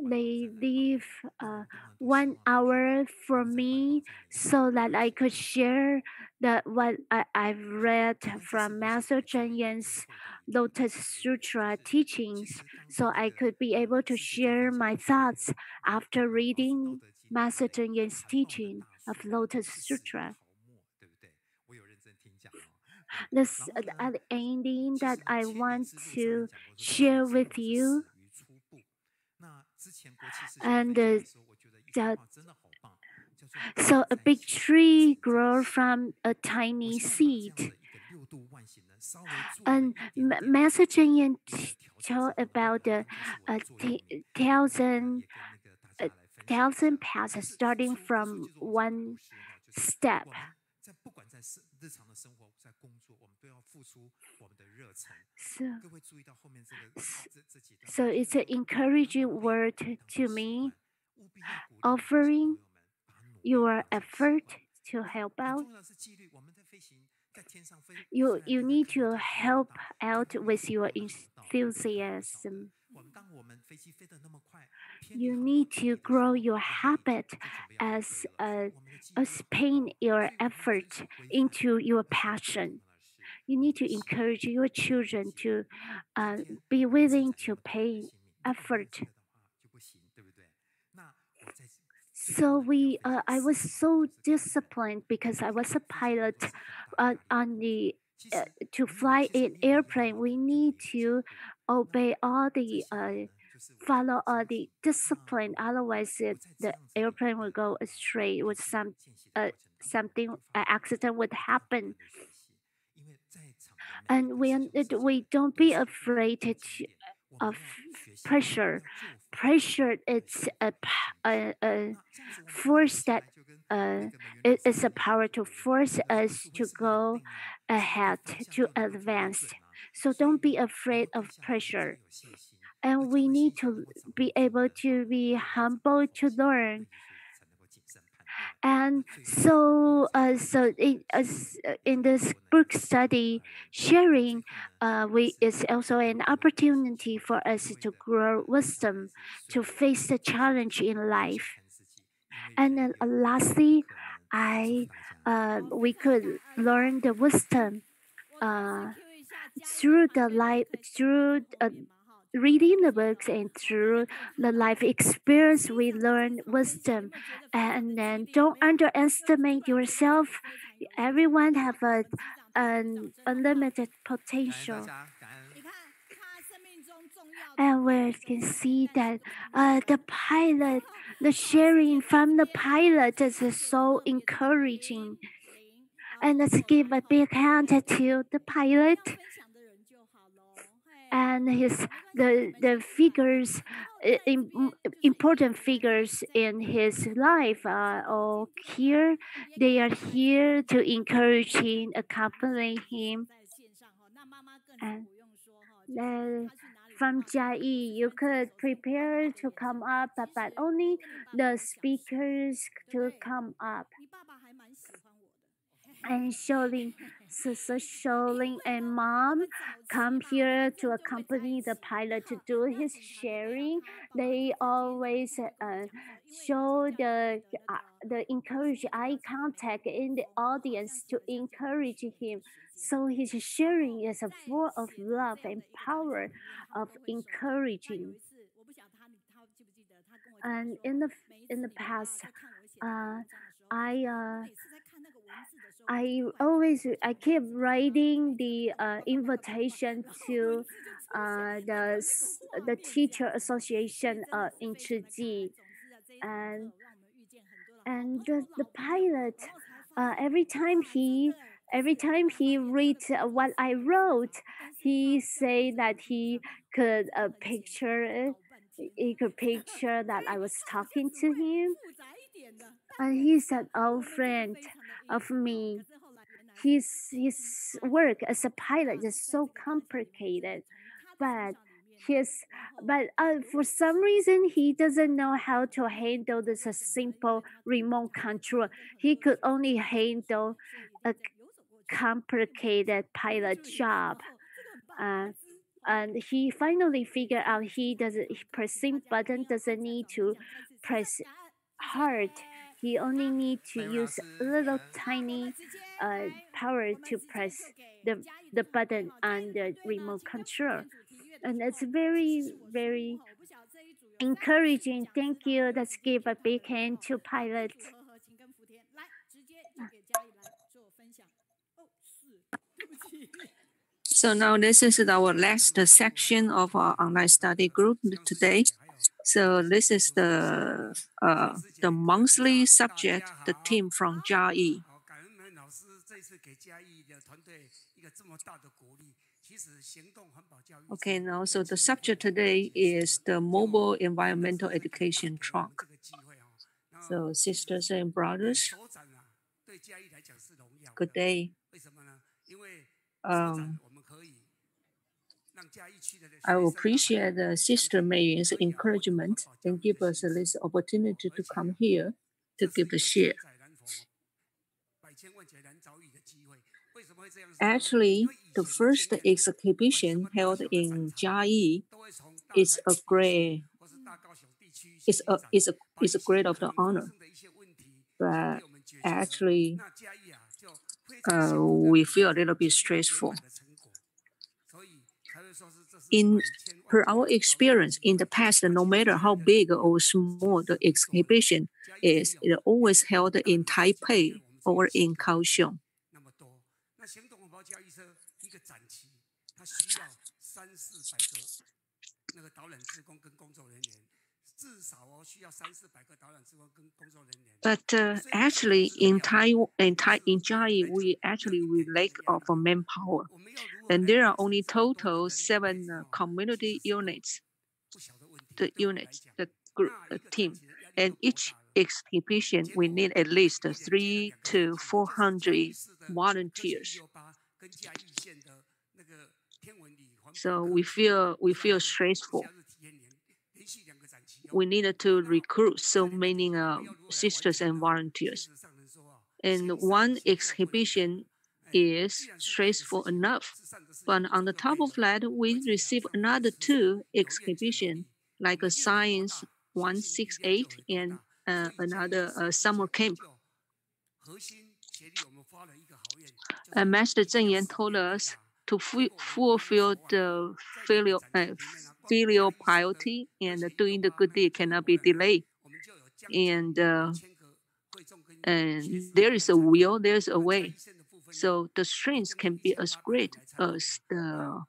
they leave 1 hour for me so that I could share what I've read from Master Cheng Yen's Lotus Sutra teachings, so I could be able to share my thoughts after reading Master Cheng Yen's teaching of Lotus Sutra. This at the ending that I want to share with you, and so a big tree grows from a tiny seed. And Master Cheng Yen told about the thousand paths starting from one step. So it's an encouraging word to me, offering your effort to help out. You need to help out with your enthusiasm. You need to grow your habit as paying your effort into your passion. You need to encourage your children to be willing to pay effort. So I was so disciplined because I was a pilot on the to fly an airplane. We need to obey all the follow all the discipline. Otherwise, the airplane will go astray. With something accident would happen. And we don't be afraid of pressure. Pressure is a force that it is a power to force us to go ahead, to advance. So don't be afraid of pressure. And we need to be able to be humble to learn. And so in this book study, sharing is also an opportunity for us to grow wisdom, to face the challenge in life. And then lastly, we could learn the wisdom through reading the books, and through the life experience we learn wisdom. And then don't underestimate yourself. Everyone have an unlimited potential. And we can see that the sharing from the pilot is so encouraging. And let's give a big hand to the pilot. And the figures important figures in his life are all here. They are here to encourage him, accompany him. And from Jiayi, you could prepare to come up, but only the speakers to come up. And Sholing, so Sholing and Mom come here to accompany the pilot to do his sharing. They always show the encourage eye contact in the audience to encourage him. So his sharing is full of love and power of encouraging. And in the past, I keep writing the invitation to the teacher association in Chiji, and the pilot every time he reads what I wrote, he say that he could picture that I was talking to him. And he's an old friend of me. His work as a pilot is so complicated, but for some reason he doesn't know how to handle this simple remote control. He could only handle a complicated pilot job. And he finally figured out pressing button doesn't need to press hard. He only need to use a little tiny power to press the button on the remote control. And it's very, very encouraging. Thank you. Let's give a big hand to pilot. So now this is our last section of our online study group today. So this is the monthly subject, the team from Jiayi. Okay, now so the subject today is the mobile environmental education trunk. So sisters and brothers, good day. I appreciate Sister May's encouragement and give us this opportunity to come here to give the share. Actually, the first exhibition held in Jiayi is a great of the honor. But actually, we feel a little bit stressful. Per our experience in the past, no matter how big or small the exhibition is, it always held in Taipei or in Kaohsiung. But actually, in Jiayi, we lack of manpower, and there are only total 7 community units. The group, team, and each exhibition we need at least 300 to 400 volunteers. So we feel stressful. We needed to recruit so many sisters and volunteers. And one exhibition is stressful enough. But on the top of that, we received another 2 exhibitions, like a Science 168 and another summer camp. And Master Zheng Yan told us to fulfill the filial piety, and doing the good deed cannot be delayed. And there is a will, there's a way. So the strength can be as great as the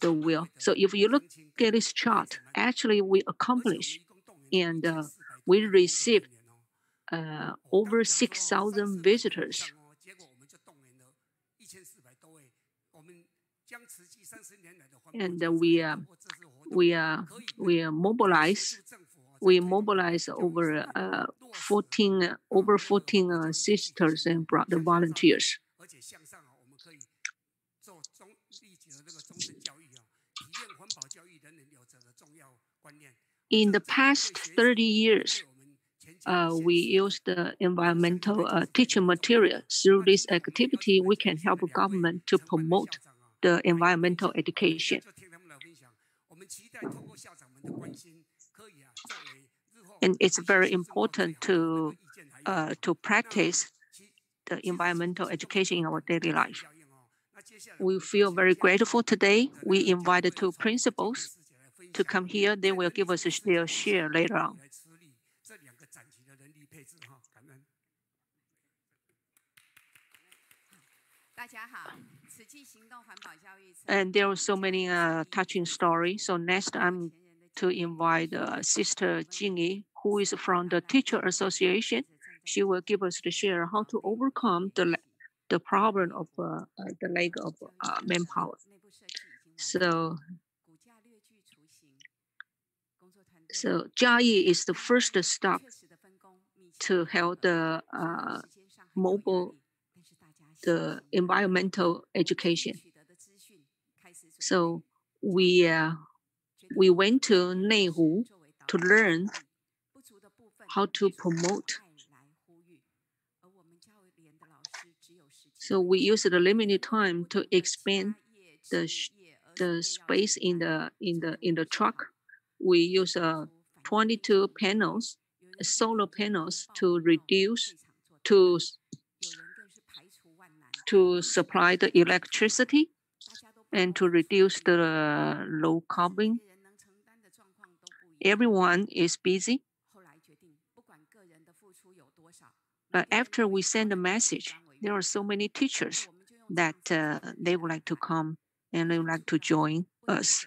will. So if you look at this chart, actually we accomplish, and we received over 6,000 visitors. And we mobilize over 14 sisters and brother volunteers. In the past 30 years, we use the environmental teaching material. Through this activity, we can help government to promote the environmental education. And it's very important to practice the environmental education in our daily life. We feel very grateful today. We invited two principals to come here. They will give us their share later on. And there are so many touching stories. So next, I'm to invite Sister Jingyi, who is from the Teacher Association. She will give us the share how to overcome the problem of the lack of manpower. So Jiayi is the first stop to help the environmental education. So we went to Neihu to learn how to promote. So we used the limited time to expand the space in the truck. We use 22 panels, solar panels, to reduce to supply the electricity and to reduce the low carbon. Everyone is busy. But after we send a message, there are so many teachers that they would like to come and they would like to join us.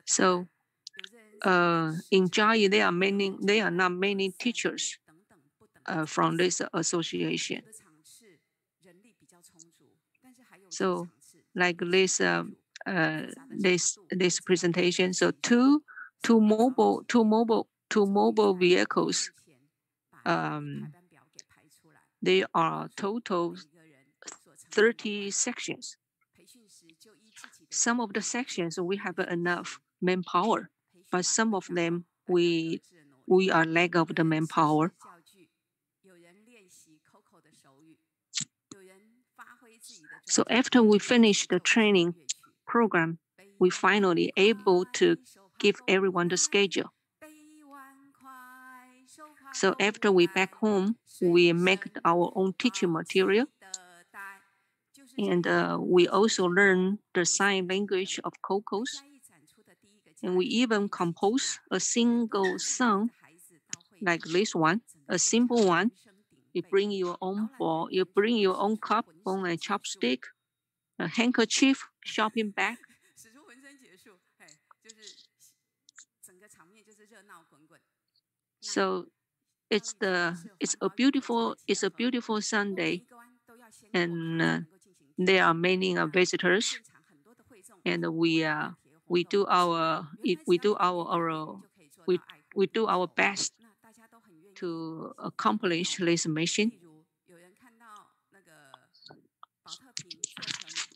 So in Jiayi, there are not many teachers from this association. So like this presentation, so two mobile vehicles. They are total 30 sections. Some of the sections we have enough manpower, but some of them we are lack of the manpower. So after we finish the training program, we finally able to give everyone the schedule. So after we back home, we make our own teaching material. And we also learn the sign language of Cocos. And we even compose a single song like this one, a simple one. You bring your own ball, you bring your own cup, bone and chopstick, a handkerchief, shopping bag. So it's a beautiful Sunday, and there are many visitors, and we do our best to accomplish this mission.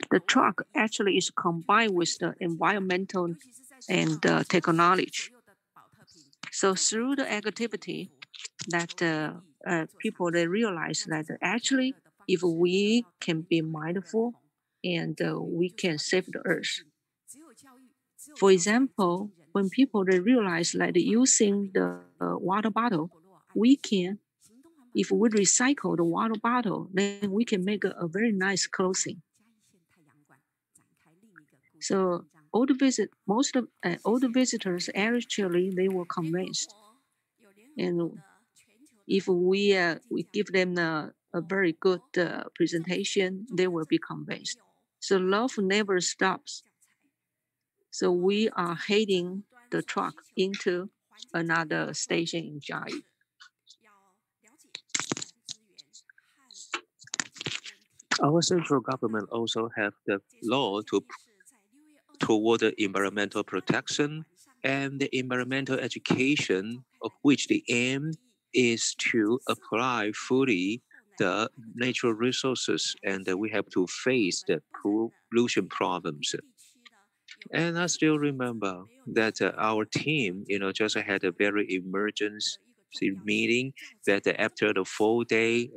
The truck actually is combined with the environmental and technology. So through the activity, that people they realize that actually, if we can be mindful and we can save the earth. For example, when people they realize that using the water bottle, we can, if we recycle the water bottle, then we can make a very nice clothing. So all the visitors actually they were convinced, and if we give them a very good presentation, they will be convinced. So love never stops. So we are heading the truck into another station in Jiayi. Our central government also have the law toward the environmental protection and the environmental education, of which the aim is to apply fully the natural resources, and we have to face the pollution problems. And I still remember that our team, just had a very emergency meeting that after the full day,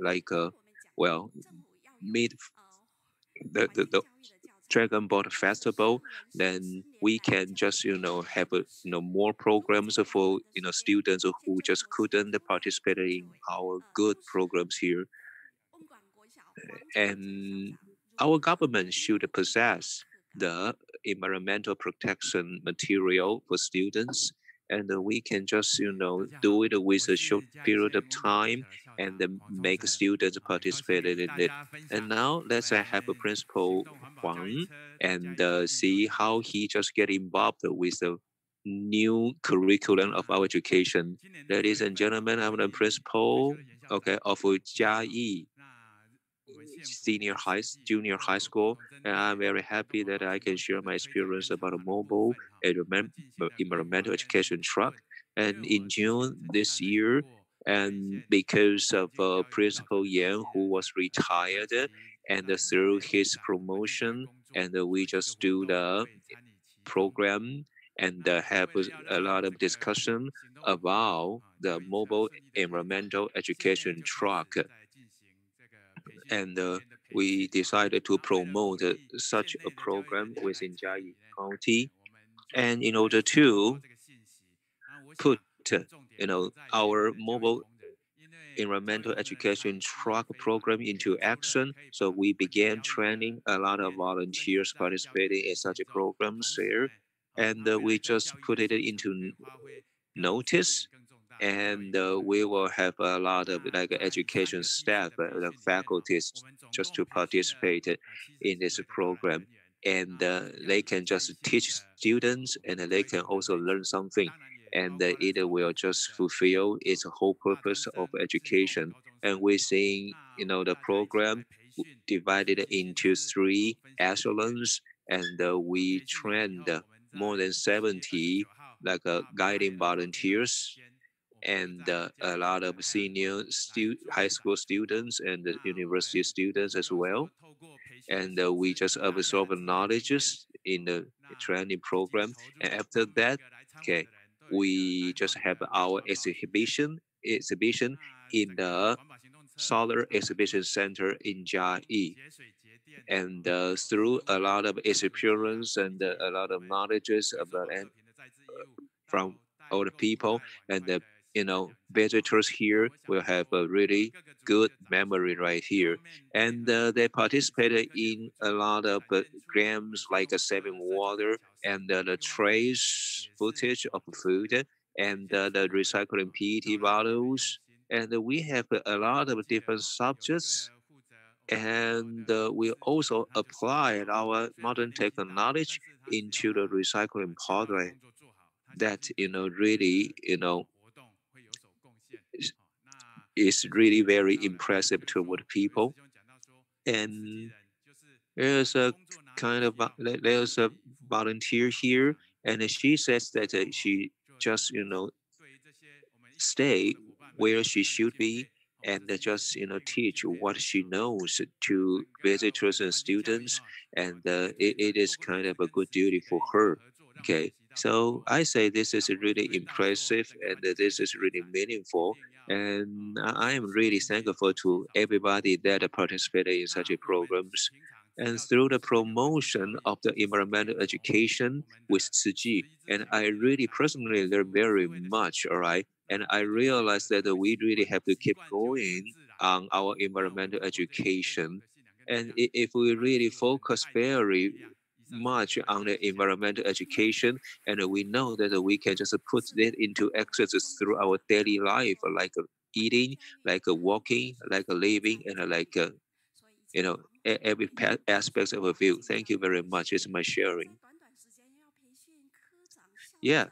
well, mid the Dragon Boat Festival, then we can just have more programs for students who just couldn't participate in our good programs here, and our government should possess the environmental protection material for students, and we can just do it with a short period of time and then make students participate in it. And now let's have a principal Huang and see how he just get involved with the new curriculum of our education. Ladies and gentlemen, I'm the principal, of Jiayi junior high school, and I'm very happy that I can share my experience about a mobile environmental education truck. And in June this year, and because of Principal Yan who was retired, and through his promotion, and we just do the program and have a lot of discussion about the mobile environmental education truck, and we decided to promote such a program within Jiayi County. And in order to put, our mobile environmental education truck program into action, so we began training a lot of volunteers participating in such programs there, and we just put it into notice, and we will have a lot of education staff, faculties, just to participate in this program, and they can just teach students, and they can also learn something, and it will just fulfill its whole purpose of education. And we're seeing, the program divided into 3 echelons, and we trained more than 70 guiding volunteers, and a lot of senior high school students and university students as well. And we just absorb knowledges in the training program. And after that, we just have our exhibition in the Solar Exhibition Center in Jiayi. And through a lot of experience and a lot of knowledges about from all the people, and the visitors here will have a really good memory right here. And they participated in a lot of games like saving water, and the trace footage of food, and the recycling PET bottles. And we have a lot of different subjects, and we also applied our modern technology into the recycling part, that really is really very impressive toward people. And there's a there's a volunteer here, and she says that she just stay where she should be, and just teach what she knows to visitors and students, and it is kind of a good duty for her. So I say this is really impressive, and this is really meaningful, and I am really thankful to everybody that participated in such programs. And through the promotion of the environmental education with Tzu, and I really personally learned very much, all right? And I realized that we really have to keep going on our environmental education. And if we really focus very much on the environmental education, and we know that we can just put it into exercise through our daily life, like eating, like walking, like living, and every aspect of a view. Thank you very much. It's my sharing. Yeah.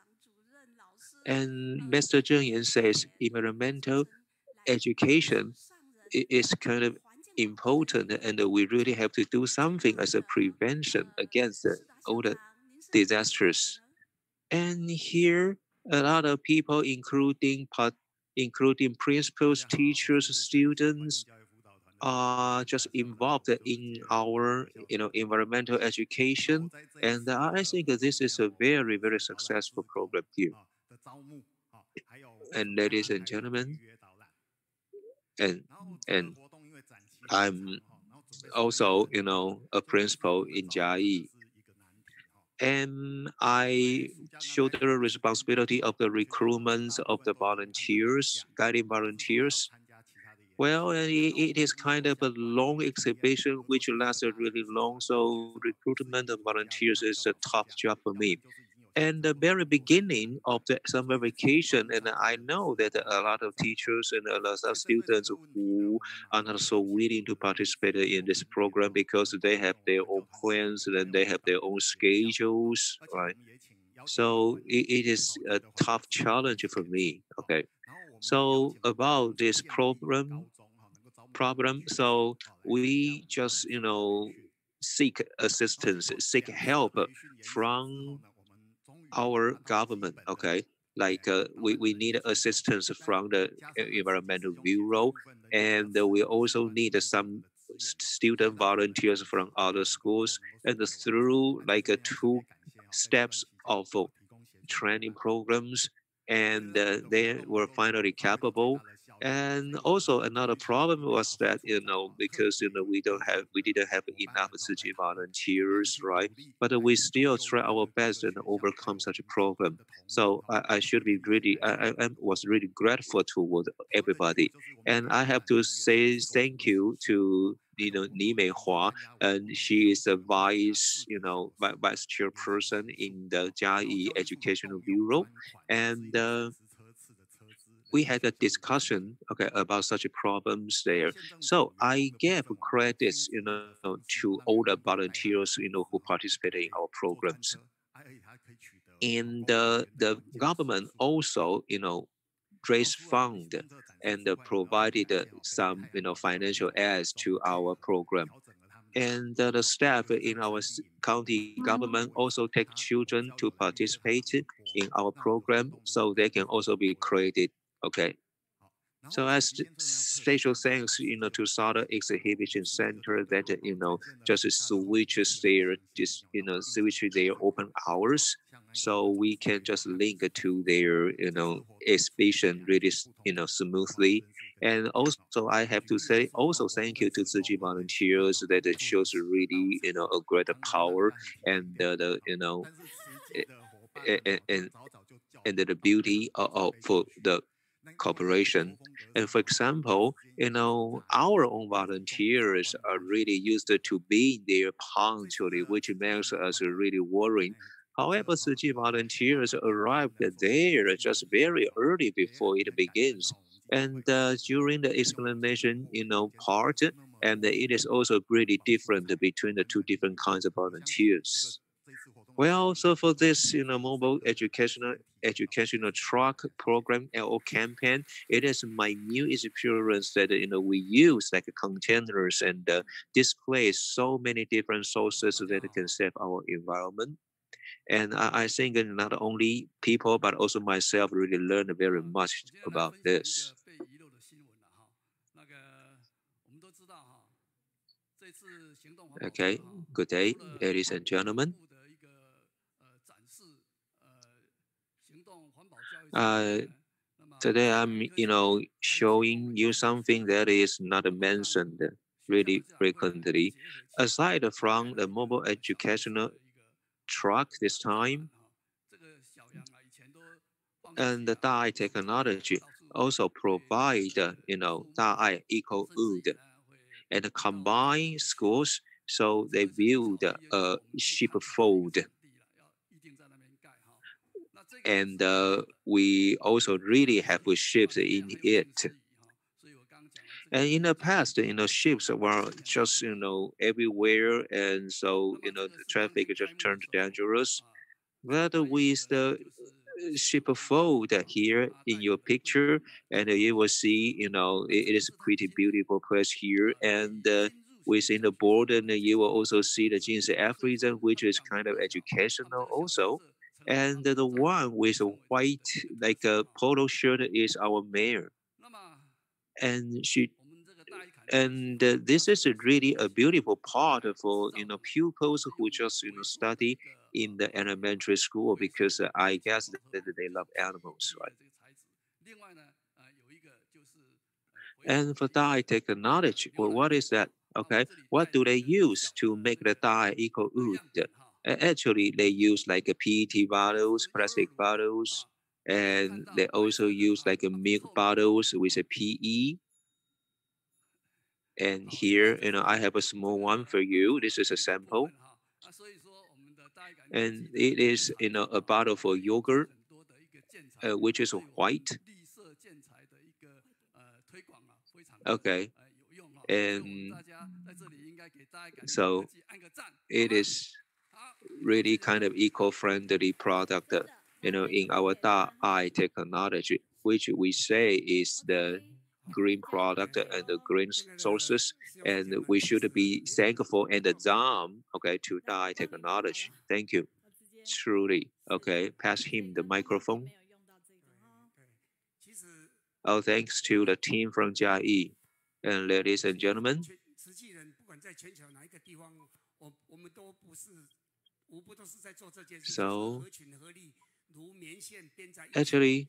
And Mr. Zheng Yan says environmental education is kind of important, and we really have to do something as a prevention against all the disasters. And here, a lot of people, including principals, teachers, students, are just involved in our environmental education, and I think this is a very, very successful program here. And ladies and gentlemen, and and I'm also a principal in Jiayi, and I shoulder the responsibility of the recruitment of the volunteers, guiding volunteers. Well, it is kind of a long exhibition which lasted really long, so recruitment of volunteers is a tough job for me. And the very beginning of the summer vacation, and I know that a lot of teachers and a lot of students who are not so willing to participate in this program because they have their own plans and they have their own schedules, right? So it is a tough challenge for me. Okay, so about this problem, so we just seek assistance, seek help from our government. Okay, like we need assistance from the environmental bureau, and we also need some student volunteers from other schools, and through like 2 steps of training programs, and they were finally capable. And also another problem was that because we didn't have enough CG volunteers, right? But we still try our best and overcome such a problem. So I should be really I was really grateful toward everybody, and I have to say thank you to Ni Mei Hua, and she is the vice chairperson in the Jiayi Educational Bureau, and we had a discussion, okay, about such problems there. So I gave credits, to all the volunteers, who participated in our programs. And the government also, raised fund and provided some, financial aids to our program. And the staff in our county government also take children to participate in our program, so they can also be created. Okay. So as special thanks, to Southern Exhibition Center that just switch their open hours, so we can just link to their exhibition really smoothly. And also I have to say also thank you to Tzu volunteers that it shows really a greater power and and the beauty for the cooperation. And for example, our own volunteers are really used to being there punctually, which makes us really worrying. However, Tzu volunteers arrived there just very early before it begins. And during the explanation, part, and it is also really different between the 2 different kinds of volunteers. Well, so for this, mobile educational truck program or campaign, it is my new experience that we use like containers and display so many different sources that can save our environment. And I think that not only people but also myself really learned very much about this. Okay, good day, ladies and gentlemen. Today I'm, showing you something that is not mentioned really frequently. Aside from the mobile educational truck this time, and the Da'ai technology also provide, Da'ai eco wood and combine schools, so they build a sheepfold. And we also really have ships in it. And in the past, ships were just, everywhere, and so, the traffic just turned dangerous. But with the sheepfold here in your picture, and you will see, it is a pretty beautiful place here. And within the border, you will also see the jeans African, which is kind of educational also. And the one with a white, like a polo shirt, is our mayor. And this is really a beautiful part for pupils who just study in the elementary school, because I guess that they love animals, right? And for dye technology, well, what is that? Okay, what do they use to make the dye eco wood? Actually, they use like a PET bottles, plastic bottles, and they also use like a milk bottles with a PE. And here, I have a small one for you. This is a sample. And it is, a bottle for yogurt, which is white. Okay. And so it is really kind of eco-friendly product, in our dye technology, which we say is the green product and the green sources, and we should be thankful and dumb, okay, to dye technology. Thank you. Truly. Okay, pass him the microphone. Oh, thanks to the team from Jiayi. And ladies and gentlemen, so actually,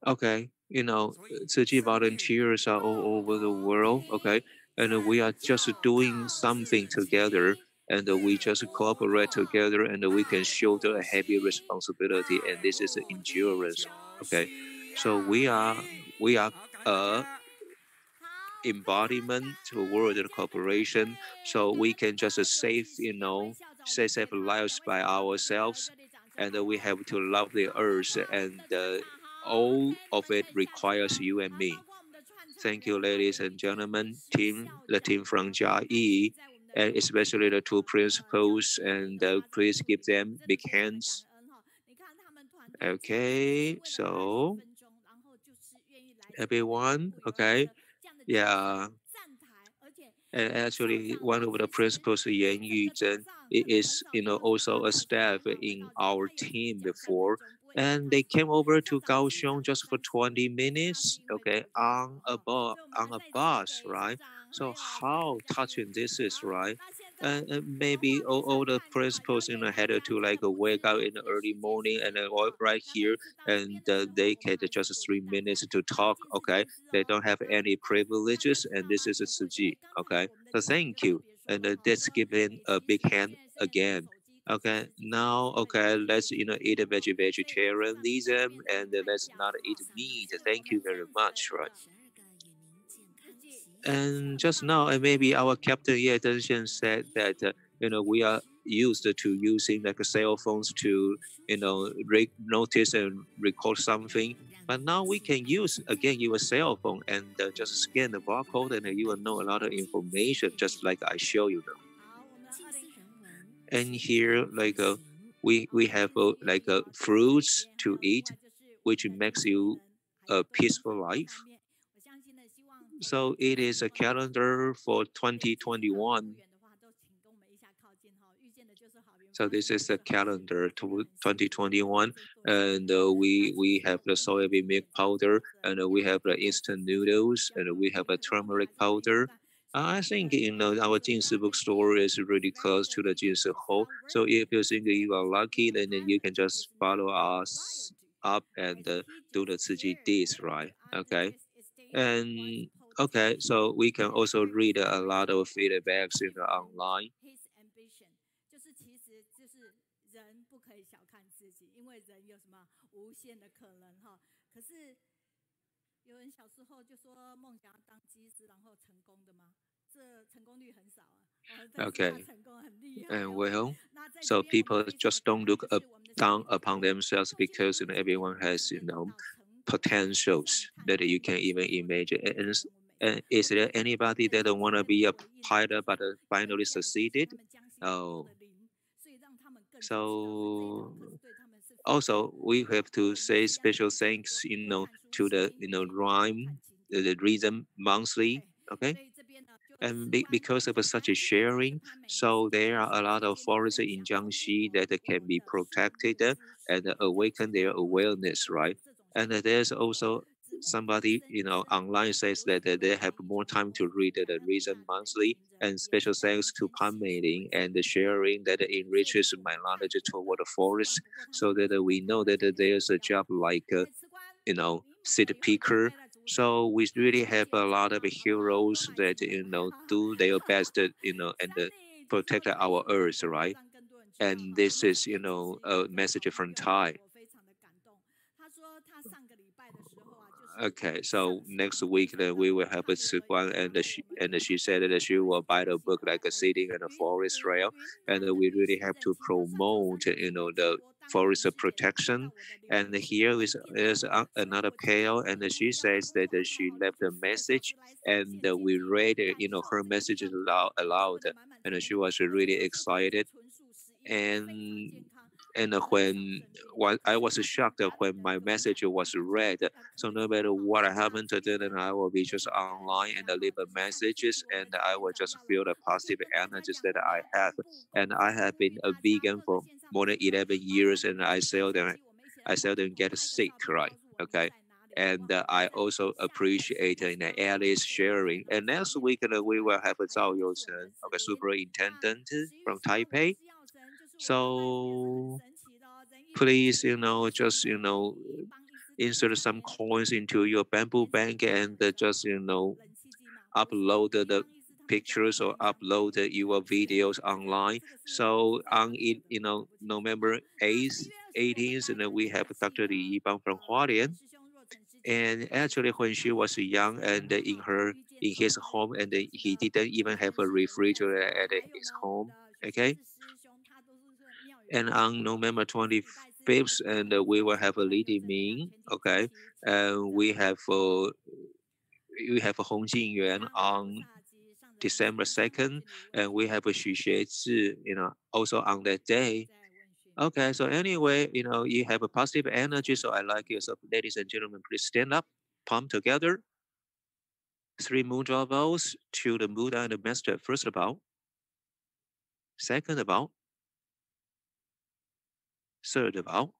okay, Tzu Chi volunteers are all over the world, okay, and we are just doing something together, and we just cooperate together, and we can shoulder a heavy responsibility, and this is endurance, okay. So we are a embodiment toward the cooperation, so we can just save lives by ourselves, and we have to love the earth, and all of it requires you and me. Thank you, ladies and gentlemen, the team from Jiayi, and especially the two principals, and please give them big hands. Okay, so everyone, okay, yeah. And actually, one of the principals, Yan Yuzhen, is also a staff in our team before, and they came over to Kaohsiung just for 20 minutes, okay, on a bus, right? So how touching this is, right? And maybe all the principals had to like wake up in the early morning and right here, and they get just 3 minutes to talk, okay. They don't have any privileges, and this is a Tzu Chi, okay. So thank you, and let's give him a big hand again. Okay, now, okay, let's eat a vegetarianism, and let's not eat meat. Thank you very much, right? And just now, and maybe our Captain Ye Denshan said that we are used to using like cell phones to notice and record something, but now we can use again your cell phone and just scan the barcode, and you will know a lot of information, just like I show you now. And here, like we have like fruits to eat, which makes you a peaceful life. So it is a calendar for 2021. So this is the calendar to 2021, and we have the soybean milk powder, and we have the instant noodles, and we have a turmeric powder. I think our Jinsi bookstore is really close to the Jinsi Hall. So if you think you are lucky, then you can just follow us up and do the Tzu Chi deeds, right? Okay, and okay, so we can also read a lot of feedbacks in the online. Okay, and well, so people just don't look down upon themselves, because everyone has potentials that you can even imagine. And is there anybody that don't want to be a pilot but finally succeeded? Oh, so also we have to say special thanks, to the rhyme, the rhythm monthly, okay? And because of such a sharing, so there are a lot of forests in Jiangxi that can be protected and awaken their awareness, right? And there's also somebody, online says that they have more time to read the Reason Monthly. And special thanks to Pan Meiling and the sharing that enriches my knowledge toward the forest, so that we know that there's a job like, seed picker. So we really have a lot of heroes that do their best, and protect our earth, right? And this is a message from Tai. Okay, so next week we will have a Siguan, and she said that she will buy the book like a Sitting in a Forest Rail, and we really have to promote the forest protection. And here is another pale, and she says that she left a message, and we read her message aloud, and she was really excited. And when I was shocked when my message was read. So no matter what happened to then I will be just online and leave messages, and I will just feel the positive energies that I have. And I have been a vegan for more than 11 years, and I seldom get sick, right? Okay. And I also appreciate Alice sharing. And next week we will have a Zhao Youchen, okay, superintendent from Taipei. So please, just insert some coins into your bamboo bank and just upload the pictures or upload your videos online. So on November 8th, 18th, and then we have Dr. Li Yibang from Hualien. And actually, when she was young and in his home, and he didn't even have a refrigerator at his home. Okay. And on November 25th, and we will have a Lady Ming. Okay. We have a Hong Jingyuan on December 2nd, and we have a Xu Xuezi, also on that day. Okay, so anyway, you have a positive energy, so I like you. So, ladies and gentlemen, please stand up, palm together. 3 Mudra vows to the Buddha and the Master. First bow, second bow, third bow.